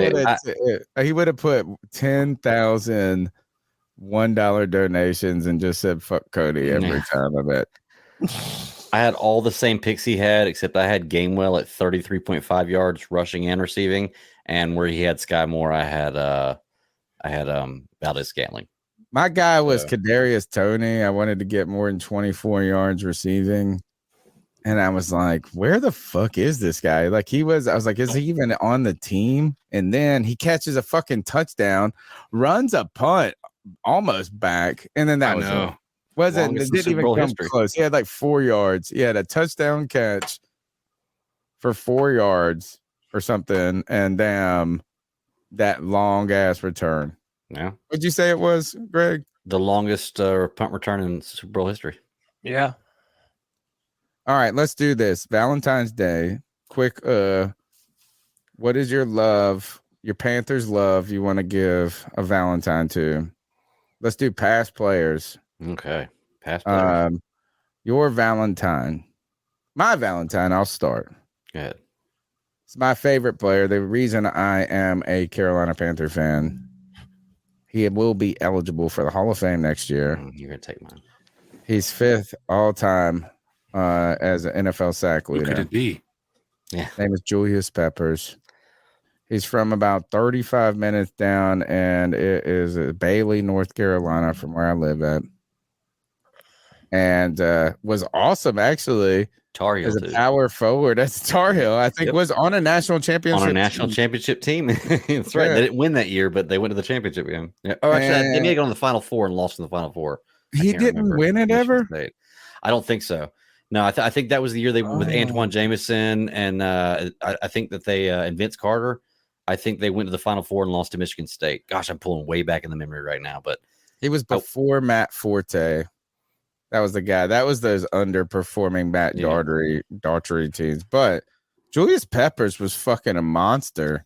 He would have put 10,000 $1 donations and just said fuck Cody every time. I bet. I had all the same picks he had, except I had Gainwell at 33.5 yards rushing and receiving, and where he had Sky Moore, I had Valdez Scantling. My guy was Kadarius Toney. I wanted to get more than 24 yards receiving. And I was like, where the fuck is this guy? I was like, is he even on the team? And then he catches a fucking touchdown, runs a punt almost back. And then that was it. It didn't even come close. He had like 4 yards. He had a touchdown catch for 4 yards or something. And damn, that long ass return. Yeah. What'd you say it was, Greg? The longest punt return in Super Bowl history. Yeah. All right, let's do this. Valentine's Day. Quick, what is your love, your Panthers love you want to give a Valentine to? Let's do past players. Okay. Past players. Your Valentine. My Valentine, I'll start. Go ahead. It's my favorite player. The reason I am a Carolina Panther fan. He will be eligible for the Hall of Fame next year. You're going to take mine. He's 5th all time as an NFL sack leader. Who could it be? Yeah. His name is Julius Peppers. He's from about 35 minutes down, and it is Bailey, North Carolina, from where I live at. And was awesome, actually. Tar Heel, as a power forward. That's Tar Heel. I think was on a national championship. On a national championship team. That's right. They didn't win that year, but they went to the championship game. Yeah. Oh, actually, they may have gone to the Final Four and lost in the Final Four. He didn't win it ever? I don't think so. No, I think that was the year they with Antoine Jameson, and I think that they and Vince Carter. I think they went to the Final Four and lost to Michigan State. Gosh, I'm pulling way back in the memory right now, but he was before Matt Forte. That was the guy. That was those underperforming Matt Daughtry teams. But Julius Peppers was fucking a monster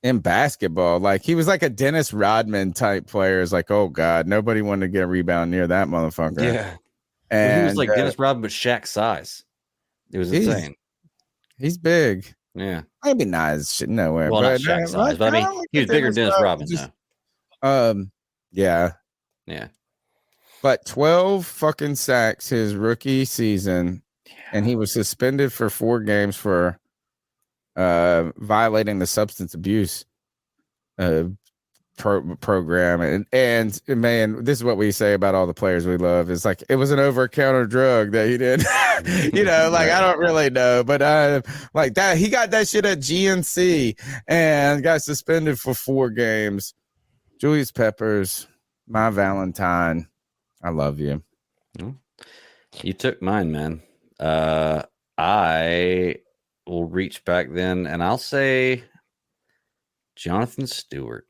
in basketball. Like, he was like a Dennis Rodman type player. It's like, oh God, nobody wanted to get a rebound near that motherfucker. Yeah. And he was like Dennis Rodman, but Shaq's size. It was insane. He's big. Yeah. Maybe not as shit. Nowhere. Well, but, not Shaq's size, but I mean, he was bigger than Dennis Rodman. Yeah. Yeah. But 12 fucking sacks his rookie season, and he was suspended for 4 games for violating the substance abuse program, and man, this is what we say about all the players we love. It's like it was an over-counter drug that he did. I don't really know, but like that he got that shit at GNC and got suspended for 4 games. Julius Peppers, my Valentine, I love you. You took mine, man. I will reach back then and I'll say Jonathan Stewart.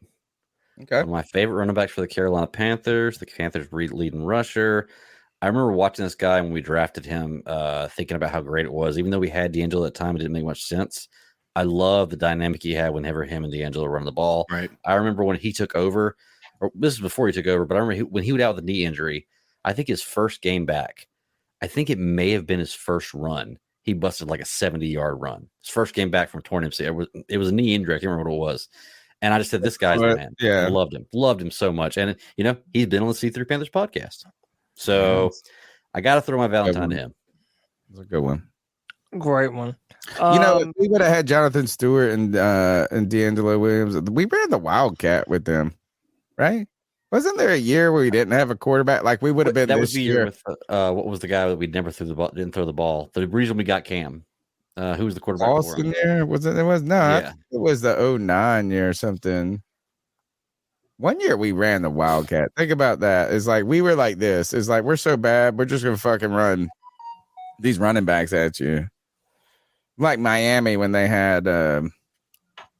Okay. One of my favorite running backs for the Carolina Panthers. The Panthers leading rusher. I remember watching this guy when we drafted him, thinking about how great it was. Even though we had D'Angelo at the time, it didn't make much sense. I love the dynamic he had whenever him and D'Angelo run the ball. Right. I remember when he took over, or this is before he took over, but I remember when he was out with a knee injury, I think his first game back, I think it may have been his first run. He busted like a 70-yard run. His first game back from torn MCL. It was a knee injury. I can't remember what it was. And I just said, this guy's the man. Yeah. I loved him so much. And, he's been on the C3 Panthers podcast. So I got to throw my Valentine to him. That's a good one. Great one. If we would have had Jonathan Stewart and D'Angelo Williams, we ran the Wildcat with them, right? Wasn't there a year where we didn't have a quarterback? Like we would have been that this was the year with what was the guy that we never didn't throw the ball? The reason we got Cam. Who was the quarterback? Austin there? Was it? It was not. Yeah. It was the 09 year or something. One year we ran the Wildcat. Think about that. It's like we were like this. It's like we're so bad, we're just gonna fucking run these running backs at you. Like Miami when they had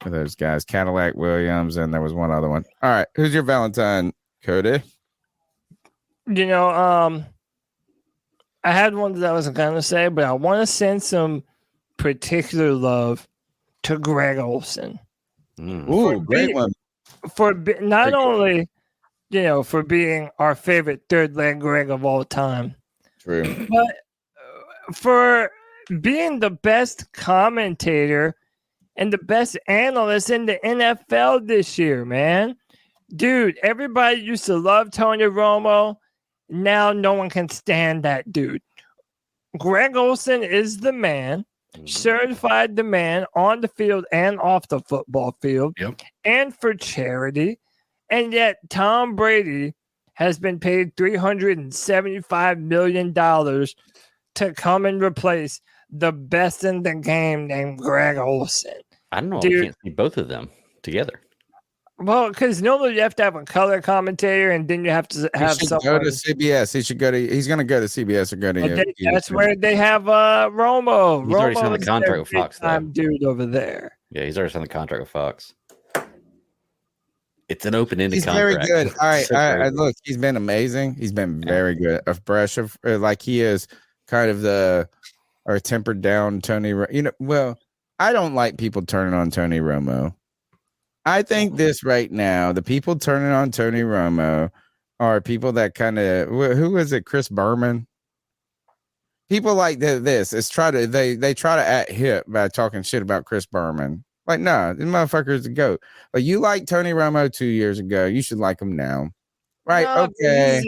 those guys, Cadillac Williams, and there was one other one. All right, who's your Valentine, Cody? I had one that I was gonna say, but I want to send some particular love to Greg Olsen. Ooh, great one. For not only, for being our favorite third leg Greg of all time. True. But for being the best commentator and the best analyst in the NFL this year, man. Dude, everybody used to love Tony Romo. Now no one can stand that dude. Greg Olsen is the man, certified the man on the field and off the football field, and for charity. And yet Tom Brady has been paid $375 million to come and replace the best in the game named Greg Olsen. I don't know. I can't see both of them together. Well, because normally you have to have a color commentator, and then you have to have someone go to CBS. He should go to. He's going to go to CBS or go to. That's where they have Romo. He's already signed the contract with Fox. Dude over there. Yeah, he's already signed the contract with Fox. It's an open-ended contract. He's very good. All right, I look, he's been amazing. He's been very good. A brush of like he is kind of or tempered down Tony. Well, I don't like people turning on Tony Romo. I think this right now, the people turning on Tony Romo are people that kind of who is it? Chris Berman. People like this. It's they try to act hip by talking shit about Chris Berman. Like, no, this motherfucker is the GOAT. But you liked Tony Romo 2 years ago. You should like him now. Right. No, okay.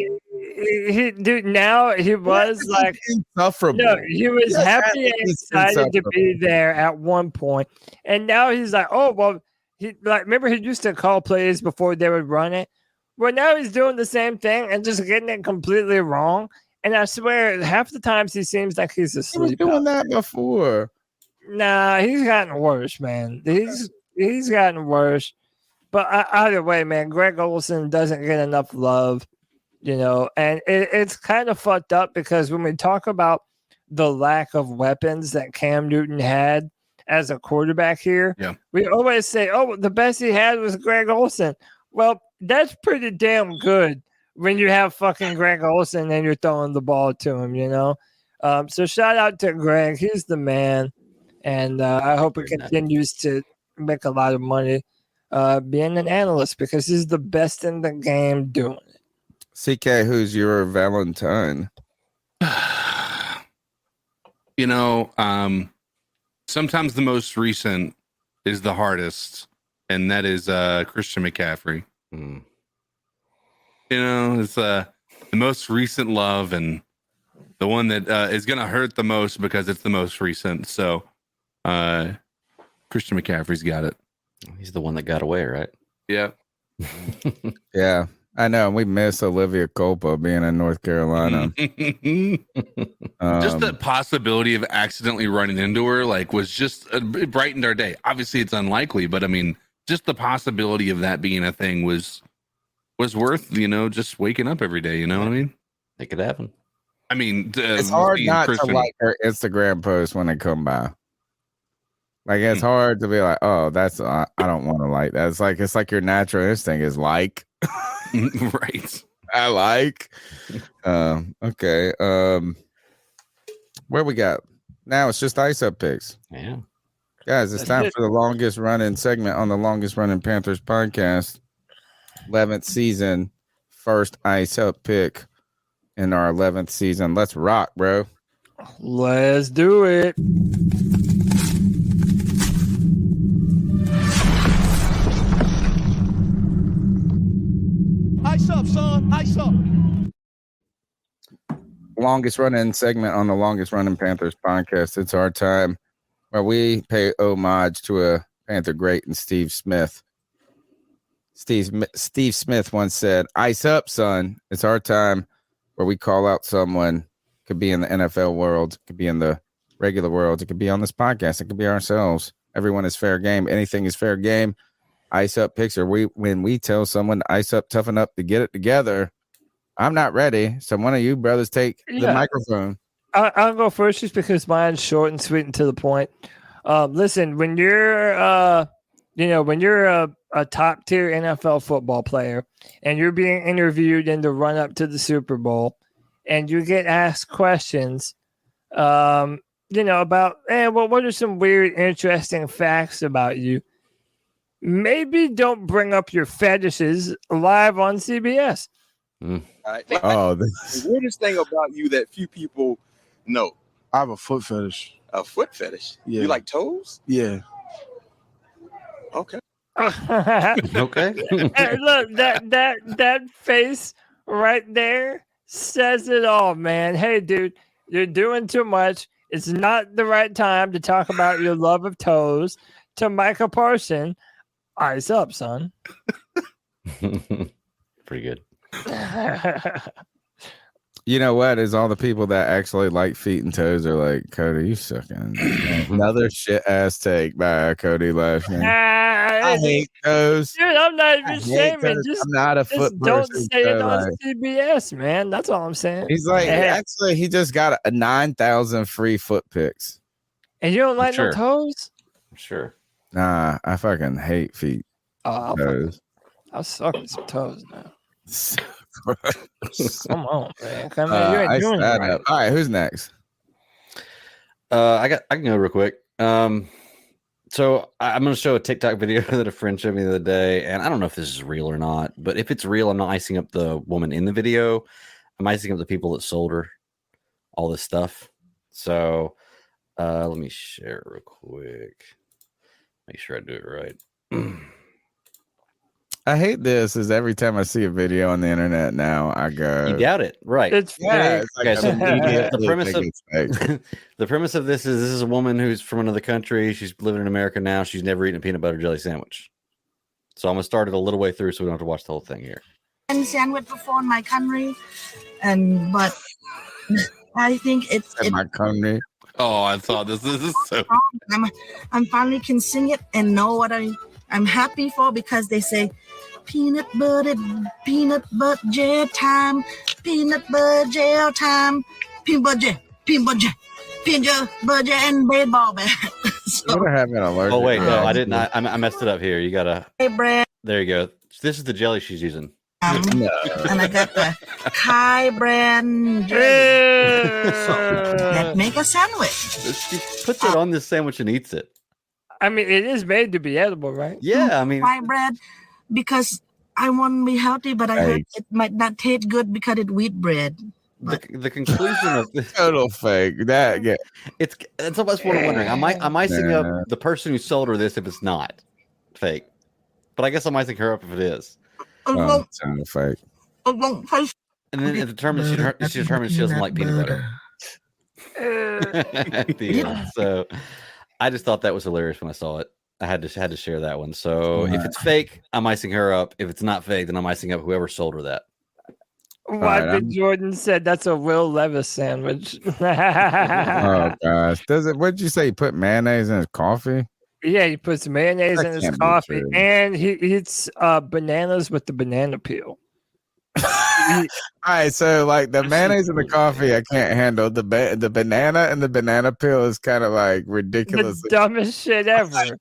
Now he was like insufferable. No, he was happy and excited to be there at one point. And now he's like, oh, well, remember he used to call plays before they would run it? Well, now he's doing the same thing and just getting it completely wrong. And I swear, half the times he seems like he's asleep. He was doing that before. Nah, he's gotten worse, man. He's gotten worse. But either way, man, Greg Olsen doesn't get enough love, and it's kind of fucked up because when we talk about the lack of weapons that Cam Newton had as a quarterback here, we always say, oh, the best he had was Greg Olsen. Well, that's pretty damn good when you have fucking Greg Olsen and you're throwing the ball to him, So shout out to Greg. He's the man. And I hope he continues to make a lot of money being an analyst because he's the best in the game doing it. CK, who's your Valentine? Sometimes the most recent is the hardest, and that is Christian McCaffrey. It's the most recent love and the one that is going to hurt the most because it's the most recent. So Christian McCaffrey's got it. He's the one that got away, right? Yeah. Yeah, I know. We miss Olivia Culpo being in North Carolina. Just the possibility of accidentally running into her, like, was just it brightened our day. Obviously, it's unlikely, but I mean, just the possibility of that being a thing was worth, just waking up every day. You know what I mean? It could happen. I mean, it's hard not to like her Instagram posts when they come by. Like, it's hard to be like, oh, that's I don't want to like that. It's like your natural instinct is like, right? I like. Okay. Where we got now? It's just ice up picks. Yeah, guys, it's time for the longest running segment on the longest running Panthers podcast. 11th season, first ice up pick in our 11th season. Let's rock, bro. Let's do it. Ice up, son. Ice up. Longest running segment on the longest running Panthers podcast. It's our time where we pay homage to a Panther great and Steve Smith. Steve Smith once said, "Ice up, son." It's our time where we call out someone. Could be in the NFL world, could be in the regular world, it could be on this podcast, it could be ourselves. Everyone is fair game. Anything is fair game. Ice up picks are when we tell someone to ice up, toughen up to get it together. I'm not ready, so one of you brothers take the microphone. I'll go first just because mine's short and sweet and to the point. Listen, when you're a top tier NFL football player and you're being interviewed in the run up to the Super Bowl, and you get asked questions, about, what are some weird, interesting facts about you? Maybe don't bring up your fetishes live on CBS. The weirdest thing about you that few people know. I have a foot fetish. A foot fetish? Yeah. You like toes? Yeah. Okay. Okay. Hey, look, that face right there says it all, man. Hey, dude, you're doing too much. It's not the right time to talk about your love of toes to Micah Parson. Ice up, son. Pretty good. You know what? Is all the people that actually like feet and toes are like, Cody, you sucking. Another shit ass take by Cody last night. I hate toes. Dude, I'm not even shaming. I'm not a foot don't person. say it so, on like, CBS, man. That's all I'm saying. he's like, actually, he just got a 9,000 free foot picks. And you don't like no toes? Sure. Nah, I fucking hate feet. Toes. I'll suck at some toes now. Come on, man. Come on, you ain't doing it right. All right, who's next? I can go real quick. So I'm going to show a TikTok video that a friend showed me the other day, and I don't know if this is real or not, but if it's real, I'm not icing up the woman in the video. I'm icing up the people that sold her all this stuff. So let me share it real quick. Make sure I do it right. I hate this. Is every time I see a video on the internet now, I go, you doubt it, right? It's fake. Like Okay, so the premise of this is a woman who's from another country. She's living in America now. She's never eaten a peanut butter jelly sandwich. So I'm gonna start it a little way through, so we don't have to watch the whole thing here. And sandwich before in my country, but I think it's in my country. Oh, I thought this is so. I'm finally can sing it and know what I'm happy for, because they say peanut butter gel time, peanut butter gel time, peanut butter and baseball bat. You're having an allergic. Oh wait, no, I didn't. I messed it up here. You gotta. Hey, Brad. There you go. This is the jelly she's using. And I got the high brand jelly that make a sandwich. She puts it on this sandwich and eats it. I mean, it is made to be edible, right? Yeah, I mean, high bread, because I want to be healthy, but I heard it might not taste good because it's wheat bread. The conclusion of this total fake. It's almost what I'm wondering. I'm icing up the person who sold her this if it's not fake, but I guess I'm icing her up if it is. Sound fake. And then it determines she determines she doesn't like peanut butter. At the end. So I just thought that was hilarious when I saw it. I had to share that one. So if it's fake, I'm icing her up. If it's not fake, then I'm icing up whoever sold her that. Jordan said that's a Will Levis sandwich. Oh gosh, what'd you say? He put mayonnaise in his coffee? Yeah, he puts mayonnaise in his coffee, and he eats bananas with the banana peel. All right, so like the mayonnaise in the coffee, I can't handle. The banana and the banana peel is kind of like ridiculous. The dumbest shit ever.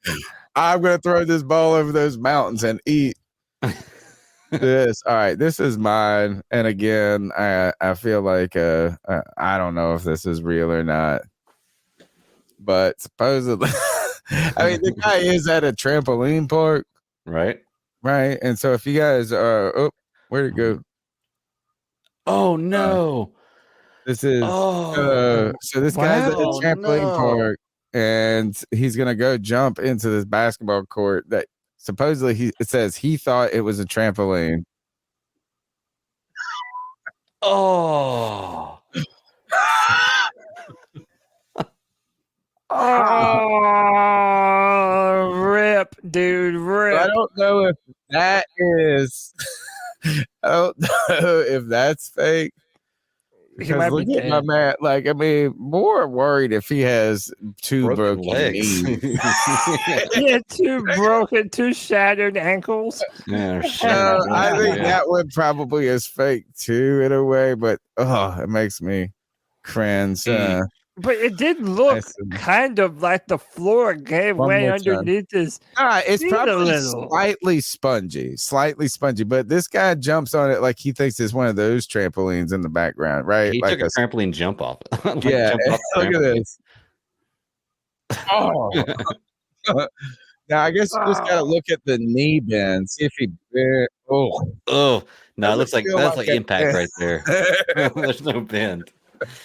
I'm gonna throw this ball over those mountains and eat this. All right, this is mine. And again, I feel like I don't know if this is real or not, but supposedly, I mean, the guy is at a trampoline park, right? Right, and so if you guys are, where'd it go? Oh no! This is so this guy's at a trampoline park, and he's gonna go jump into this basketball court that supposedly it says he thought it was a trampoline. Oh. Oh, rip, dude, rip. I don't know if that is. I don't know if that's fake. Because look at my man. Like, I mean, more worried if he has two broken legs. Yeah, two shattered ankles. Yeah, I think that one probably is fake too, in a way. But it makes me cringe. But it did look kind of like the floor gave way underneath his. It's probably slightly spongy. But this guy jumps on it like he thinks it's one of those trampolines in the background, right? He like took a trampoline jump off it. Look at this. Oh. Now I guess you just gotta look at the knee bend, see if he bent. No, it looks like that's like impact right there. There's no bend.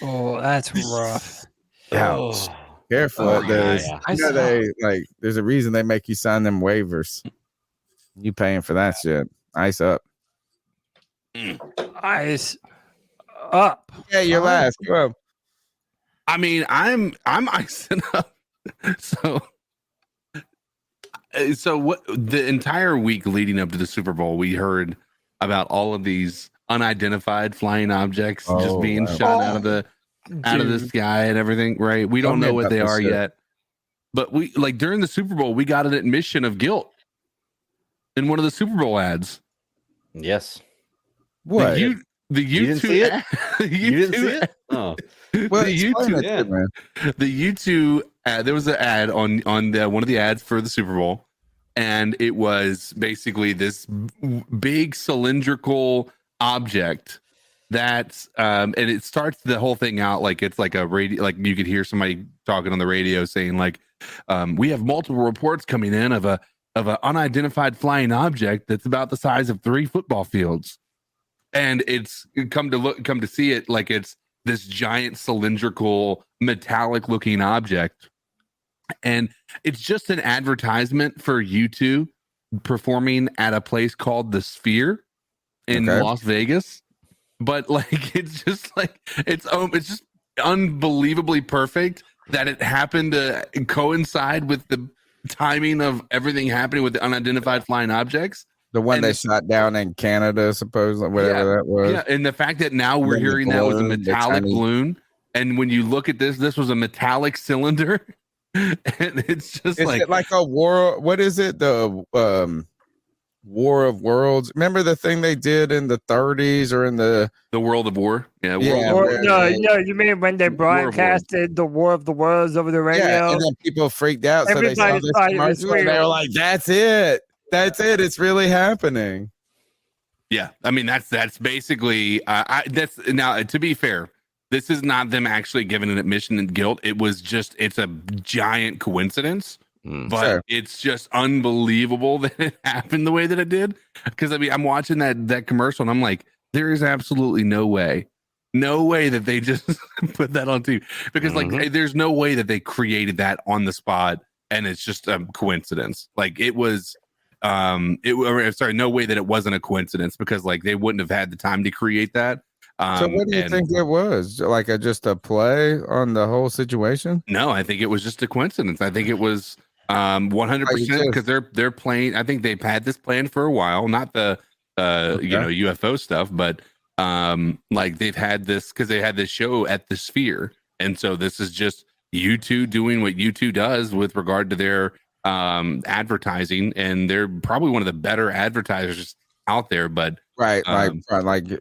Oh, that's rough. Ouch. Careful at those. There's a reason they make you sign them waivers. You paying for that shit. Ice up. Ice up. Yeah, you're last. Go on. I mean, I'm icing up. So what the entire week leading up to the Super Bowl, we heard about all of these unidentified flying objects just being shot out of the sky and everything, right? We don't know what they are yet. But we during the Super Bowl, we got an admission of guilt in one of the Super Bowl ads. Yes. What? The YouTube see it? You didn't see it? Oh. The YouTube ad, there was an ad on one of the ads for the Super Bowl, and it was basically this big cylindrical object that and it starts the whole thing out like it's like a radio, like you could hear somebody talking on the radio saying like we have multiple reports coming in of an unidentified flying object that's about the size of 3 football fields, and it's come to see it like it's this giant cylindrical metallic looking object, and it's just an advertisement for U2 performing at a place called the Sphere in Las Vegas. But it's just just unbelievably perfect that it happened to coincide with the timing of everything happening with the unidentified flying objects. The one they shot down in Canada, supposedly, whatever that was. Yeah, and the fact that now we're hearing that was a metallic balloon, and when you look at this was a metallic cylinder, and it's just it like a war. What is it? The War of Worlds. Remember the thing they did in the 30s or in the World of War? Yeah. No, you mean when they broadcasted the War of the Worlds over the radio? Yeah, and then people freaked out. So they saw this commercial and they were like, "That's it. That's it. It's really happening." Yeah, I mean that's basically that's now. To be fair, this is not them actually giving an admission and guilt. It's a giant coincidence. But it's just unbelievable that it happened the way that it did. Because I mean, I'm watching that commercial and I'm like, there is absolutely no way that they just put that on TV. Because there's no way that they created that on the spot and it's just a coincidence. Like it was, no way that it wasn't a coincidence because they wouldn't have had the time to create that. So what do you think it was? Just a play on the whole situation? No, I think it was just a coincidence. I think it was. 100% because they're playing. I think they've had this plan for a while, not the UFO stuff, but like they've had this because they had this show at the Sphere, and so this is just U2 doing what U2 does with regard to their advertising, and they're probably one of the better advertisers out there. But promoting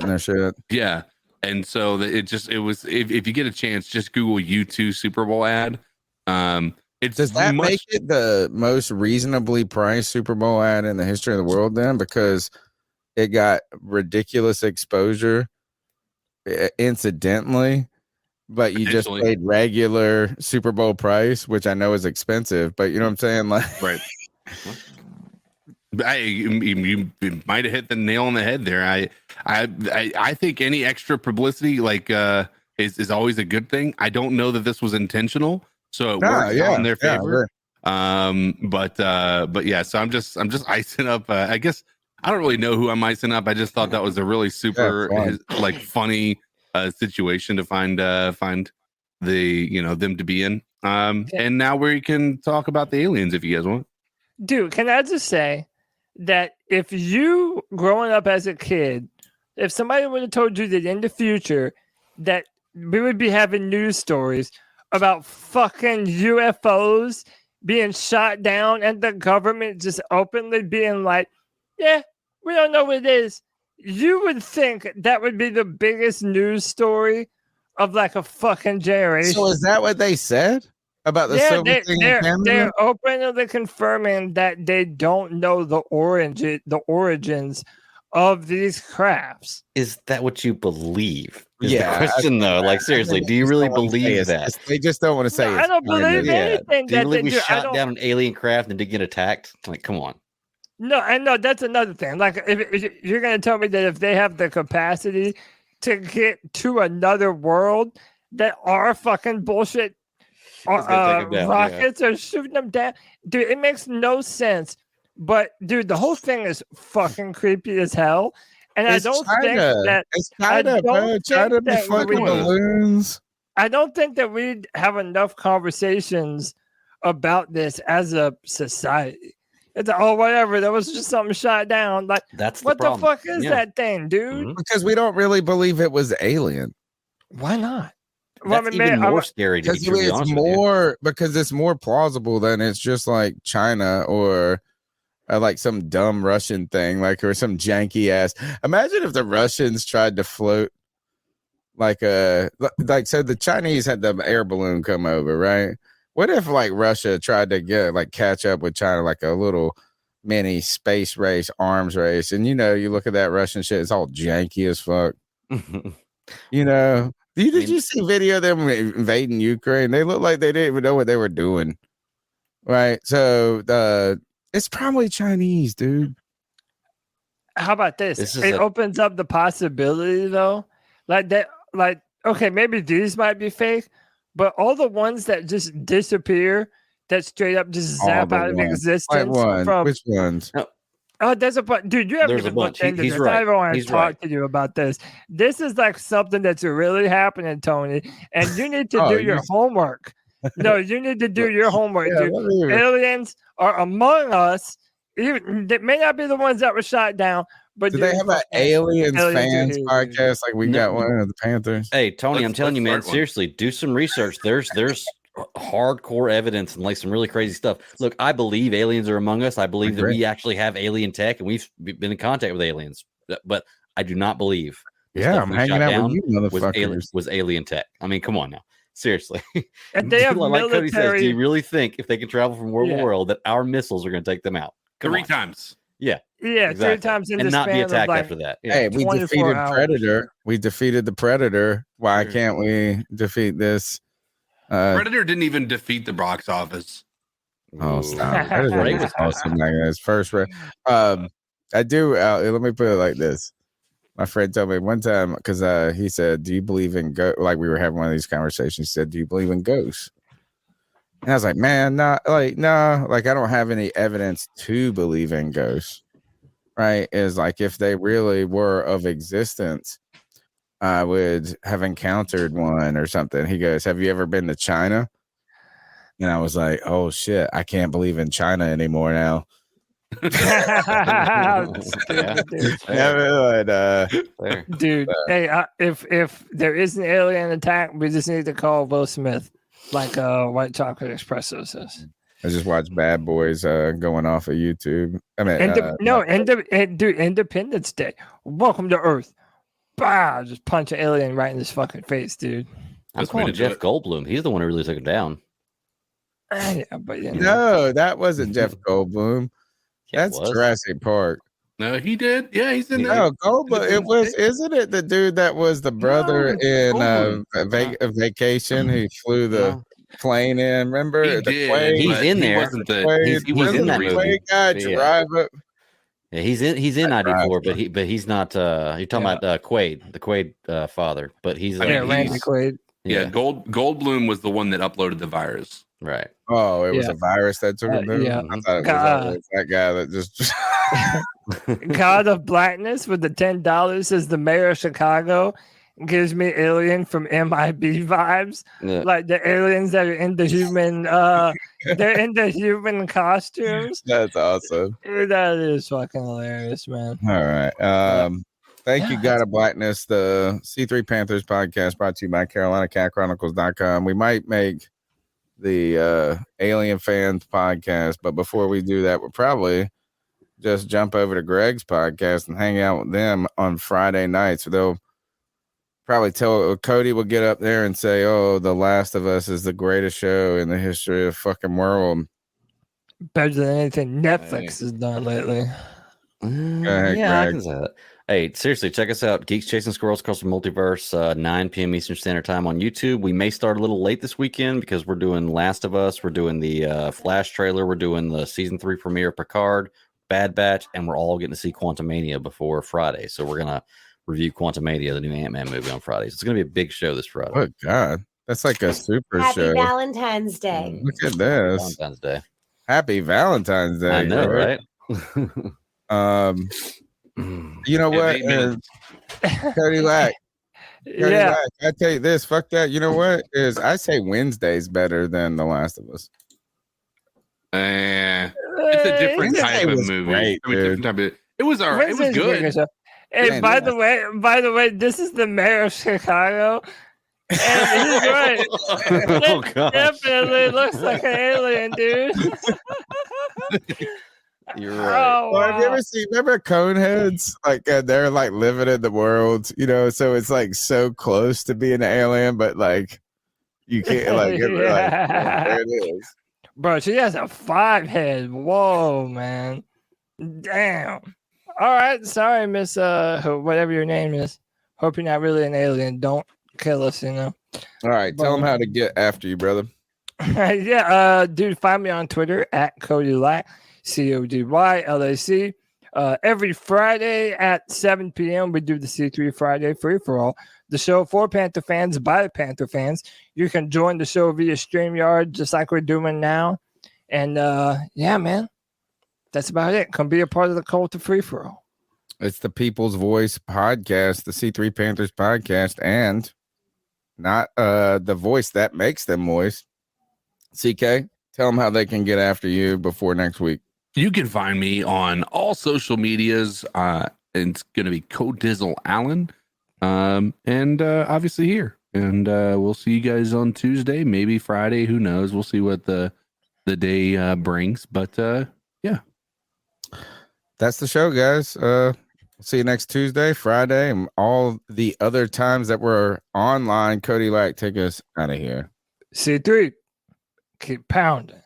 their shit. Yeah, and so it was if you get a chance, just Google U2 Super Bowl ad. Does that make it the most reasonably priced Super Bowl ad in the history of the world then? Because it got ridiculous exposure incidentally, but you just paid regular Super Bowl price, which I know is expensive, but you know what I'm saying? Like, right. You might have hit the nail on the head there. I think any extra publicity is always a good thing. I don't know that this was intentional. So it worked out in their favor. But yeah, so I'm just icing up. I guess I don't really know who I'm icing up. I just thought that was a really super funny situation to find them to be in. And now we can talk about the aliens if you guys want. Dude, can I just say that if you growing up as a kid, if somebody would have told you that in the future that we would be having news stories about fucking UFOs being shot down and the government just openly being like, yeah, we don't know what it is. You would think that would be the biggest news story of like a fucking generation. So is that what they said about the silver thing in Canada? They're openly confirming that they don't know the origins of these crafts. Is that what you believe? Is the question though? Like seriously, do you really believe that? They just don't want to say. I don't believe anything. Do you believe we shot down an alien craft and did get attacked? Like, come on. No, I know that's another thing. Like, if you're gonna tell me that if they have the capacity to get to another world, that are fucking bullshit rockets are shooting them down, dude, it makes no sense. But dude, the whole thing is fucking creepy as hell. And I don't think that China be fucking balloons. I don't think that we have enough conversations about this as a society. It's whatever. There was just something shot down. Like, that's what the fuck is that thing, dude? Because we don't really believe it was alien. Why not? That's even more scary to be honest with you. Because it's more plausible than it's just like China or like some dumb Russian thing, like, or some janky ass. Imagine if the Russians tried to float so the Chinese had the air balloon come over, right? What if like Russia tried to catch up with China, like a little mini space race, arms race? And you look at that Russian shit, it's all janky as fuck. Did you see video of them invading Ukraine? They look like they didn't even know what they were doing. Right. So it's probably Chinese, dude. How about this? It opens up the possibility though. Okay, maybe these might be fake, but all the ones that just disappear, that straight up just zap out of existence. Which ones? Oh, there's a bunch. Dude, you haven't even looked into this. I don't want to talk to you about this. This is like something that's really happening, Tony, and you need to do your homework. No, you need to do your homework, dude. Aliens are among us. Even, they may not be the ones that were shot down, but do they have an aliens fans podcast like we got one of the Panthers? Hey, Tony, I'm telling you, man, seriously, do some research. There's hardcore evidence and like some really crazy stuff. Look, I believe aliens are among us. I believe that we actually have alien tech and we've been in contact with aliens, but I do not believe. I'm hanging out with you, motherfuckers. Was alien tech. I mean, come on now. Seriously. And they have like Cody says, do you really think if they can travel from world to world that our missiles are going to take them out? Three times. Yeah. Yeah, exactly. 3 times in and the not span be attacked of after that. Yeah. Hey, we defeated Predator. We defeated the Predator. Why can't we defeat this? Predator didn't even defeat the box office. Oh, stop. Predator was awesome. His first I do. Let me put it like this. My friend told me one time, because he said, do you believe in ghosts? Like we were having one of these conversations. He said, do you believe in ghosts? And I was like, man, no, like I don't have any evidence to believe in ghosts. Right? Is like if they really were of existence, I would have encountered one or something. He goes, have you ever been to China? And I was like, oh shit, I can't believe in China anymore now. Stupid, dude. Dude, hey, if there is an alien attack, we just need to call Will Smith, like White Chocolate Espresso says. I just watched Bad Boys going off of YouTube. I mean, dude, Independence Day. Welcome to Earth. Bah, just punch an alien right in his fucking face, dude. I'm calling Jeff Goldblum. He's the one who really took it down. Yeah, but no, that wasn't Jeff Goldblum. That's Jurassic Park. No, he did. Yeah, he's in there. No, Goldblum. It was, isn't it the dude that was the brother in Vacation? He flew the plane in. Remember? He did, he's in there. He was in that movie. Guy drive it. Yeah, he's in ID4, but he's not. You're talking about Quaid, the Quaid father, but he's Randy Quaid. Yeah, Goldblum was the one that uploaded the virus. Right. Oh, it was a virus that took him down. Yeah. I thought it was that guy that just. God of Blackness with the $10 as the mayor of Chicago gives me alien from MIB vibes. Yeah. Like the aliens that are in the human they're in the human costumes. That's awesome. Dude, that is fucking hilarious, man. All right. Thank you, God of Blackness, the C3 Panthers podcast brought to you by CarolinaCatChronicles.com. We might make the Alien Fans podcast, but before we do that, we'll probably just jump over to Greg's podcast and hang out with them on Friday nights. So they'll probably tell Cody will get up there and say, "Oh, The Last of Us is the greatest show in the history of the fucking world." Better than anything Netflix has done lately. I can say that. Hey, seriously, check us out. Geeks Chasing Squirrels Across the Multiverse, 9 p.m. Eastern Standard Time on YouTube. We may start a little late this weekend because we're doing Last of Us. We're doing the Flash trailer. We're doing the season 3 premiere of Picard, Bad Batch, and we're all getting to see Quantumania before Friday. So we're going to review Quantumania, the new Ant-Man movie, on Friday. So it's going to be a big show this Friday. Oh, God. That's like a super Happy show. Valentine's Day. Look at this. Valentine's Day. Happy Valentine's Day. I know, right? You know what? Cody Lack. Yeah. I tell you this, fuck that. You know what? I say Wednesday's better than The Last of Us. It's a different type of movie. Great, it was all right. It was good. Hey, by the way, this is the mayor of Chicago. And he's right. God. Definitely looks like an alien, dude. You're right. Oh, Well, have you ever seen? Remember Coneheads? Like they're like living in the world, you know. So it's like so close to being an alien, but like you can't like. There it is. Bro, she has a 5 head. Whoa, man. Damn. All right. Sorry, Miss whatever your name is. Hope you're not really an alien. Don't kill us, you know. All right. Tell them how to get after you, brother. Yeah, dude, find me on Twitter at Cody Lack, CODYLAC. Every Friday at 7 p.m. we do the C3 Friday free for all. The show for Panther fans by Panther fans. You can join the show via StreamYard, just like we're doing now. And yeah, man, that's about it. Come be a part of the cult of free for all. It's the People's Voice podcast, the C3 Panthers podcast, and not the voice that makes them moist. CK, tell them how they can get after you before next week. You can find me on all social medias. It's going to be Codizzle Allen, and obviously here. And we'll see you guys on Tuesday, maybe Friday. Who knows? We'll see what the day brings. But yeah, that's the show, guys. See you next Tuesday, Friday, and all the other times that we're online. Cody Lack, take us out of here. C3, keep pounding.